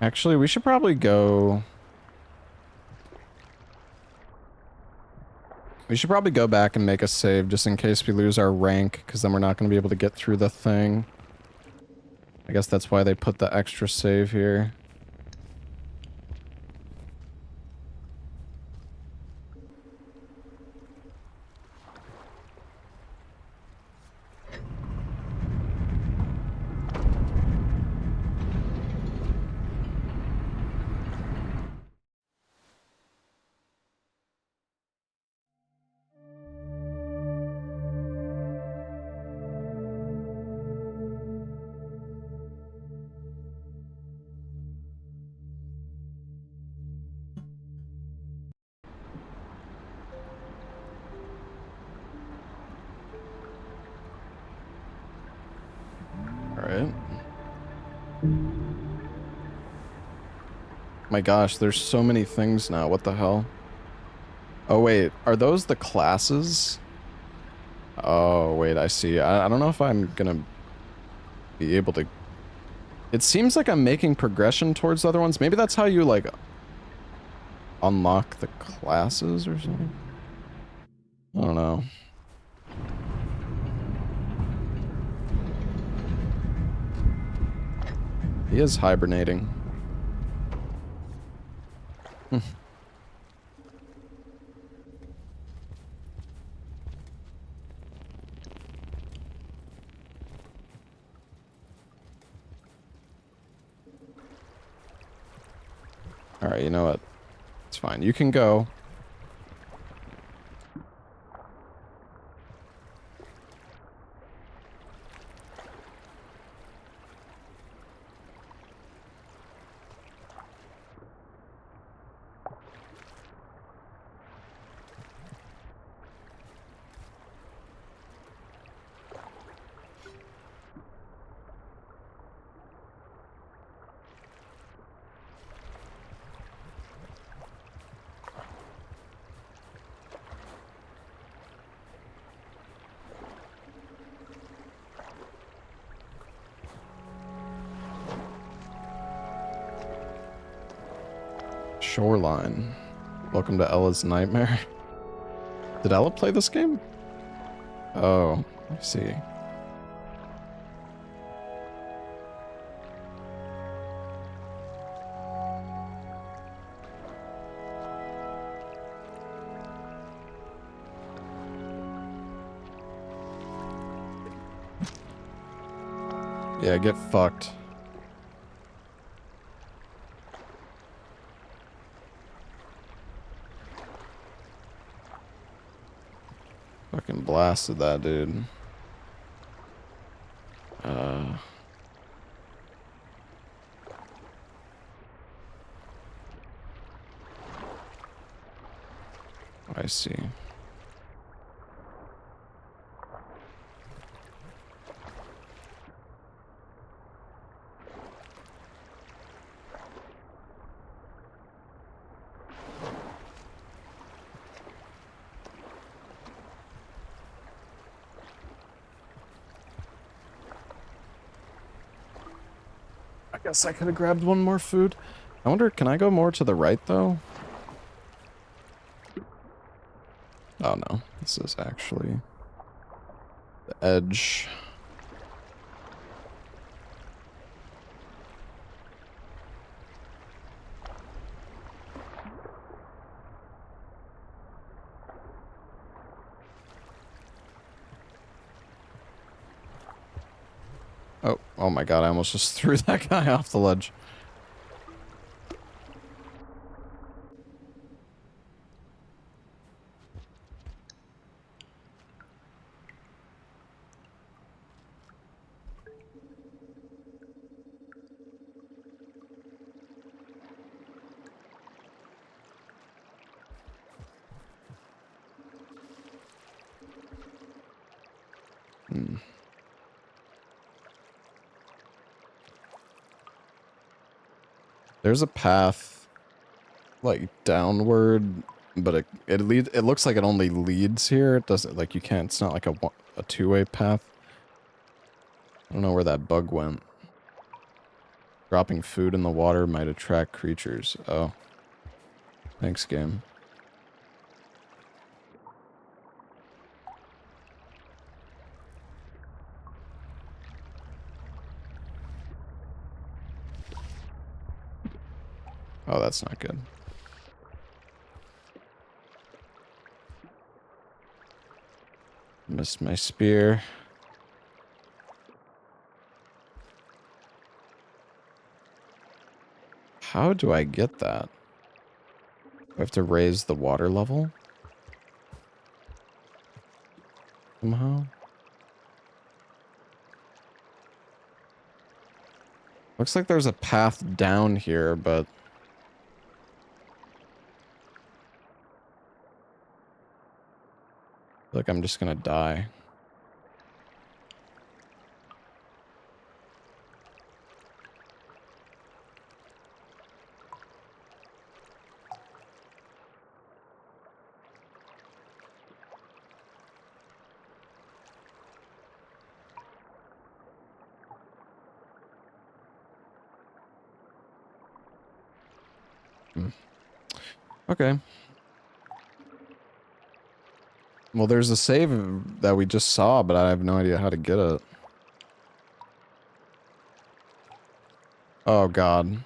Actually, we should probably go... We should probably go back and make a save just in case we lose our rank, because then we're not going to be able to get through the thing. I guess that's why they put the extra save here. Alright. My gosh, there's so many things now. What the hell? Oh, wait. Are those the classes? Oh, wait, I see. I don't know if I'm gonna be able to... It seems like I'm making progression towards the other ones. Maybe that's how you, like, unlock the classes or something? I don't know. He is hibernating. Alright, you know what? It's fine. You can go. Shoreline. Welcome to Ella's Nightmare. Did Ella play this game? Oh, I see. Yeah, get fucked. Fucking blasted that dude. I see. I guess I could have grabbed one more food. I wonder, can I go more to the right, though? Oh, no. This is actually the edge. Oh my god, I almost just threw that guy off the ledge. There's a path, like, downward, but it looks like it only leads here. It doesn't, like, you can't, it's not like a two-way path. I don't know where that bug went. Dropping food in the water might attract creatures. Oh. Thanks, game. Oh, that's not good. Missed my spear. How do I get that? Do I have to raise the water level? Somehow? Looks like there's a path down here, but... I feel like I'm just gonna die. Okay. Well, there's a save that we just saw, but I have no idea how to get it. Oh, God.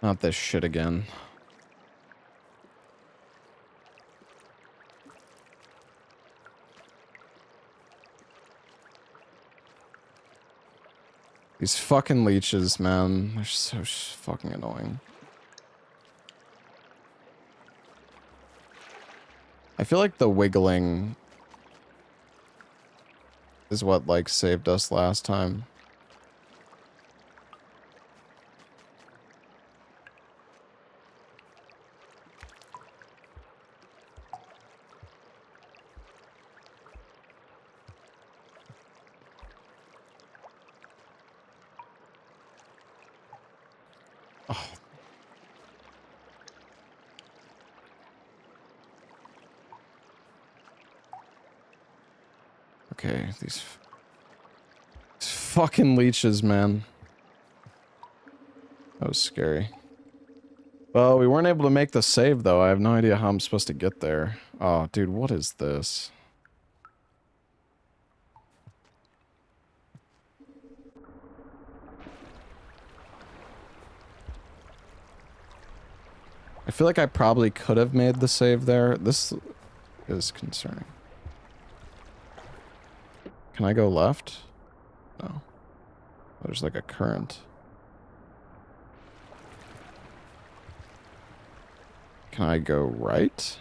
Not this shit again. These fucking leeches, man. They're so fucking annoying. I feel like the wiggling is what, like, saved us last time. Oh. Okay, these fucking leeches, man. That was scary. Well, we weren't able to make the save, though. I have no idea how I'm supposed to get there. Oh, dude, what is this? I feel like I probably could have made the save there. This is concerning. Can I go left? No. There's like a current. Can I go right?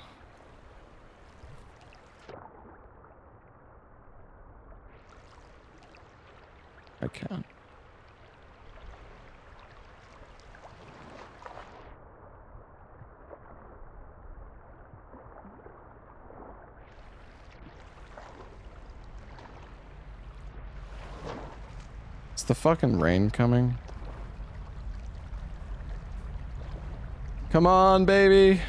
I can. Is the fucking rain coming? Come on, baby.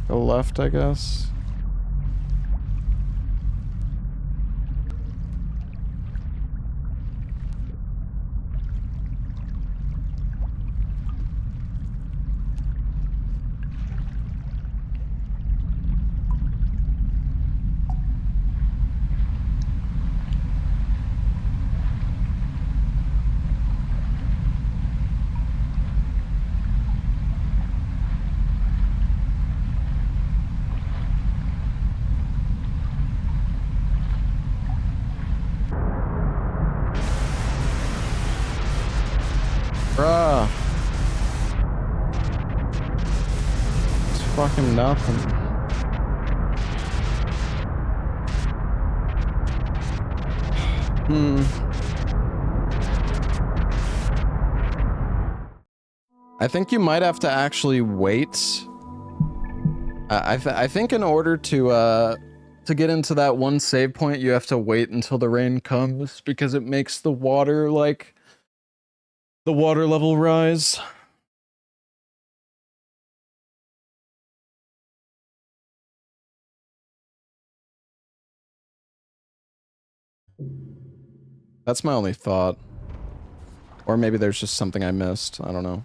Go left, I guess. Bruh. It's fucking nothing. I think you might have to actually wait I think in order to get into that one save point, you have to wait until the rain comes because it makes the water, like, the water level rise. That's my only thought. Or maybe there's just something I missed. I don't know.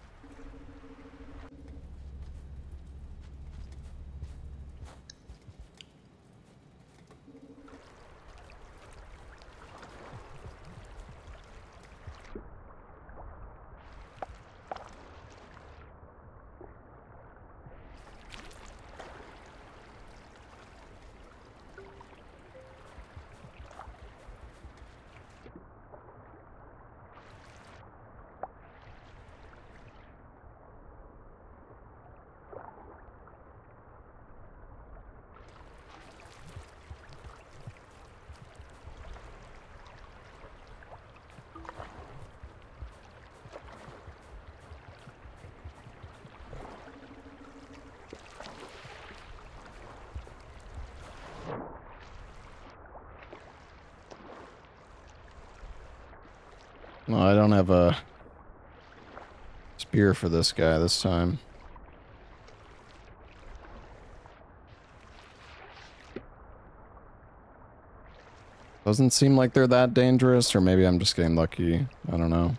No, I don't have a spear for this guy this time. Doesn't seem like they're that dangerous, or maybe I'm just getting lucky. I don't know.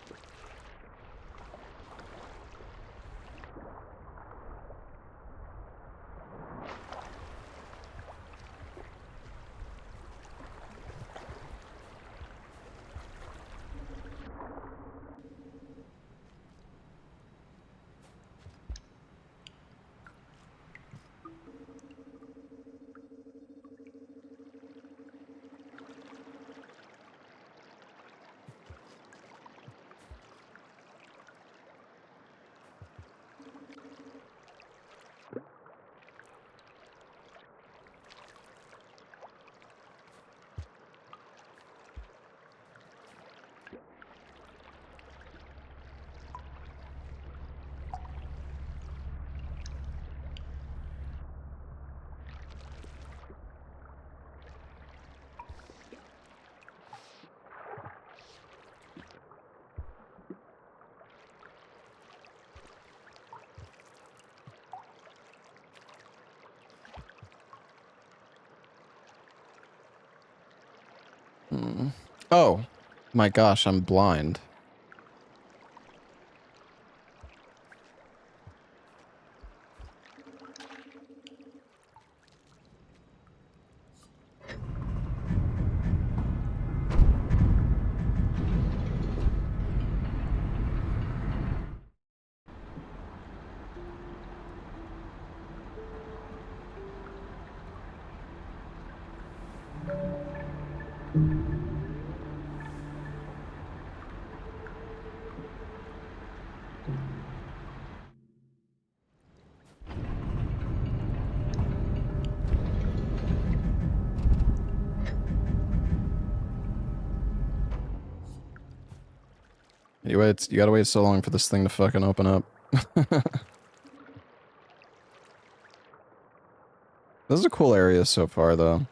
Oh, my gosh, I'm blind. You gotta wait so long for this thing to fucking open up. This is a cool area so far, though.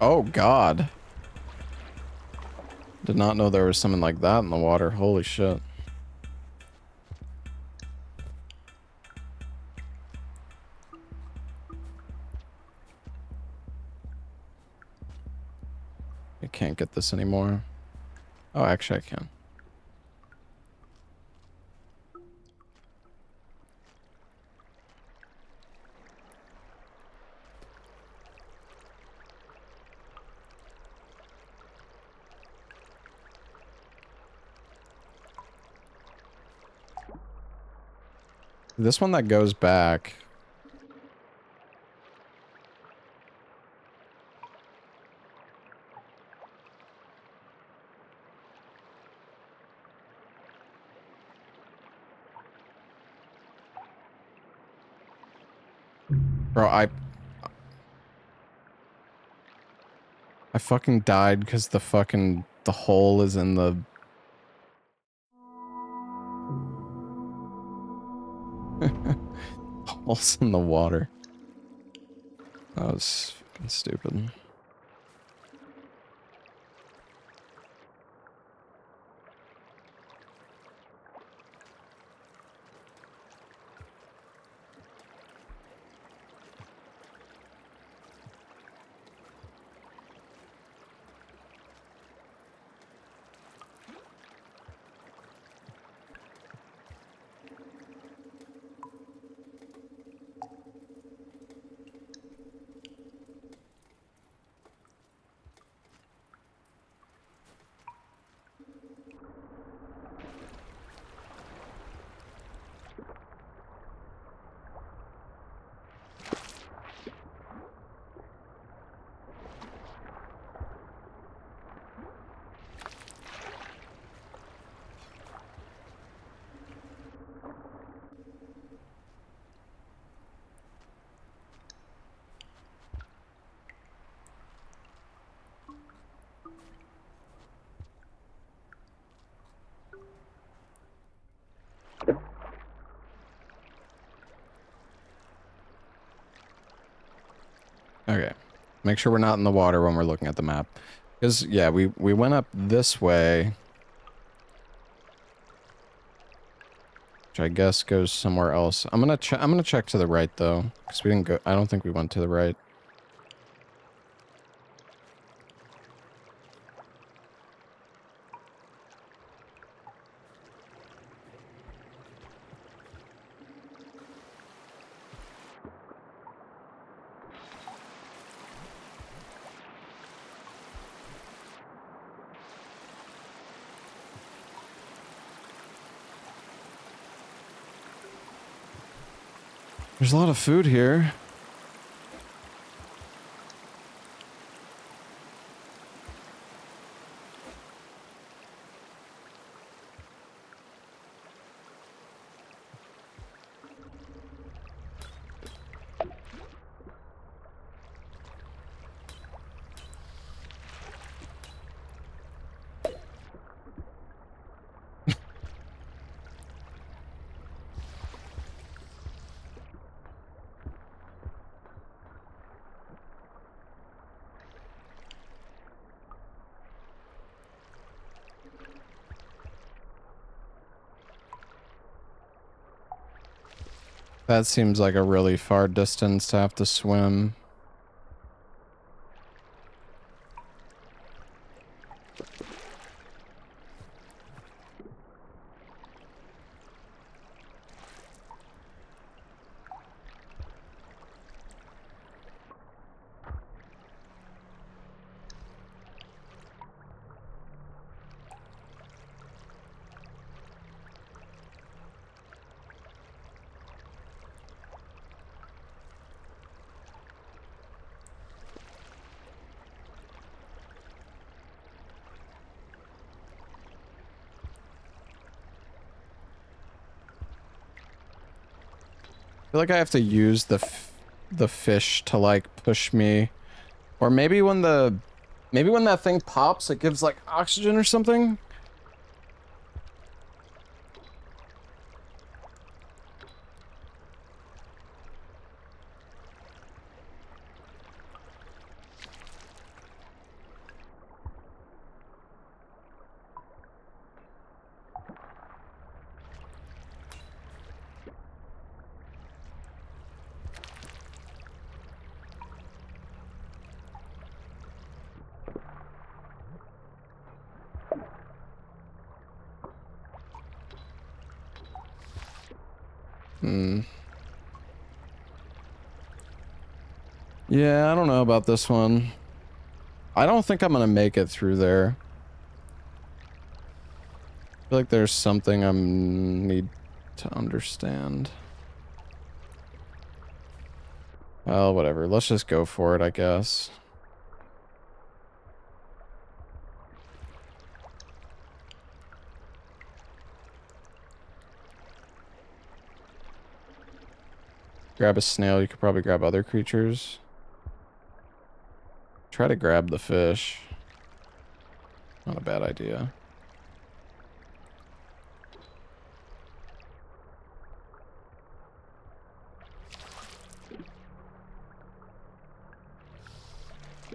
Oh, God. Did not know there was something like that in the water. Holy shit. I can't get this anymore. Oh, actually I can. This one that goes back. Bro, I fucking died because the hole is in the... hole's in the water. That was fucking stupid. Okay. Make sure we're not in the water when we're looking at the map. Because, yeah, we went up this way. Which I guess goes somewhere else. I'm gonna check to the right, though. Because we didn't go... I don't think we went to the right. There's a lot of food here. That seems like a really far distance to have to swim. I feel like I have to use the fish to like push me, or maybe when that thing pops, it gives like oxygen or something. Yeah, I don't know about this one. I don't think I'm gonna make it through there. I feel like there's something I need to understand. Well, whatever. Let's just go for it, I guess. Grab a snail. You could probably grab other creatures. Try to grab the fish. Not a bad idea.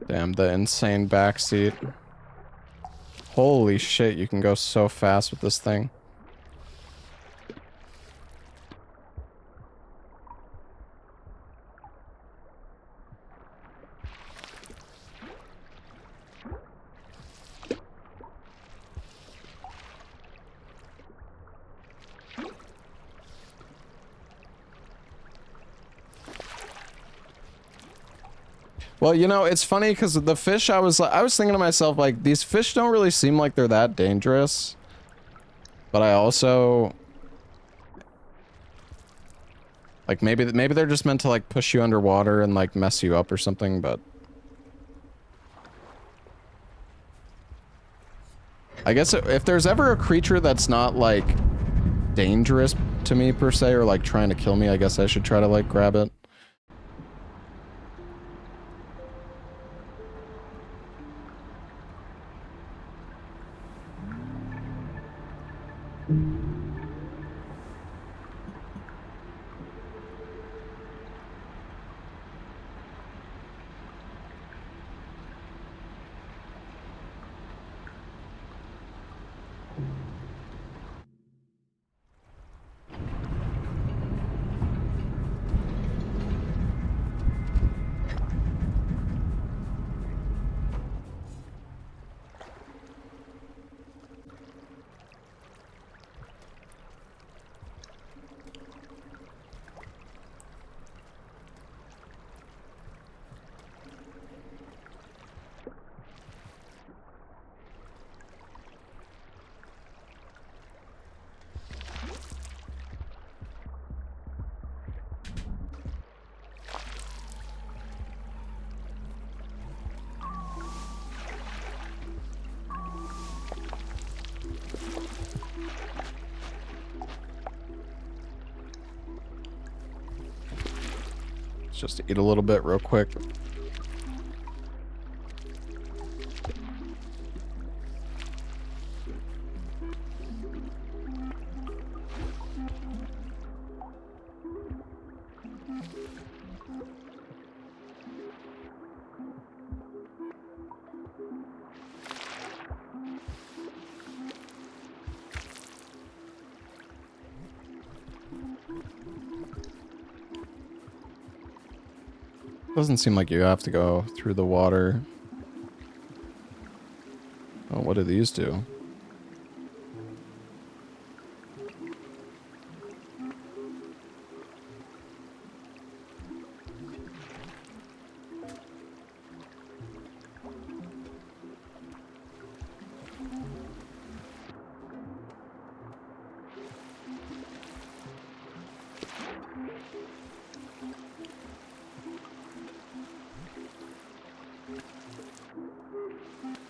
Damn, the insane backseat. Holy shit, you can go so fast with this thing. Well, you know, it's funny because the fish, I was thinking to myself, like, these fish don't really seem like they're that dangerous. But I also... Like, maybe they're just meant to, like, push you underwater and, like, mess you up or something, but... I guess if there's ever a creature that's not, like, dangerous to me, per se, or, like, trying to kill me, I guess I should try to, like, grab it. Just to eat a little bit real quick. Doesn't seem like you have to go through the water. Oh, what do these do?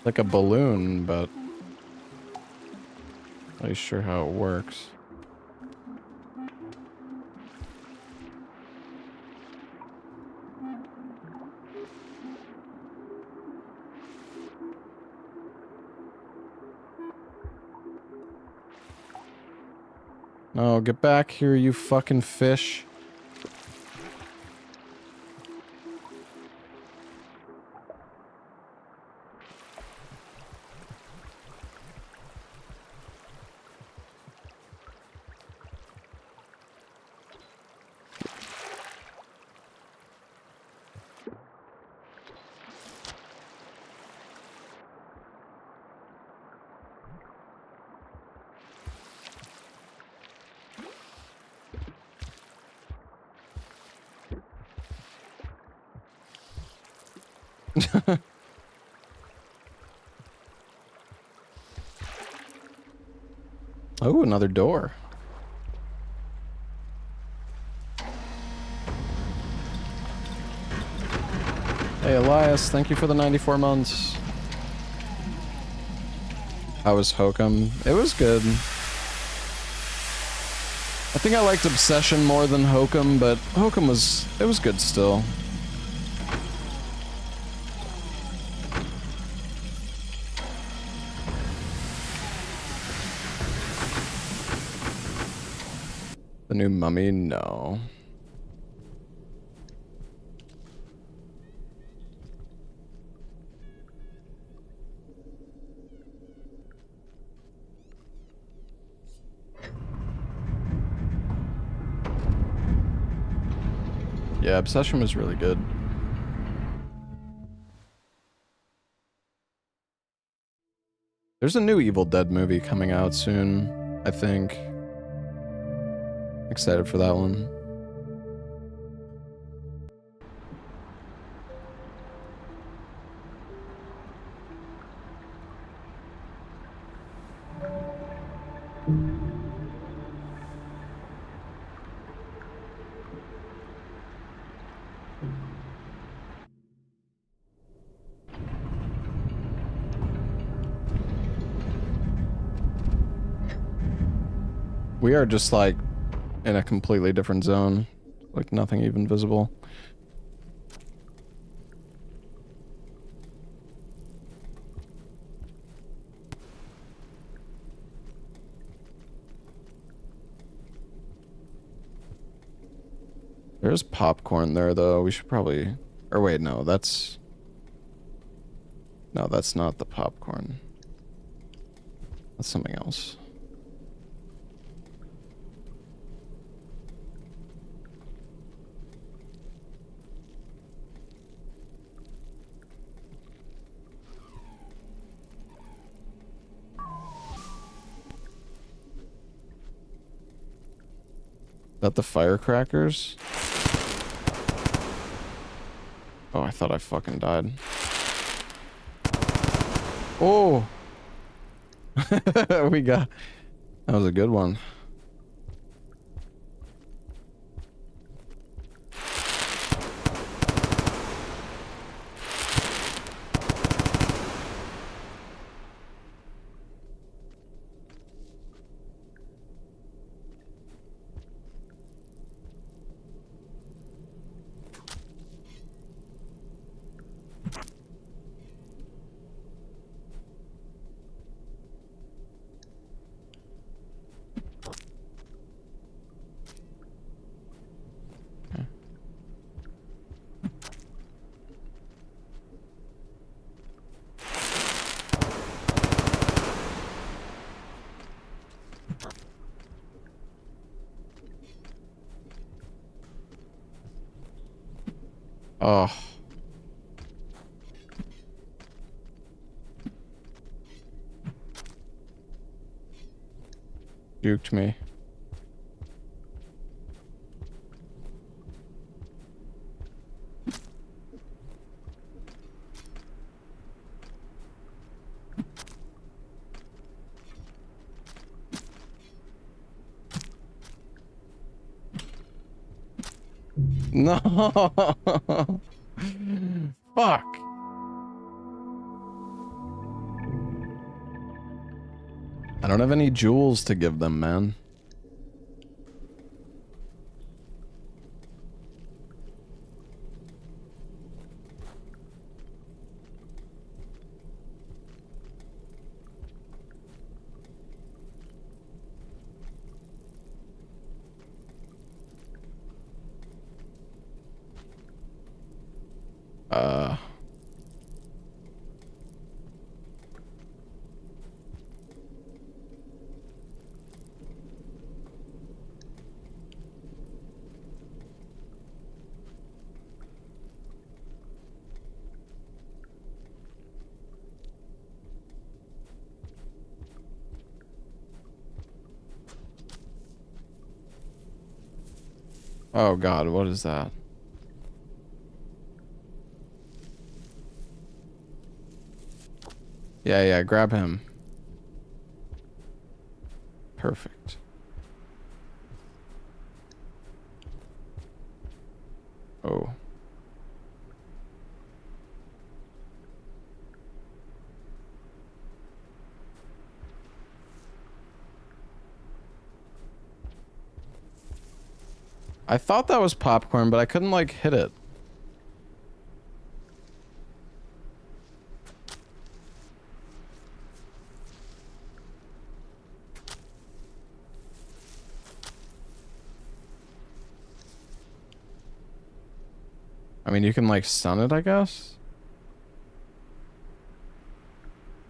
Like a balloon, but not really sure how it works. No, get back here, you fucking fish. Oh, another door. Hey, Elias, thank you for the 94 months. How was Hokum? It was good. I think I liked Obsession more than Hokum, but Hokum it was good still. The new Mummy? No. Yeah, Obsession was really good. There's a new Evil Dead movie coming out soon, I think. Excited for that one. We are just like in a completely different zone. Like nothing even visible. There's popcorn there though. We should probably... Or wait, no, that's... No, that's not the popcorn. That's something else. That the firecrackers? Oh, I thought I fucking died. Oh! We got... That was a good one. Oh. Juked me. No. Fuck. I don't have any jewels to give them, man. Oh god, what is that? Yeah, yeah, grab him. Perfect. Oh. I thought that was popcorn, but I couldn't, like, hit it. I mean, you can, like, stun it, I guess?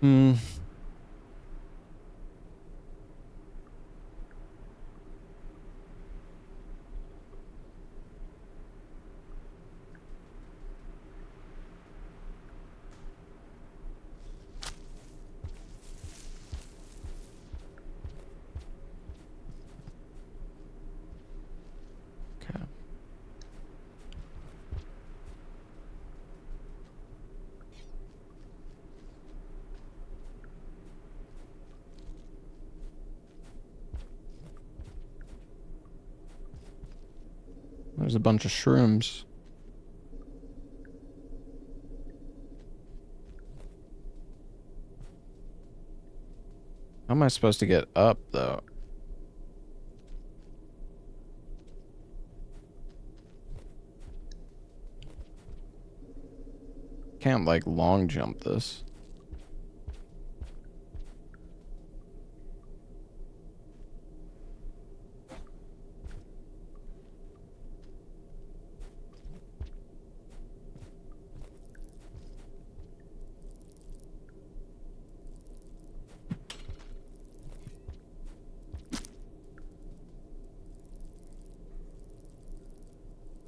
Hmm. Okay. There's a bunch of shrooms. How am I supposed to get up, though? Can't, like, long jump this.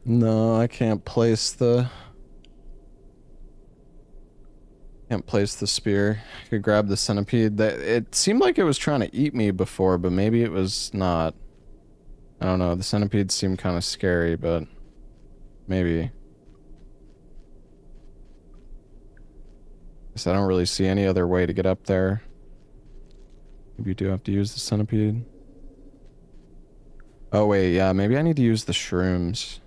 No, I can't place the... Can't place the spear. I could grab the centipede. It seemed like it was trying to eat me before, but maybe it was not. I don't know. The centipedes seemed kind of scary, but maybe. Guess I don't really see any other way to get up there. Maybe you do have to use the centipede. Oh wait, yeah, maybe I need to use the shrooms.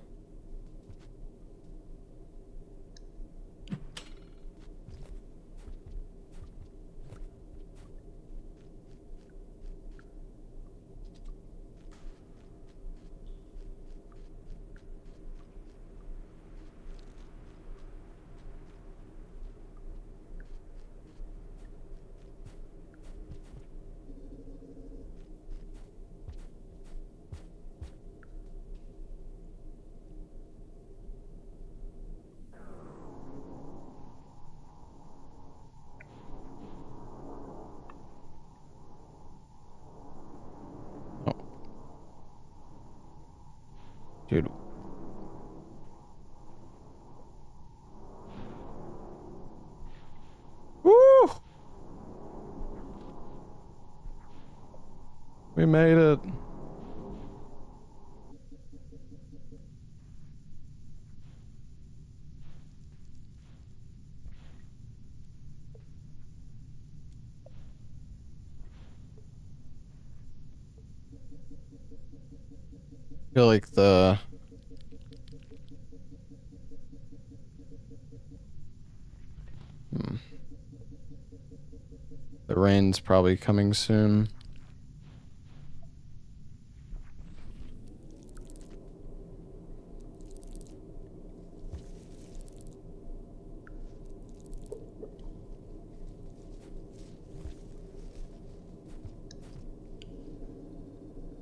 Oh. Dude. Woo! We made it. I feel like the... The rain's probably coming soon.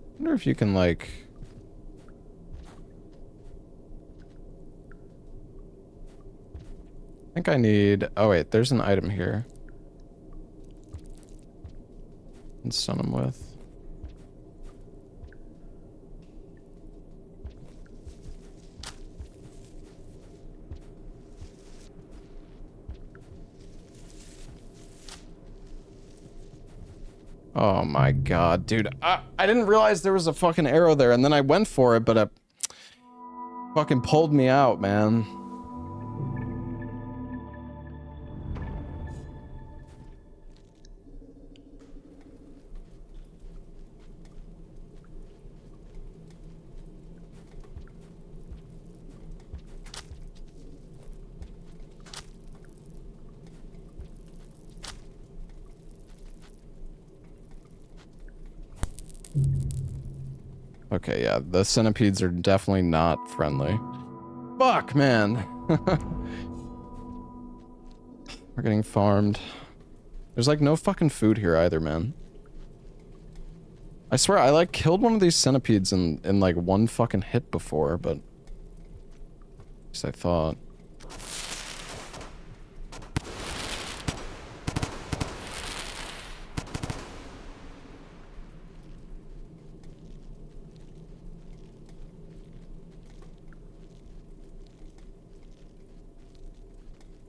I wonder if you can, like... I think I need... Oh wait, there's an item here. And stun him with. Oh my god, dude. I didn't realize there was a fucking arrow there, and then I went for it, but it fucking pulled me out, man. Okay, yeah, the centipedes are definitely not friendly. Fuck, man. We're getting farmed. There's like no fucking food here either, man. I swear, I like killed one of these centipedes in like one fucking hit before, but... At least I thought.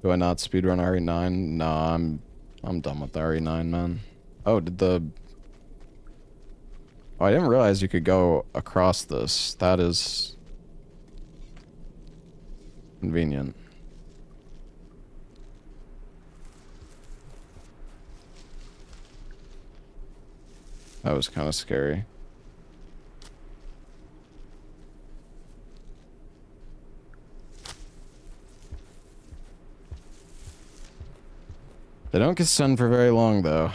Do I not speedrun RE9? Nah, I'm done with RE9, man. Oh, did the... Oh, I didn't realize you could go across this. That is... convenient. That was kind of scary. They don't get sun for very long, though.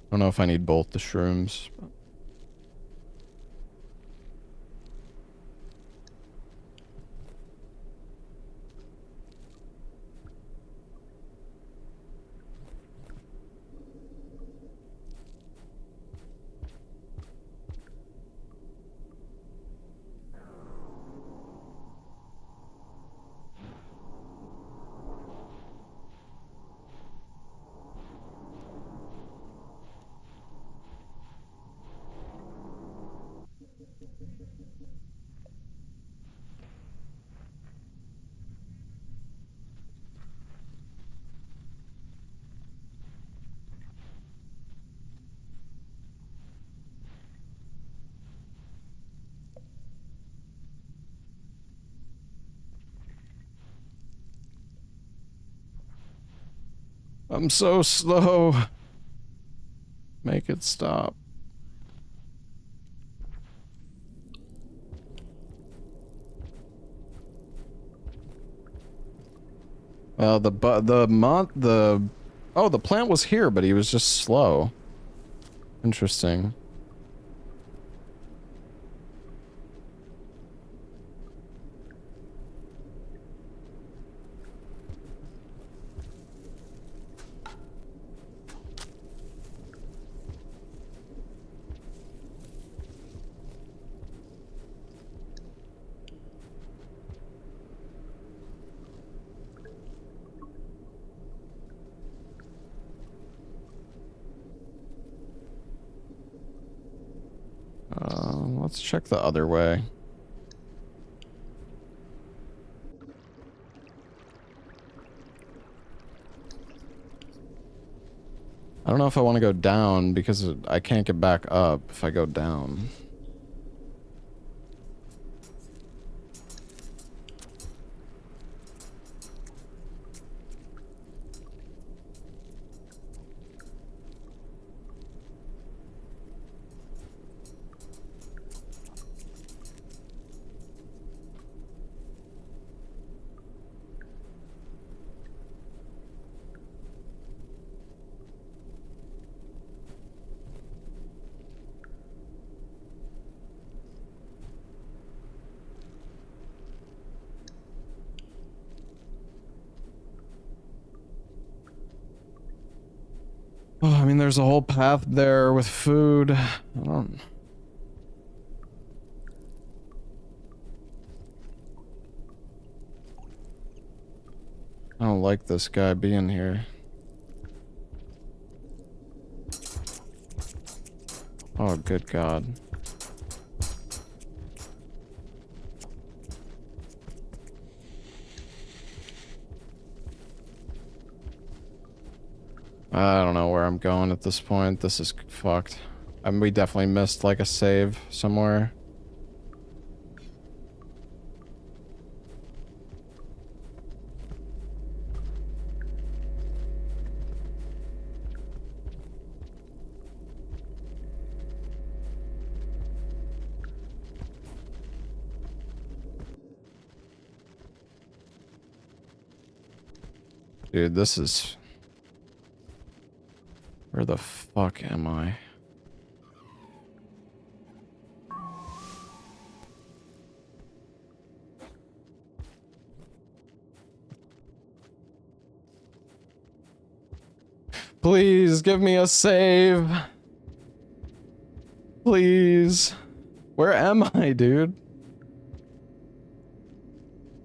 I don't know if I need both the shrooms. I'm so slow. Make it stop. Well, oh, the plant was here, but he was just slow. Interesting. Let's check the other way. I don't know if I want to go down because I can't get back up if I go down. Oh, I mean, there's a whole path there with food. I don't like this guy being here. Oh, good God. I don't know where I'm going at this point. This is fucked. I mean, we definitely missed like a save somewhere. Dude, this is... Where the fuck am I? Please give me a save. Please. Where am I, dude?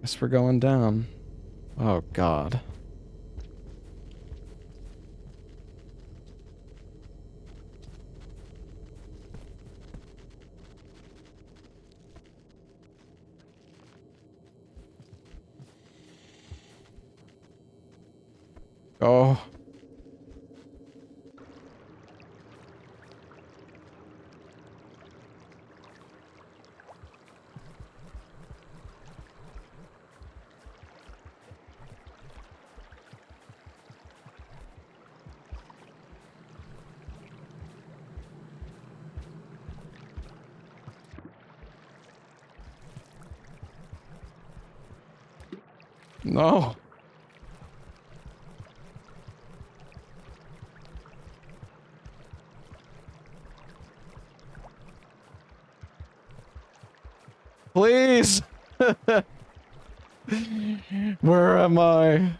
Guess we're going down. Oh, God. Oh. No. Please. Where am I?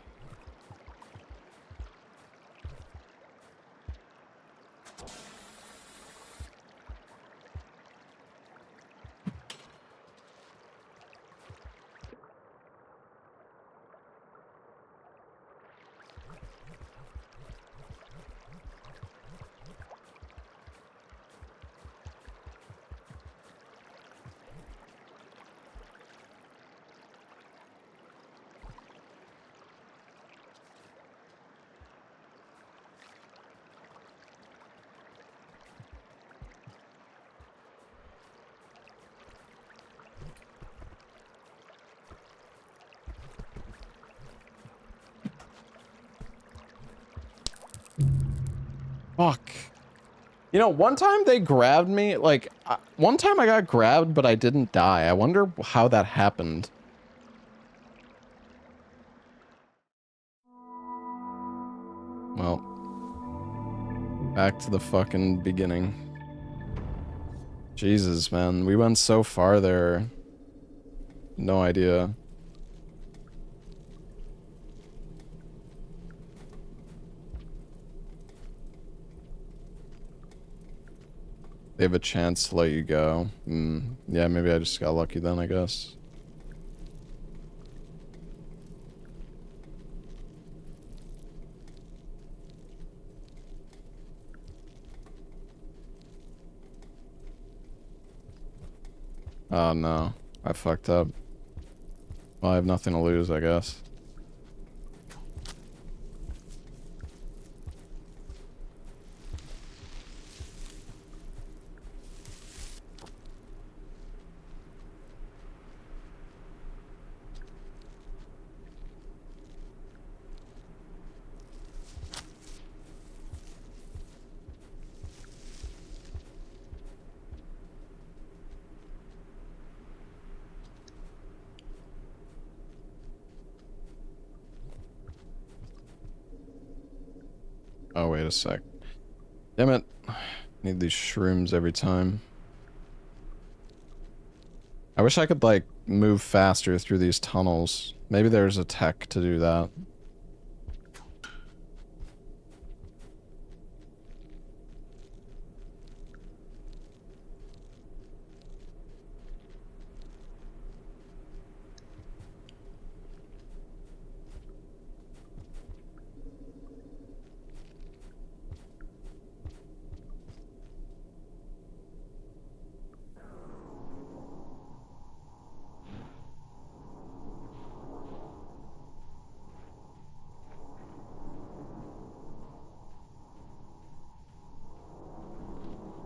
Fuck. You know, one time they grabbed me, like, one time I got grabbed, but I didn't die. I wonder how that happened. Well, back to the fucking beginning. Jesus, man. We went so far there. No idea. They have a chance to let you go. Yeah, maybe I just got lucky then, I guess. Oh no, I fucked up. Well, I have nothing to lose, I guess. Oh, wait a sec. Damn it. Need these shrooms every time. I wish I could, like, move faster through these tunnels. Maybe there's a tech to do that.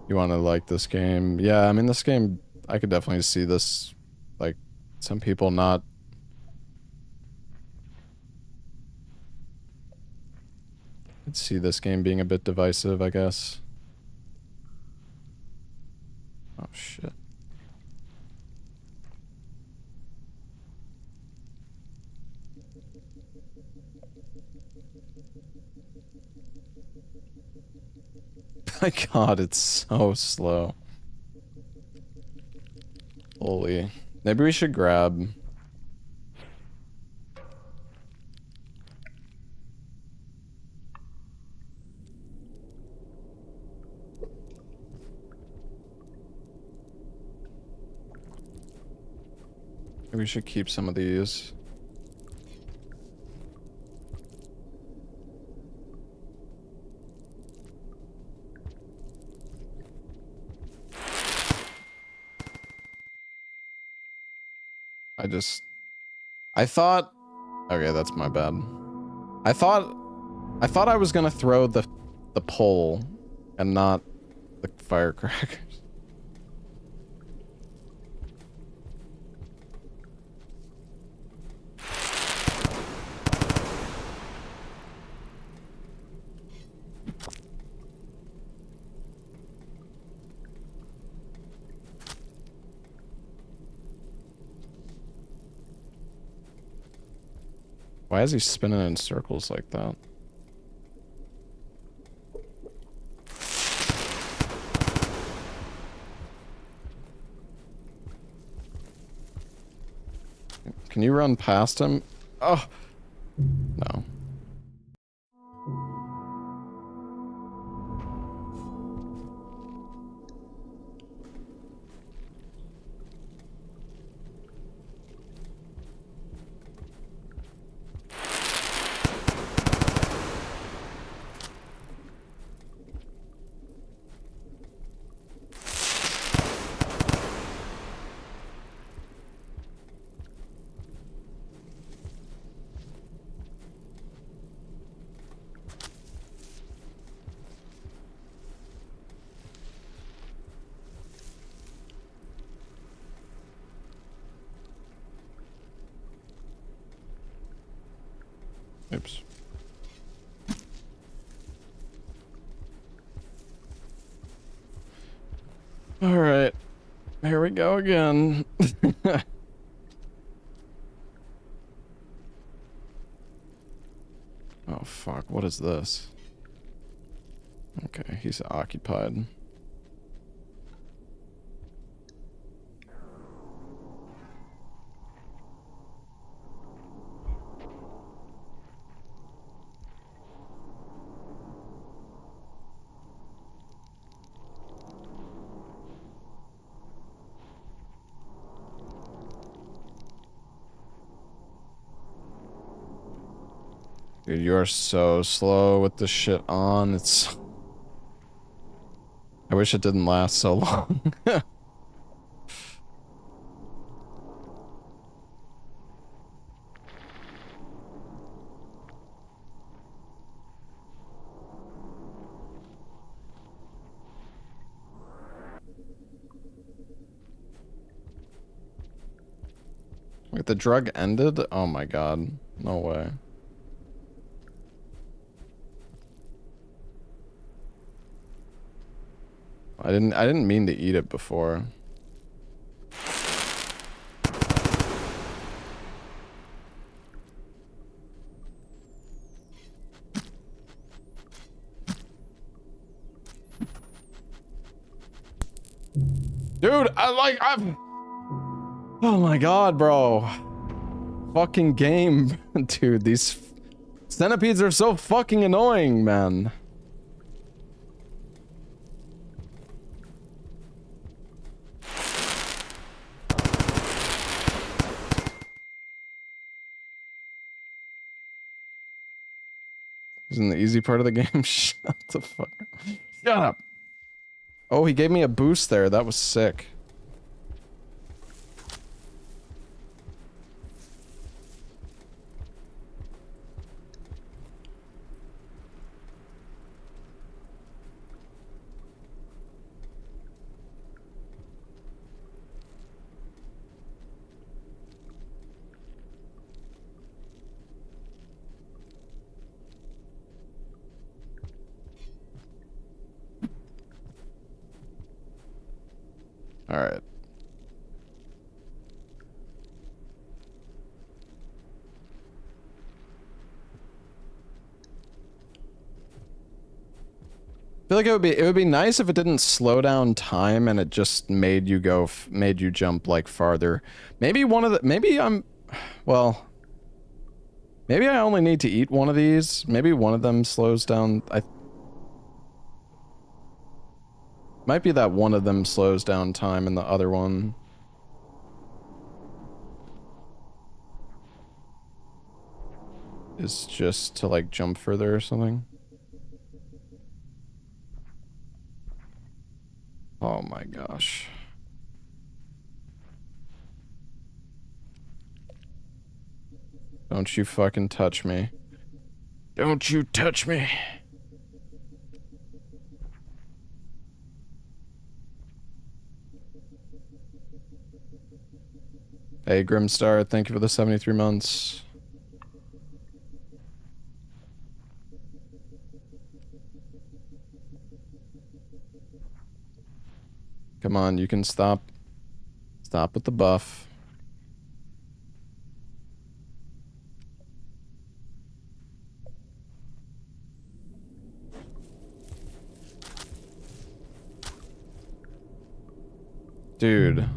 You want to like this game? Yeah, I mean, this game, I could definitely see this, like, some people not. Could see this game being a bit divisive, I guess. Oh, shit. my god, it's so slow. Holy. Maybe we should grab... Maybe we should keep some of these. I thought... Okay, that's my bad. I thought I was gonna throw the pole and not the firecrackers. Why is he spinning in circles like that? Can you run past him? Oh, no. Oops. All right. Here we go again. Oh, fuck. What is this? Okay, he's occupied. Dude, you are so slow with this shit on. It's... I wish it didn't last so long. Wait, the drug ended? Oh my god. No way. I didn't mean to eat it before. Dude, I've... Oh my god, bro. Fucking game. Dude, these centipedes are so fucking annoying, man. Isn't the easy part of the game? Shut the fuck up. Shut up. Oh, he gave me a boost there. That was sick. All right. feel like it would be nice if it didn't slow down time and it just made you go made you jump like farther. Maybe one of the maybe I only need to eat one of these. Maybe one of them slows down. Might be that one of them slows down time and the other one is just to like jump further or something. Oh my gosh. Don't you fucking touch me. Don't you touch me. Hey, Grimstar, thank you for the 73 months. Come on, you can stop. Stop with the buff. Dude.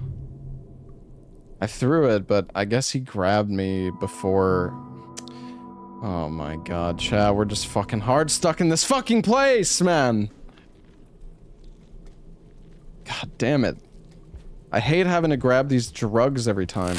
I threw it, but I guess he grabbed me before... Oh my god, chat, we're just fucking hard stuck in this fucking place, man! God damn it. I hate having to grab these drugs every time.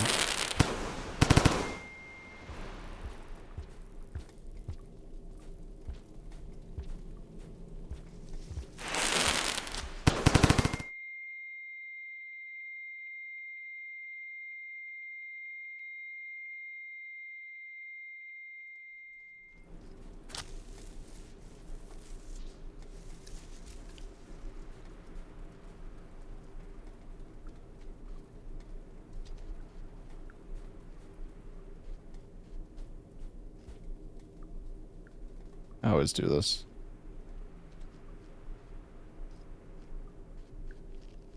I always do this.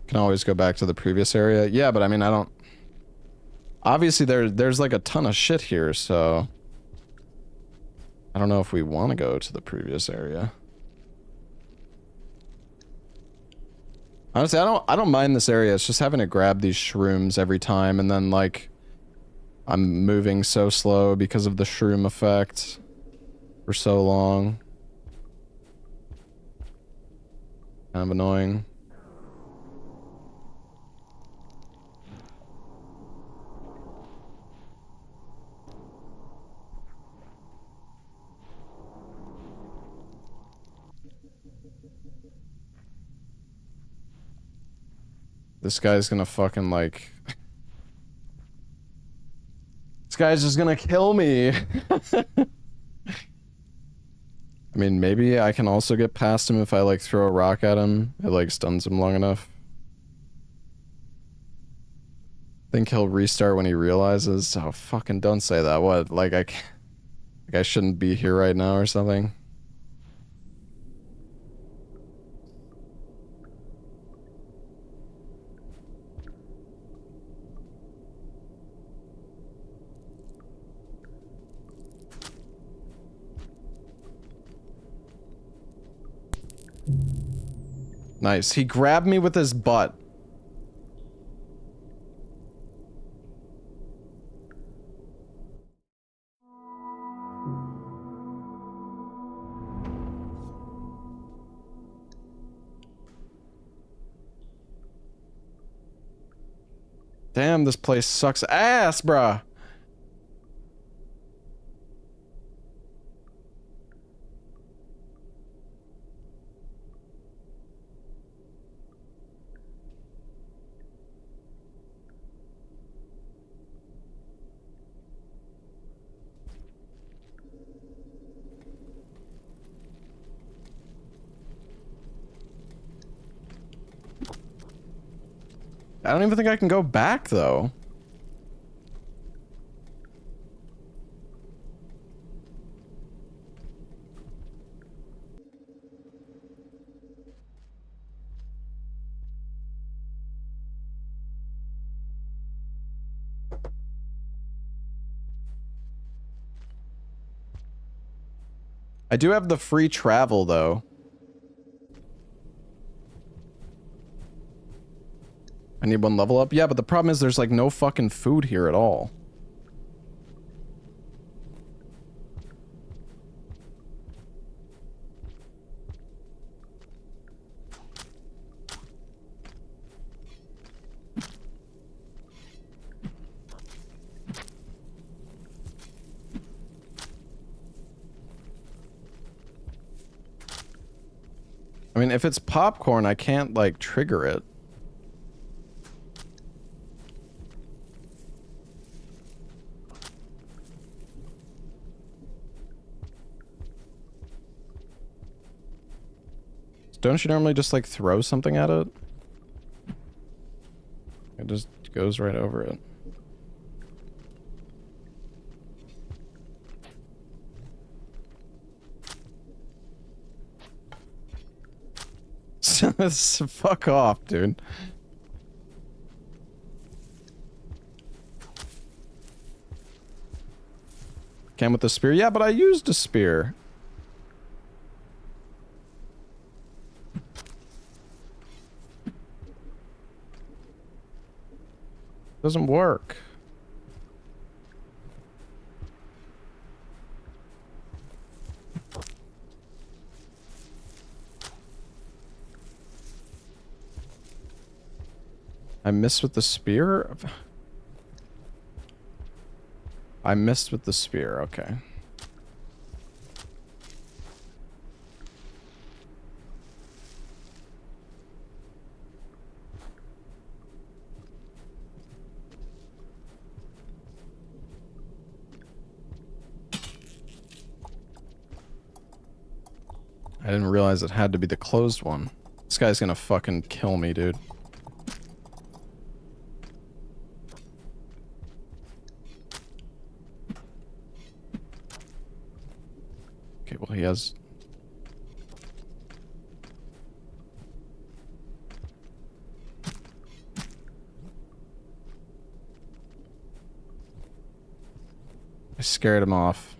Can always go back to the previous area. Yeah, but I mean, I don't... Obviously, there's like a ton of shit here, so... I don't know if we want to go to the previous area. Honestly, I don't mind this area. It's just having to grab these shrooms every time, and then, like... I'm moving so slow because of the shroom effect. For so long. Kind of annoying. This guy's gonna fucking like... This guy's just gonna kill me. I mean, maybe I can also get past him if I, like, throw a rock at him. It, like, stuns him long enough. Think he'll restart when he realizes. Oh, fucking don't say that. What? Like, like I shouldn't be here right now or something? Nice. He grabbed me with his butt. Damn, this place sucks ass, bruh. I don't even think I can go back, though. I do have the free travel, though. I need one level up. Yeah, but the problem is there's like no fucking food here at all. I mean, if it's popcorn, I can't, like, trigger it. Don't you normally just, like, throw something at it? It just goes right over it. Fuck off, dude. Can with the spear? Yeah, but I used a spear. Doesn't work. I missed with the spear? I missed with the spear, okay. I didn't realize it had to be the closed one. This guy's gonna fucking kill me, dude. Okay, well, he has... I scared him off.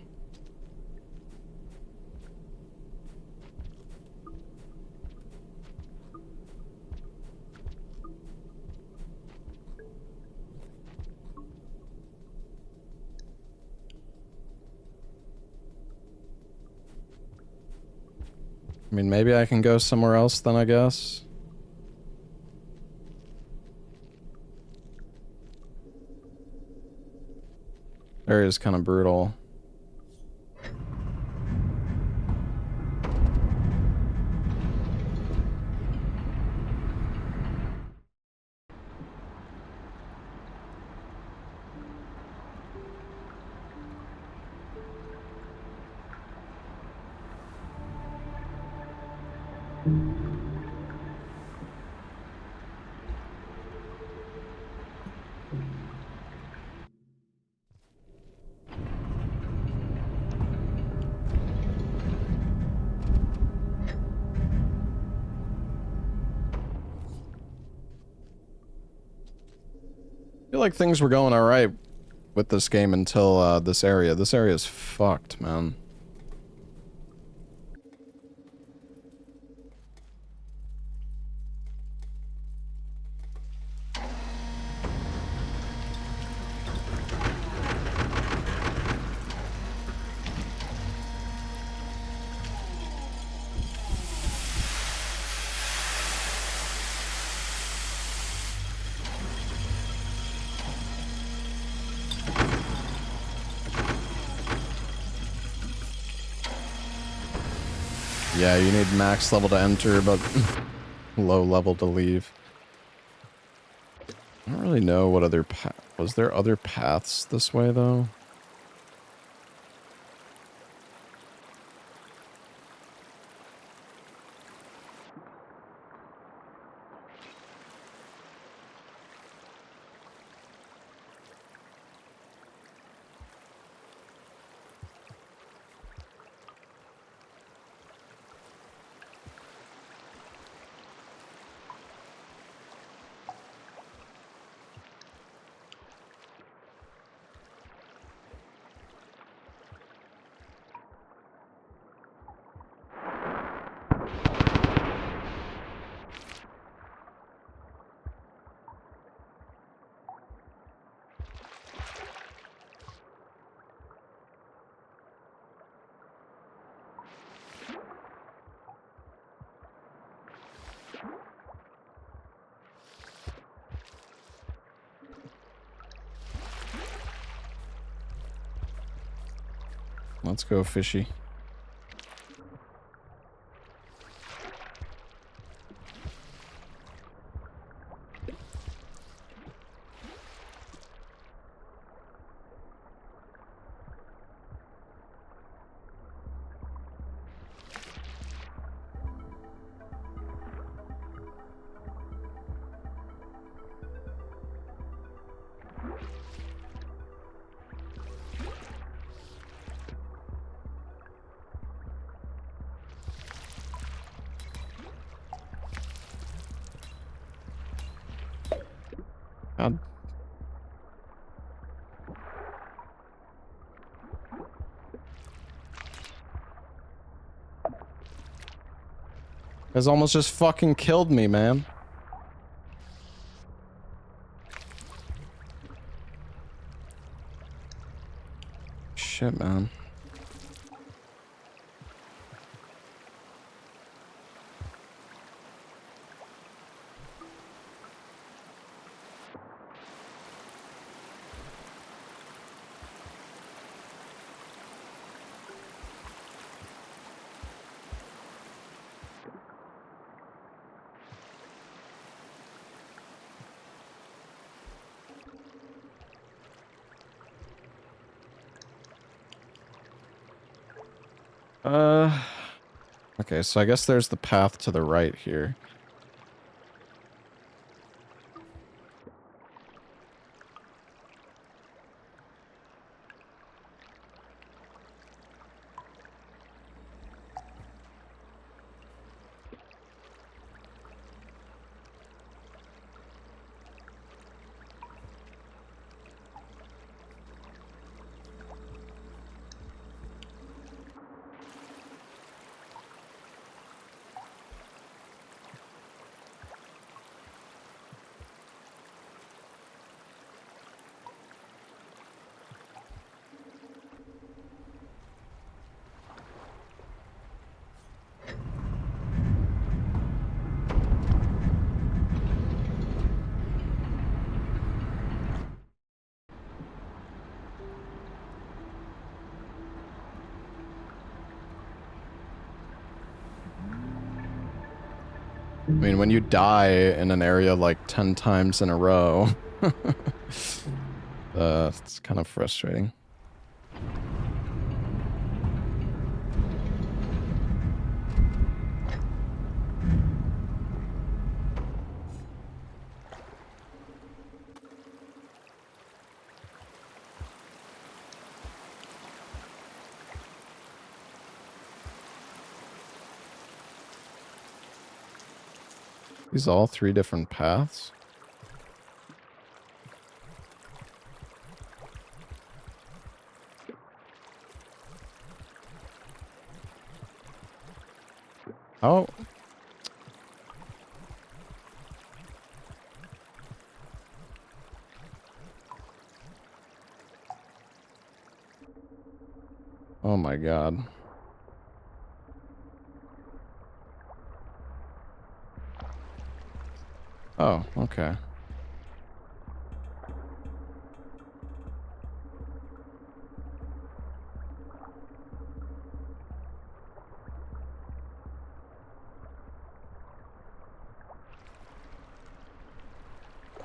I mean, maybe I can go somewhere else then, I guess. Area is kind of brutal. I feel like things were going alright with this game until this area. This area is fucked, man. Yeah, you need max level to enter, but low level to leave. I don't really know what other was there other paths this way, though? Let's go, fishy. God. It's almost just fucking killed me, man. Shit, man. Okay, so I guess there's the path to the right here. I mean, when you die in an area like 10 times in a row, it's kind of frustrating. These all 3 different paths? Oh. Oh my god. Oh, okay.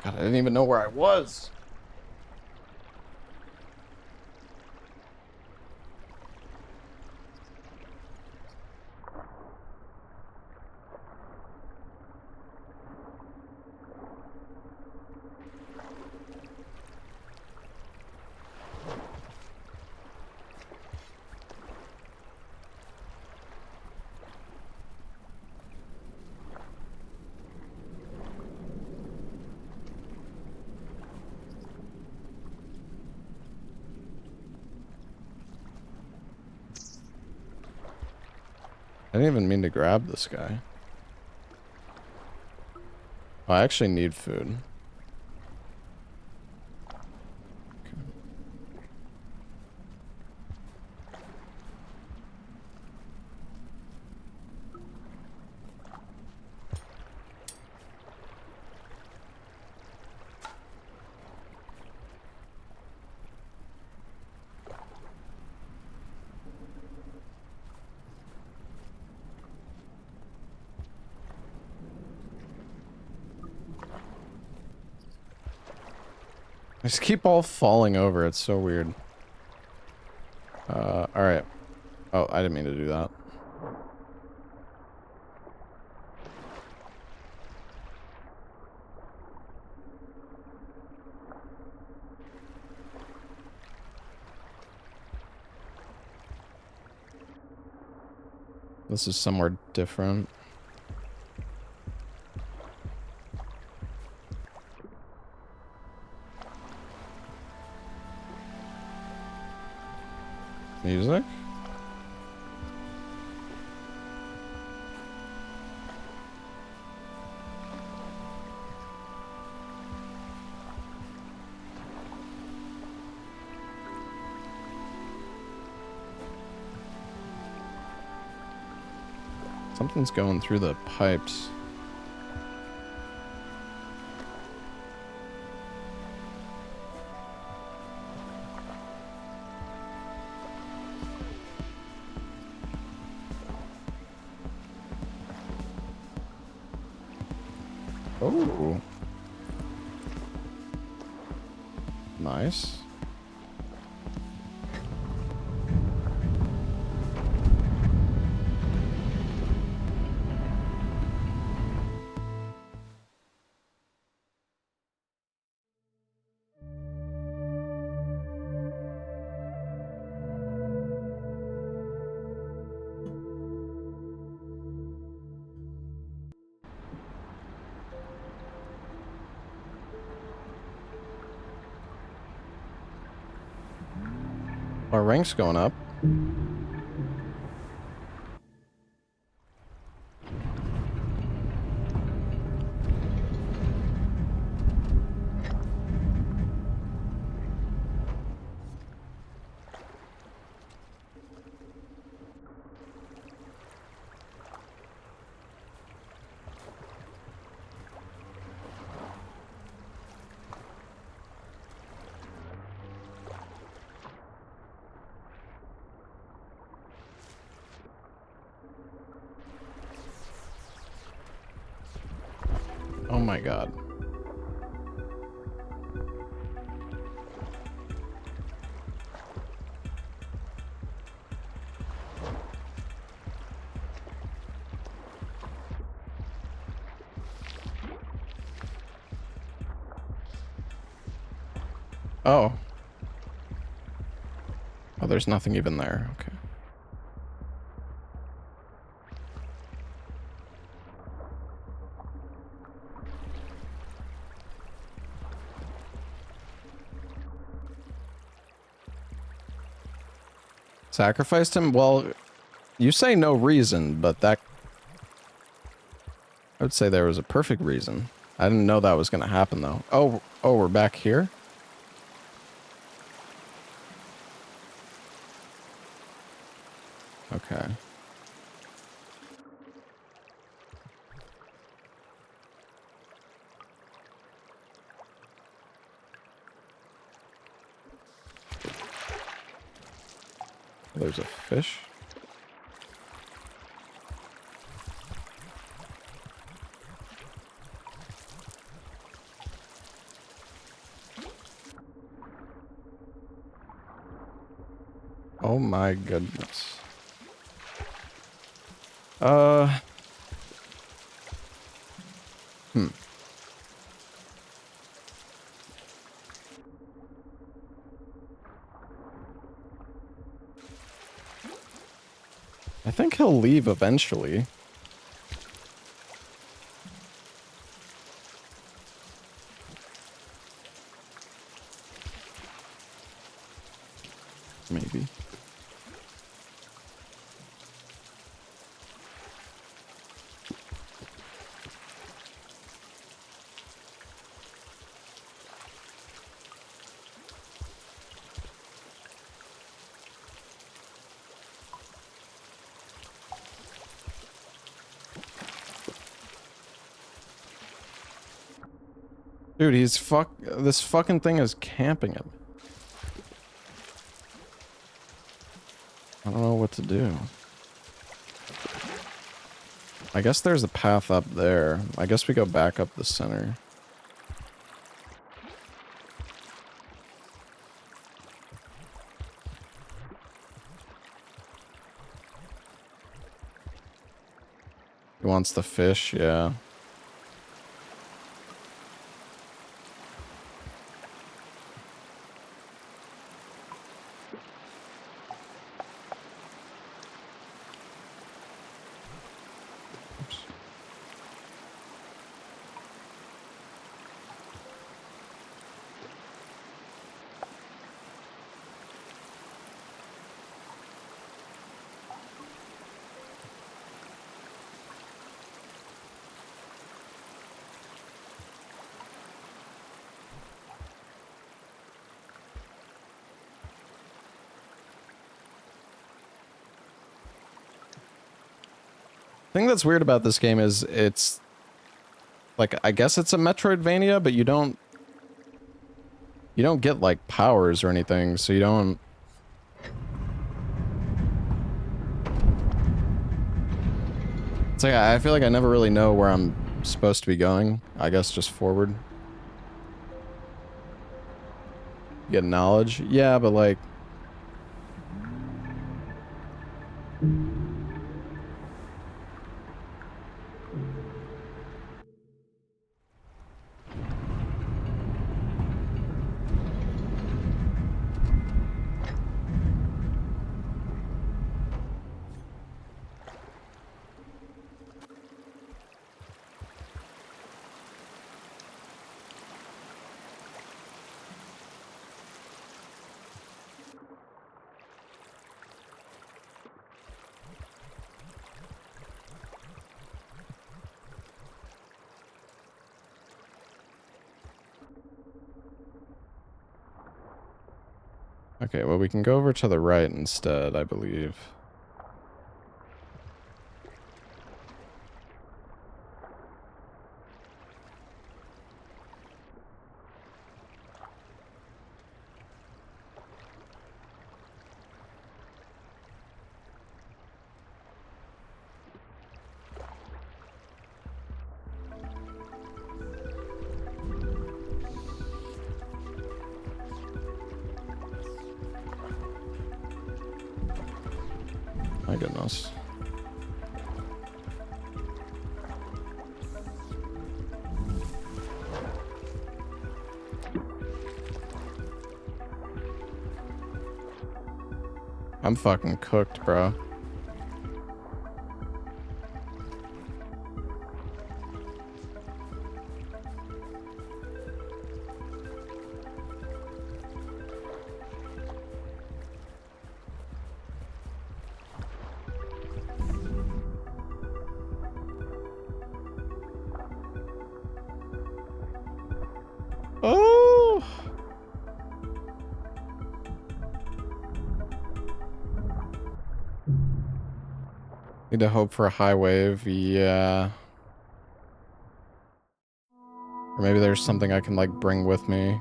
God, I didn't even know where I was. I didn't even mean to grab this guy. Oh, I actually need food. I just keep all falling over. It's so weird. Alright. Oh, I didn't mean to do that. This is somewhere different. Music? Something's going through the pipes. Oh. Nice. Our rank's going up. Oh my god. Oh. Oh, there's nothing even there. Okay. Sacrificed him? Well, you say no reason, but that... I would say there was a perfect reason. I didn't know that was going to happen, though. Oh, we're back here? Okay. There's a fish. Oh my goodness. I think he'll leave eventually. Maybe. Dude, this fucking thing is camping him. I don't know what to do. I guess there's a path up there. I guess we go back up the center. He wants the fish, yeah. The thing that's weird about this game is it's like, I guess it's a Metroidvania, but you don't get like powers or anything, so you don't. It's like I feel like I never really know where I'm supposed to be going. I guess just forward. Get knowledge. Yeah, but like okay, well, we can go over to the right instead, I believe. My goodness. I'm fucking cooked, bro. Oh! Need to hope for a high wave, yeah. Or maybe there's something I can, like, bring with me.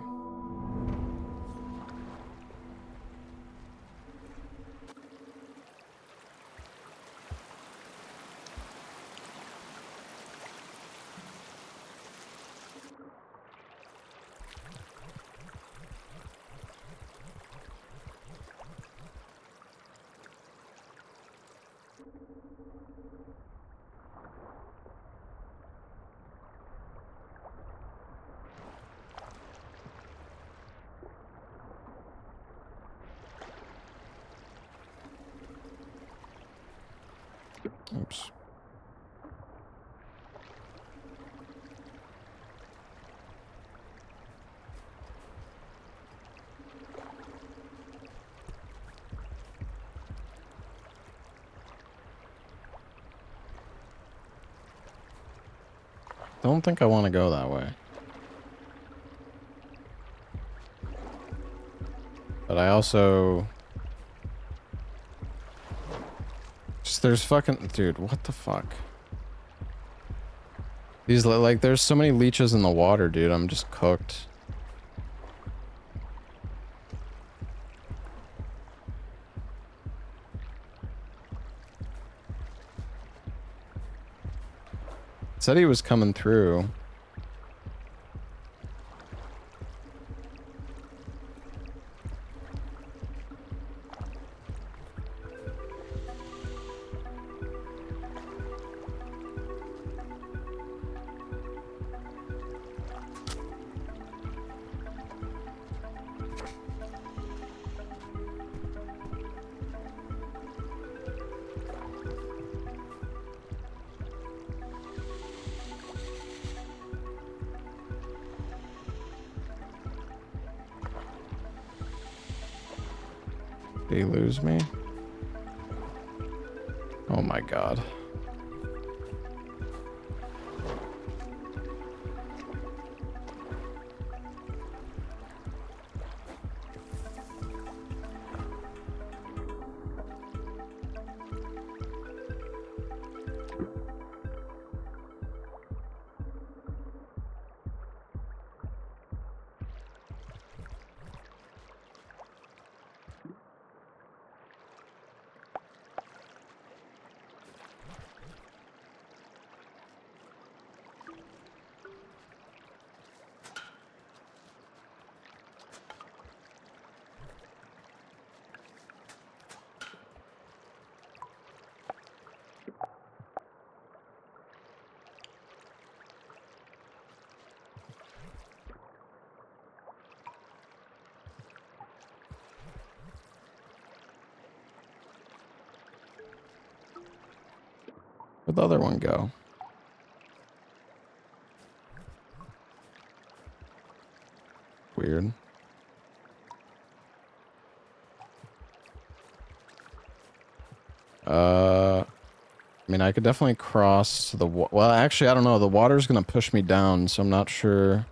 Oops. Don't think I want to go that way. But I also... Just, there's fucking... Dude, what the fuck? These, like, there's so many leeches in the water, dude. I'm just cooked. Said he was coming through. Did he lose me? Oh my god. Where'd the other one go? Weird. I mean, I could definitely cross to the well, actually, I don't know. The water's gonna push me down, so I'm not sure.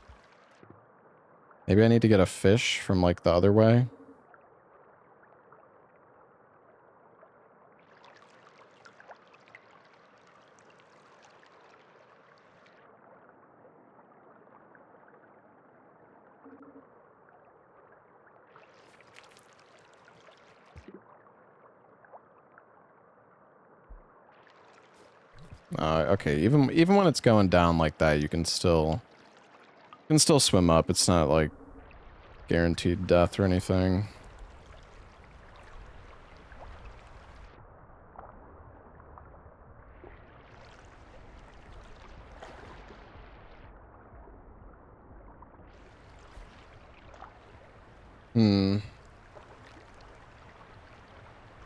Maybe I need to get a fish from, like, the other way. Okay, even when it's going down like that, you can still swim up. It's not like guaranteed death or anything.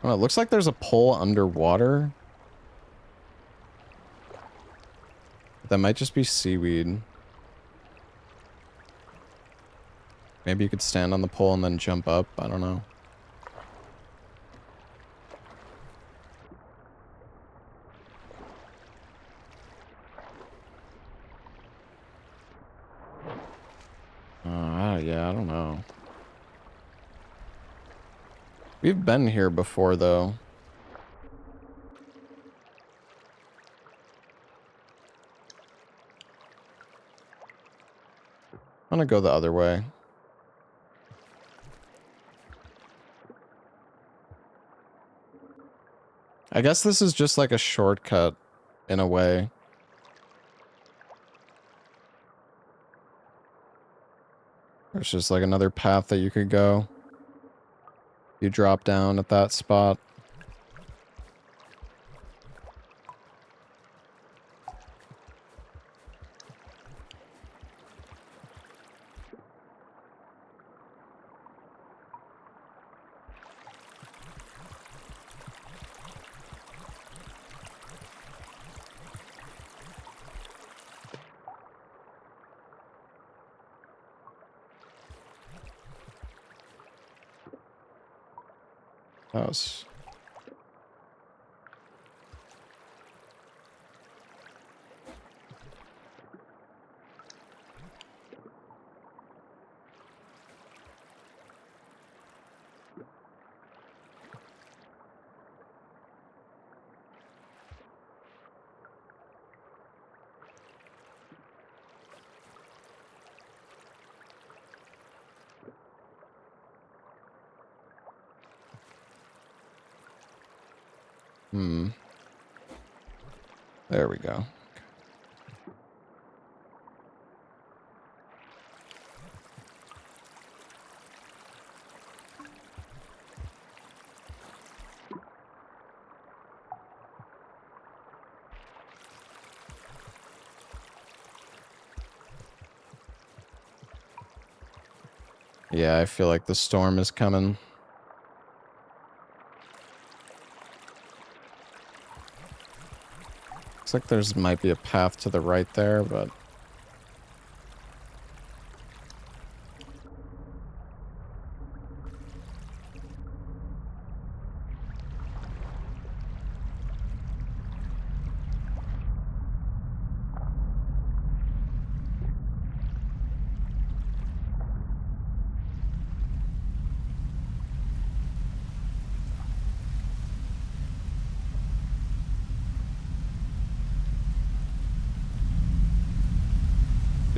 Oh, it looks like there's a pole underwater. That might just be seaweed. Maybe you could stand on the pole and then jump up. I don't know. Yeah, I don't know. We've been here before, though. I'm gonna go the other way. I guess this is just like a shortcut, in a way. There's just like another path that you could go. You drop down at that spot. House. There we go. Yeah, I feel like the storm is coming. Looks like there's might be a path to the right there, but...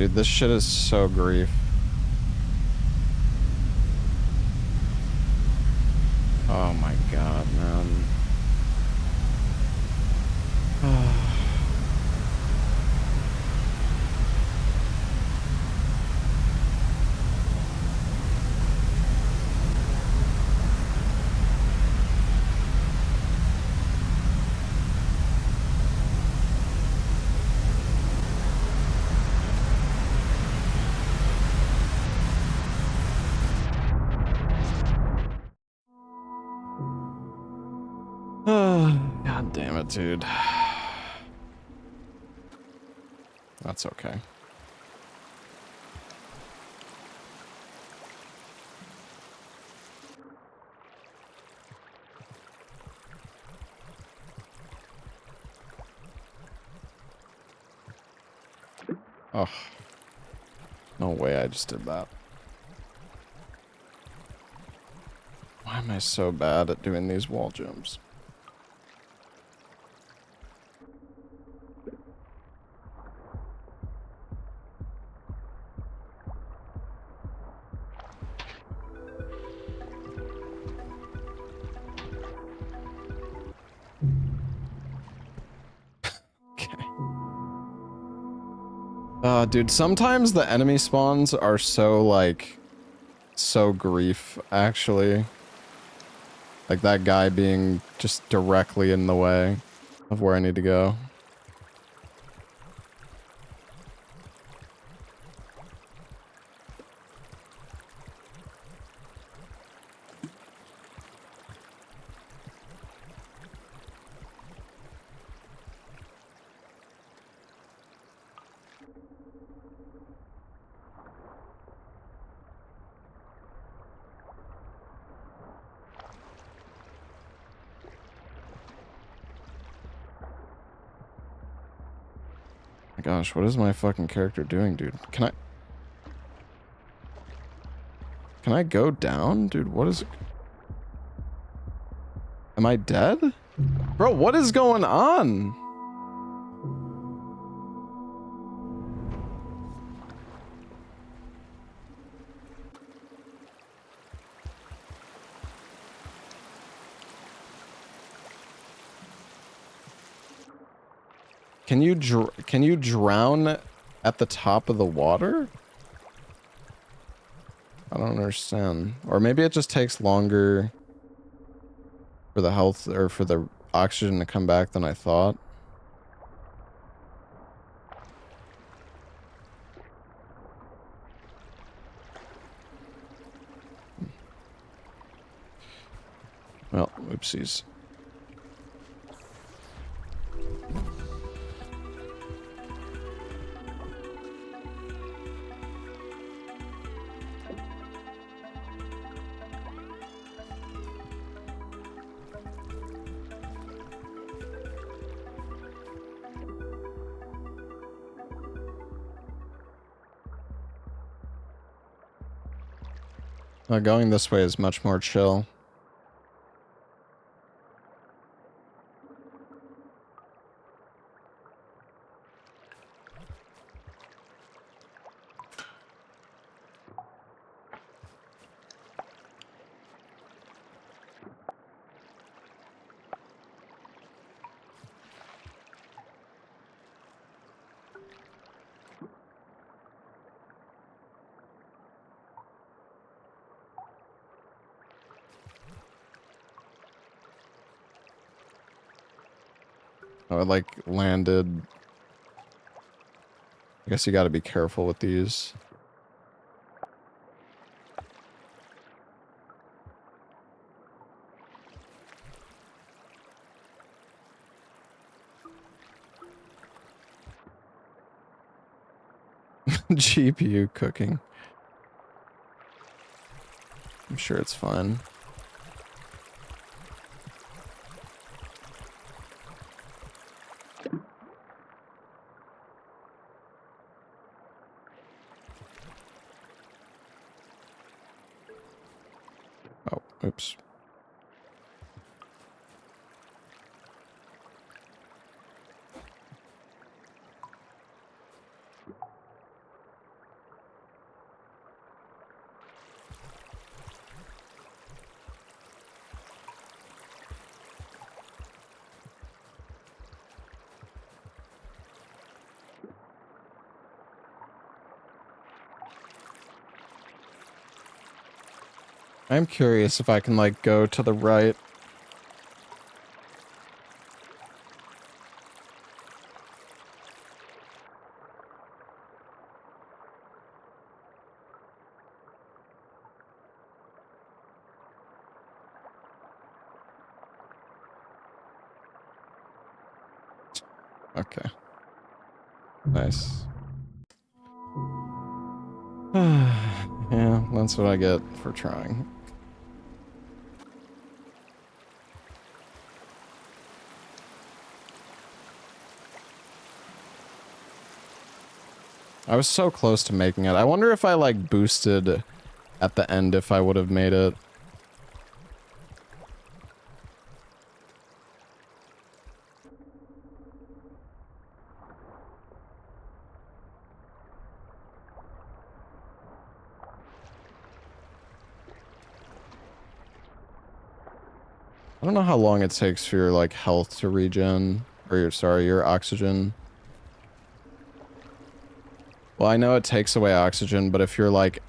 Dude, this shit is so grief. Oh my god, man. God damn it, dude. That's okay. Oh. No way I just did that. Why am I so bad at doing these wall jumps? Dude, sometimes the enemy spawns are so, like, so grief, actually. Like that guy being just directly in the way of where I need to go. My gosh, what is my fucking character doing, dude? Can I go down? Dude, what is... Am I dead? Bro, what is going on? Can you drown at the top of the water? I don't understand. Or maybe it just takes longer for the health or for the oxygen to come back than I thought. Well, oopsies. Going this way is much more chill. Oh, I like landed. I guess you gotta be careful with these. GPU cooking. I'm sure it's fine. Oh, oops. I'm curious if I can, like, go to the right. Okay. Nice. Yeah, that's what I get for trying. I was so close to making it. I wonder if I, like, boosted at the end if I would have made it. I don't know how long it takes for your, like, health to regen. Or your, sorry, your oxygen. Well, I know it takes away oxygen, but if you're, like...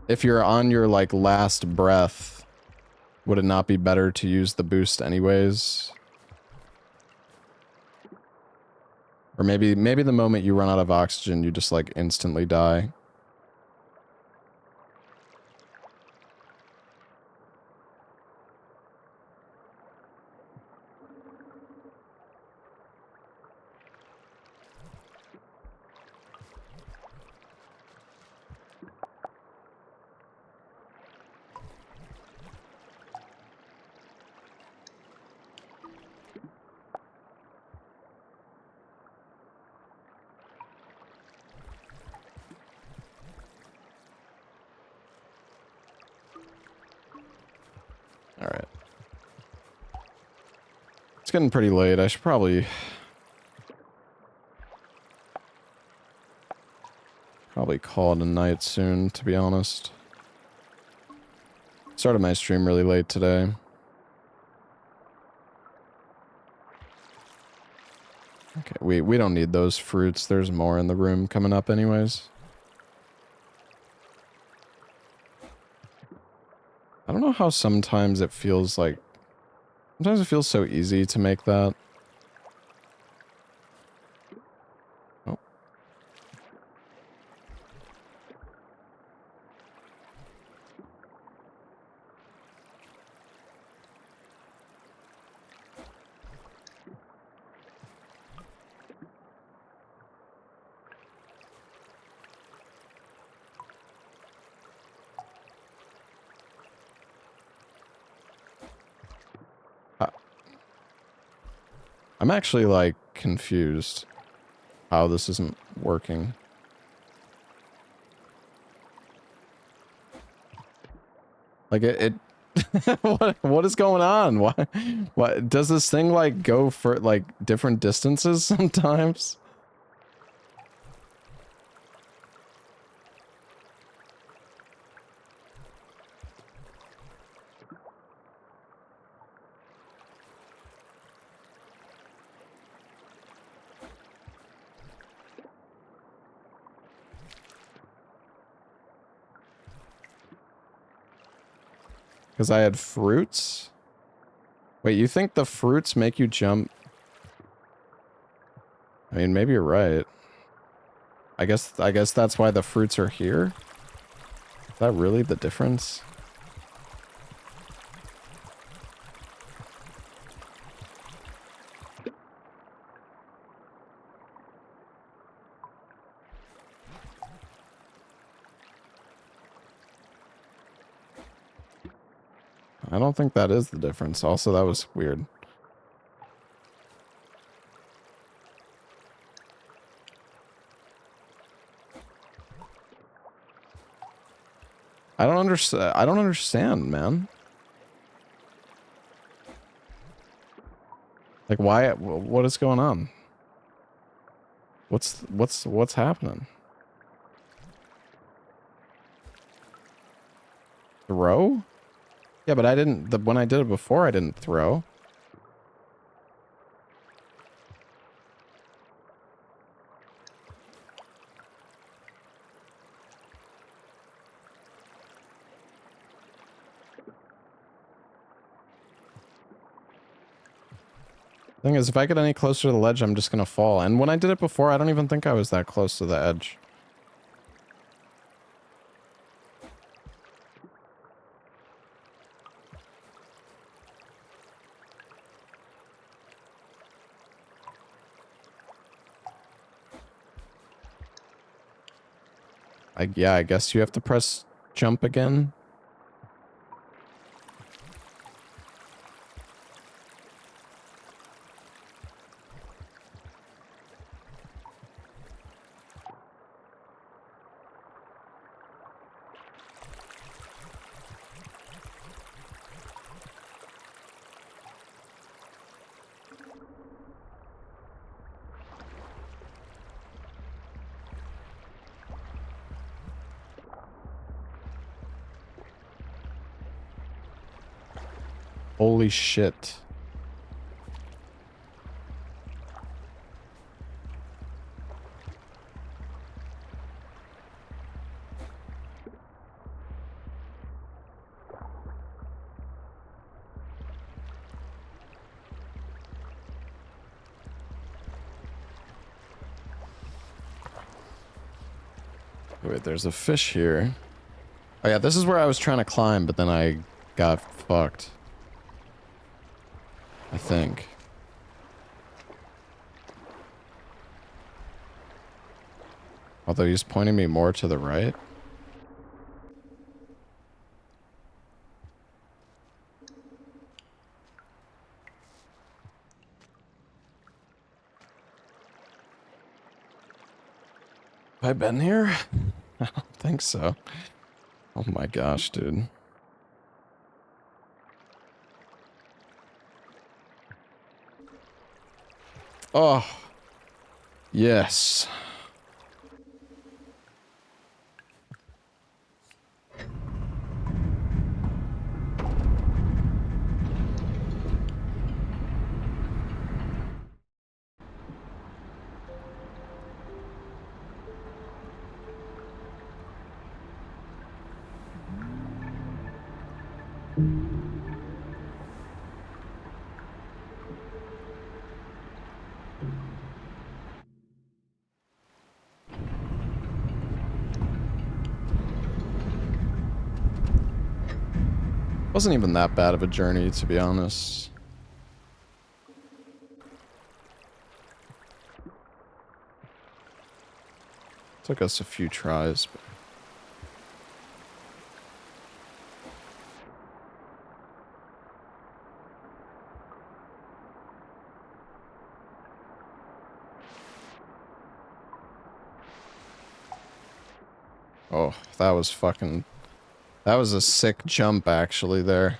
If you're on your, like, last breath, would it not be better to use the boost anyways? Or maybe the moment you run out of oxygen, you just, like, instantly die. Alright. It's getting pretty late. I should probably call it a night soon, to be honest. Started my stream really late today. Okay, we don't need those fruits. There's more in the room coming up anyways. I don't know how sometimes it feels like... Sometimes it feels so easy to make that. Oh. I'm actually, like, confused how this isn't working. Like, it what is going on? What does this thing, like, go for, like, different distances sometimes? Because I had fruits? Wait, you think the fruits make you jump? I mean, maybe you're right. I guess that's why the fruits are here? Is that really the difference? I don't think that is the difference. Also, that was weird. I don't understand, man. Like, why? What is going on? What's happening? Throw? Yeah, but I didn't. When I did it before, I didn't throw. Thing is, if I get any closer to the ledge, I'm just gonna fall. And when I did it before, I don't even think I was that close to the edge. Yeah, I guess you have to press jump again. Holy shit. Wait, there's a fish here. Oh yeah, this is where I was trying to climb, but then I got fucked. I think. Although he's pointing me more to the right. Have I been here? I don't think so. Oh my gosh, dude. Oh. Yes. Wasn't even that bad of a journey, to be honest. Took us a few tries, but... Oh, that was fucking... That was a sick jump, actually, there.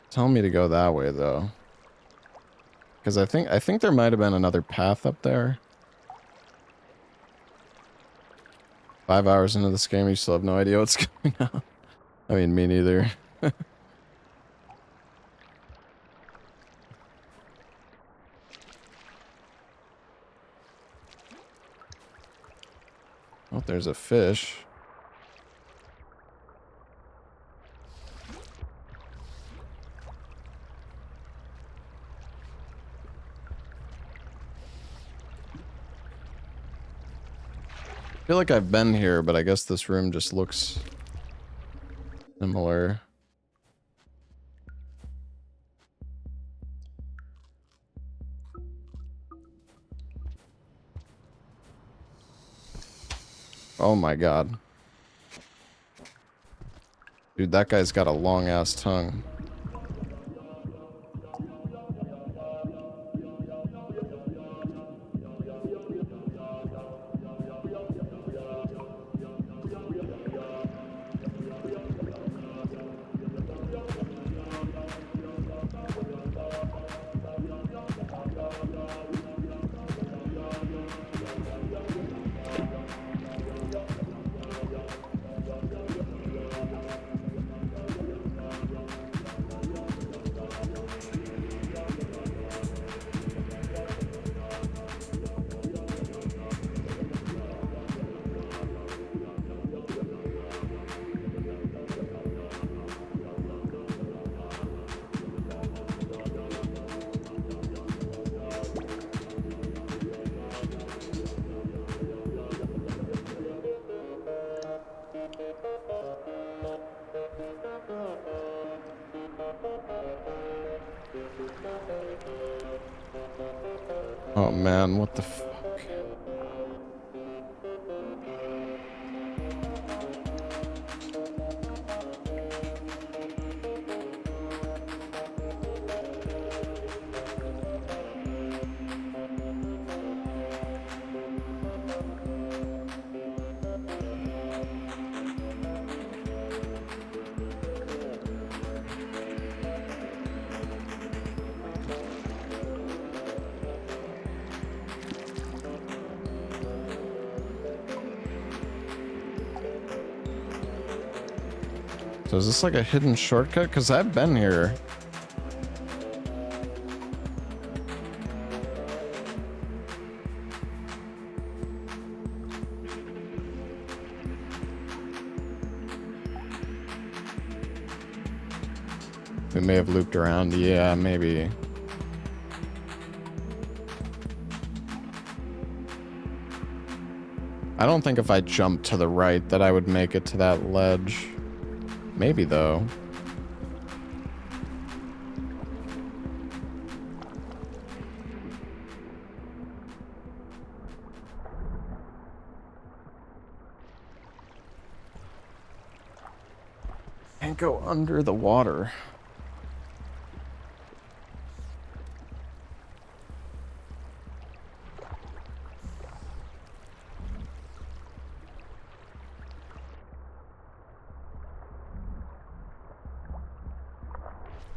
Tell me to go that way, though. Because I think there might have been another path up there. 5 hours into this game, you still have no idea what's going on. I mean, me neither. Oh, there's a fish. I feel like I've been here, but I guess this room just looks similar. Oh my god. Dude, that guy's got a long-ass tongue. Oh man, what the fuck? So is this like a hidden shortcut? Because I've been here. We may have looped around. Yeah, maybe. I don't think if I jumped to the right that I would make it to that ledge. Maybe though. Can't go under the water.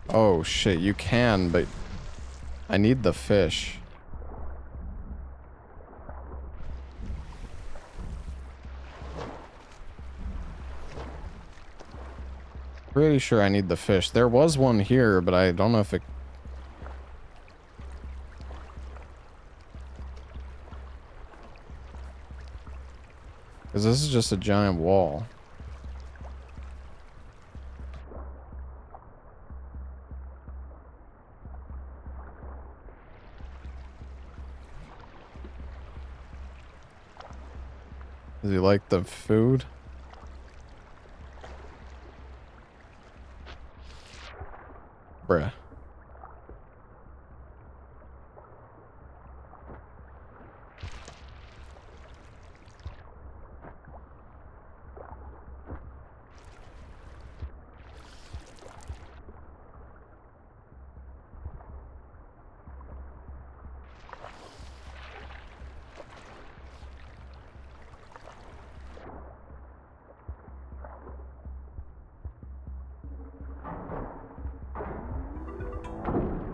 Oh shit, you can, but I need the fish. Pretty sure I need the fish. There was one here, but I don't know if it... Because this is just a giant wall. Does he like the food? Bruh.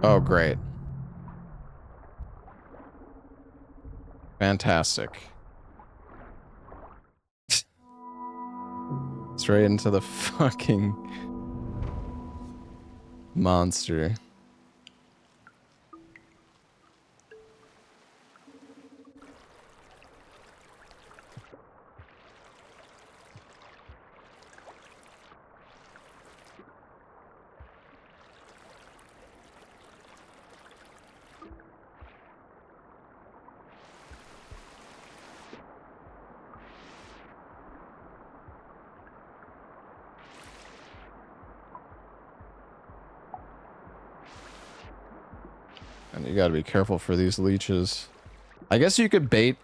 Oh, great. Fantastic. Straight into the fucking monster. And you gotta be careful for these leeches. I guess you could bait...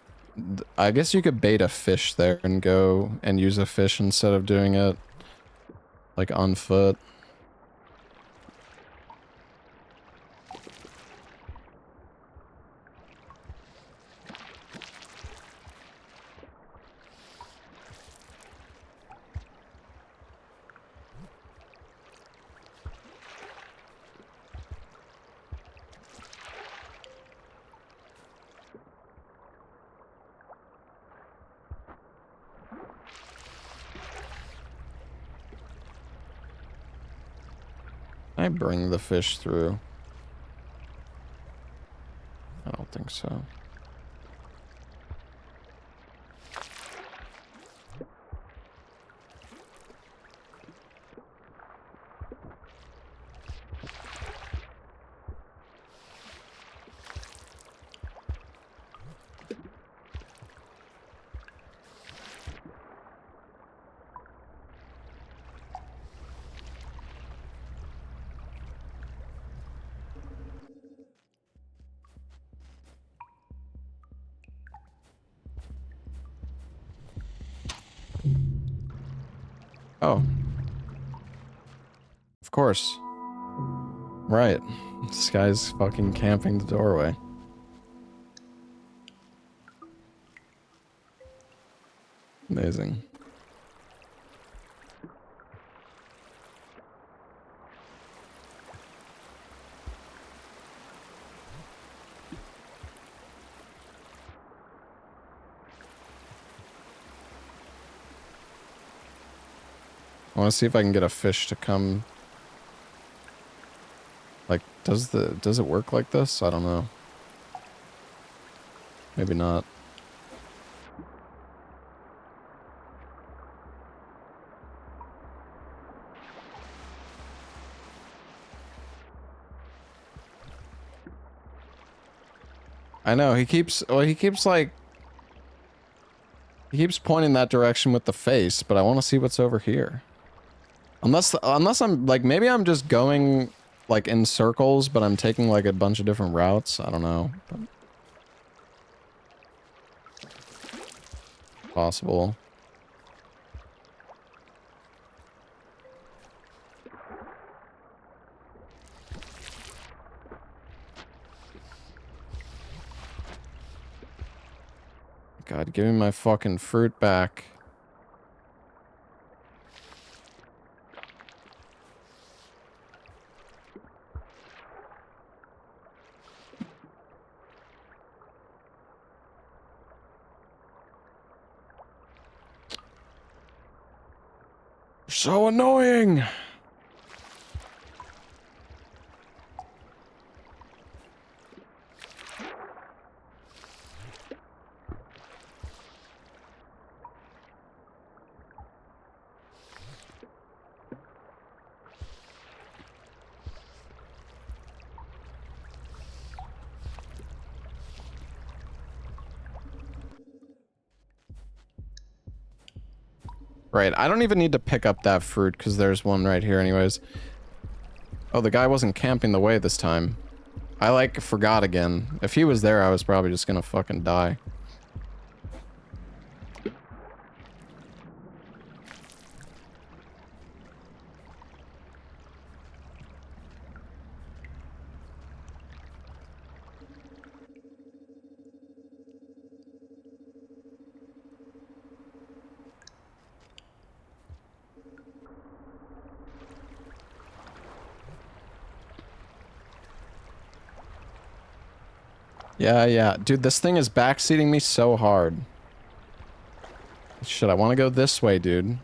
I guess you could bait a fish there and go and use a fish instead of doing it, like, on foot. Can I bring the fish through? I don't think so. Oh. Of course. Right. This guy's fucking camping the doorway. Amazing. I want to see if I can get a fish to come. Like, does it work like this? I don't know. Maybe not. I know, he keeps like... He keeps pointing that direction with the face, but I want to see what's over here. Unless I'm, like, maybe I'm just going, like, in circles, but I'm taking, like, a bunch of different routes. I don't know. But possible. God, give me my fucking fruit back. So annoying! Right, I don't even need to pick up that fruit, because there's one right here anyways. Oh, the guy wasn't camping the way this time. I, like, forgot again. If he was there, I was probably just gonna fucking die. Yeah. Dude, this thing is backseating me so hard. Shit, I want to go this way, dude.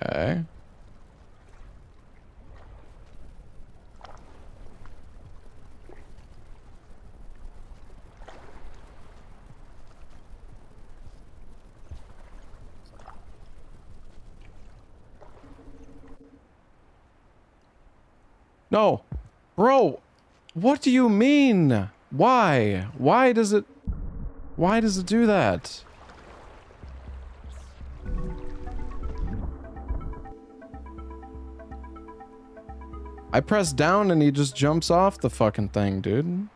Okay. No. Bro, what do you mean? Why? Why does it do that? I press down and he just jumps off the fucking thing, dude.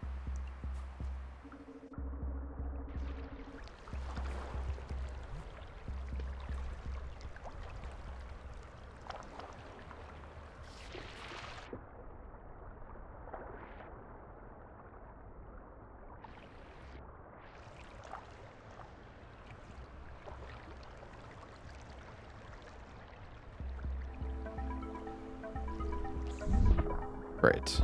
Great.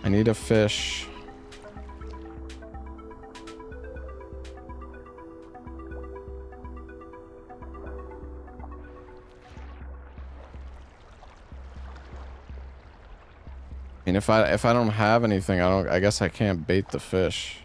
I need a fish. I mean, if I don't have anything, I guess I can't bait the fish.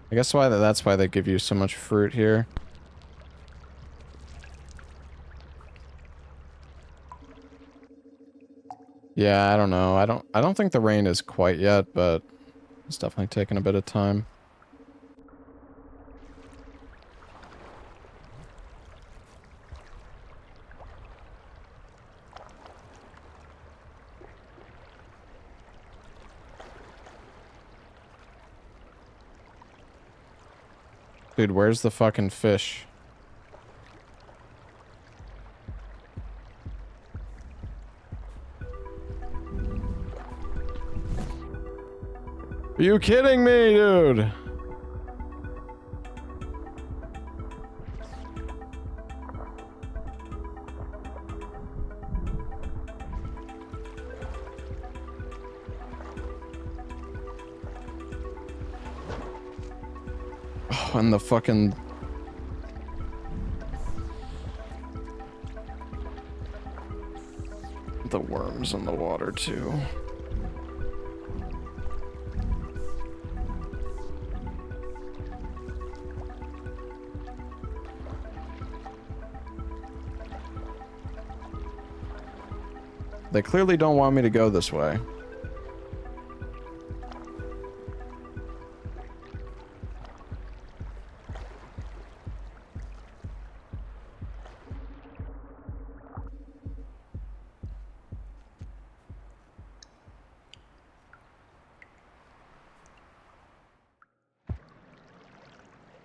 I guess that's why they give you so much fruit here. Yeah, I don't know. I don't think the rain is quite yet, but it's definitely taking a bit of time. Dude, where's the fucking fish? Are you kidding me, dude? Oh, and the fucking... the worms in the water, too. They clearly don't want me to go this way.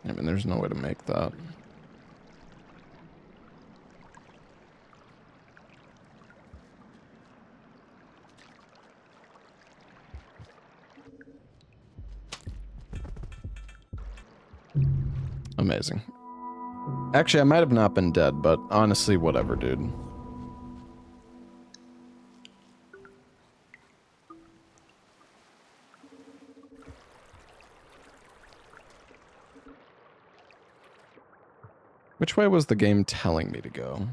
I mean, there's no way to make that. Amazing. Actually, I might have not been dead, but honestly, whatever, dude. Which way was the game telling me to go?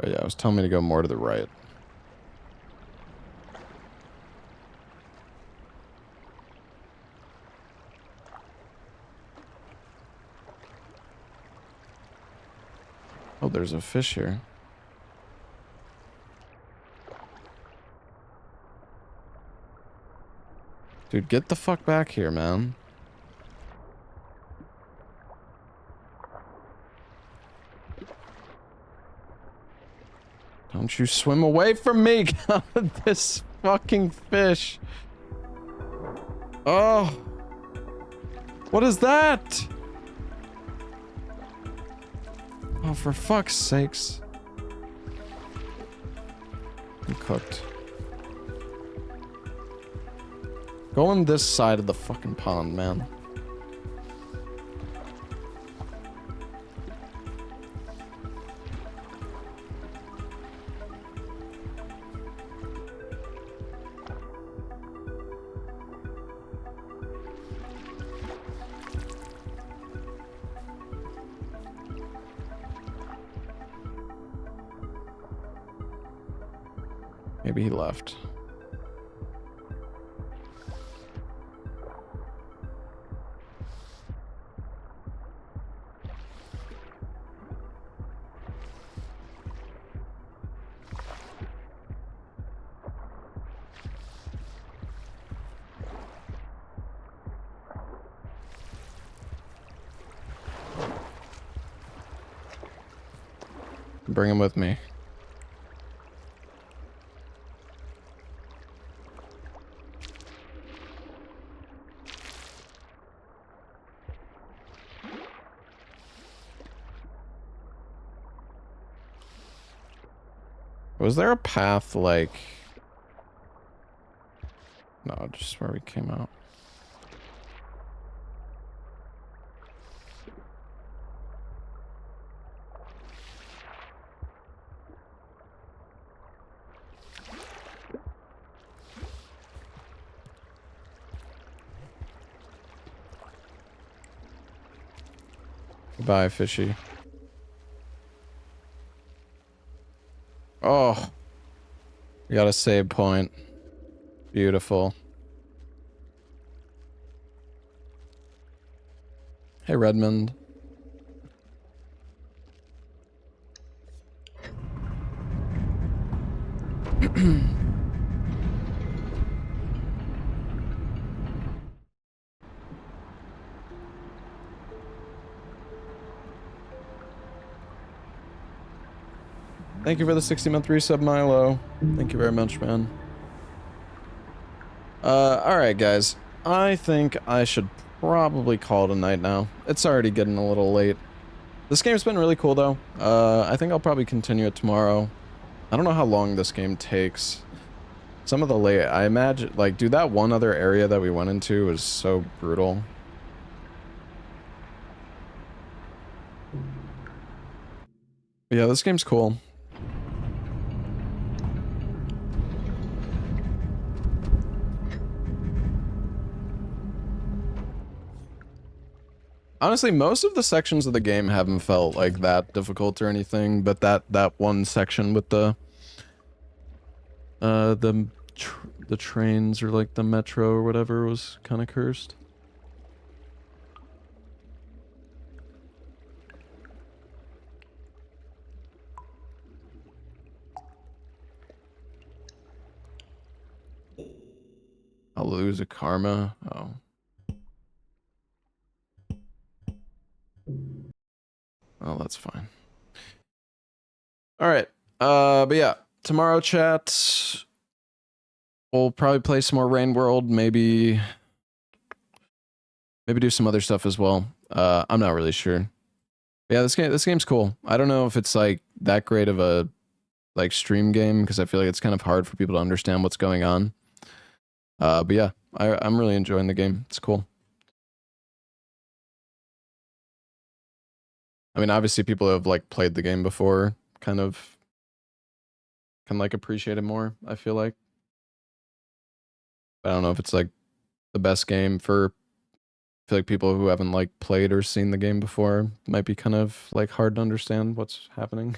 Oh yeah, it was telling me to go more to the right. Oh, there's a fish here. Dude, get the fuck back here, man. Don't you swim away from me, God, this fucking fish. Oh. What is that? Oh, for fuck's sakes. I'm cooked. Go on this side of the fucking pond, man. Maybe he left. Bring him with me. Was there a path like... No, just where we came out. Goodbye, fishy. Oh. We got a save point. Beautiful. Hey, Redmond. Thank you for the 60-month resub, Milo. Thank you very much, man. Alright, guys. I think I should probably call it a night now. It's already getting a little late. This game's been really cool, though. I think I'll probably continue it tomorrow. I don't know how long this game takes. Some of the late... I imagine... Like, dude, that one other area that we went into was so brutal. Yeah, this game's cool. Honestly, most of the sections of the game haven't felt like that difficult or anything, but that one section with the trains or like the metro or whatever was kind of cursed. I'll lose a karma. Oh. Oh, that's fine. All right. But yeah, tomorrow chat. We'll probably play some more Rain World. Maybe do some other stuff as well. I'm not really sure. But yeah, this game's cool. I don't know if it's like that great of a like stream game because I feel like it's kind of hard for people to understand what's going on. But yeah, I'm really enjoying the game. It's cool. I mean, obviously people who have like played the game before kind of can like appreciate it more, I feel like. I don't know if it's like the best game for I feel like people who haven't like played or seen the game before might be kind of like hard to understand what's happening.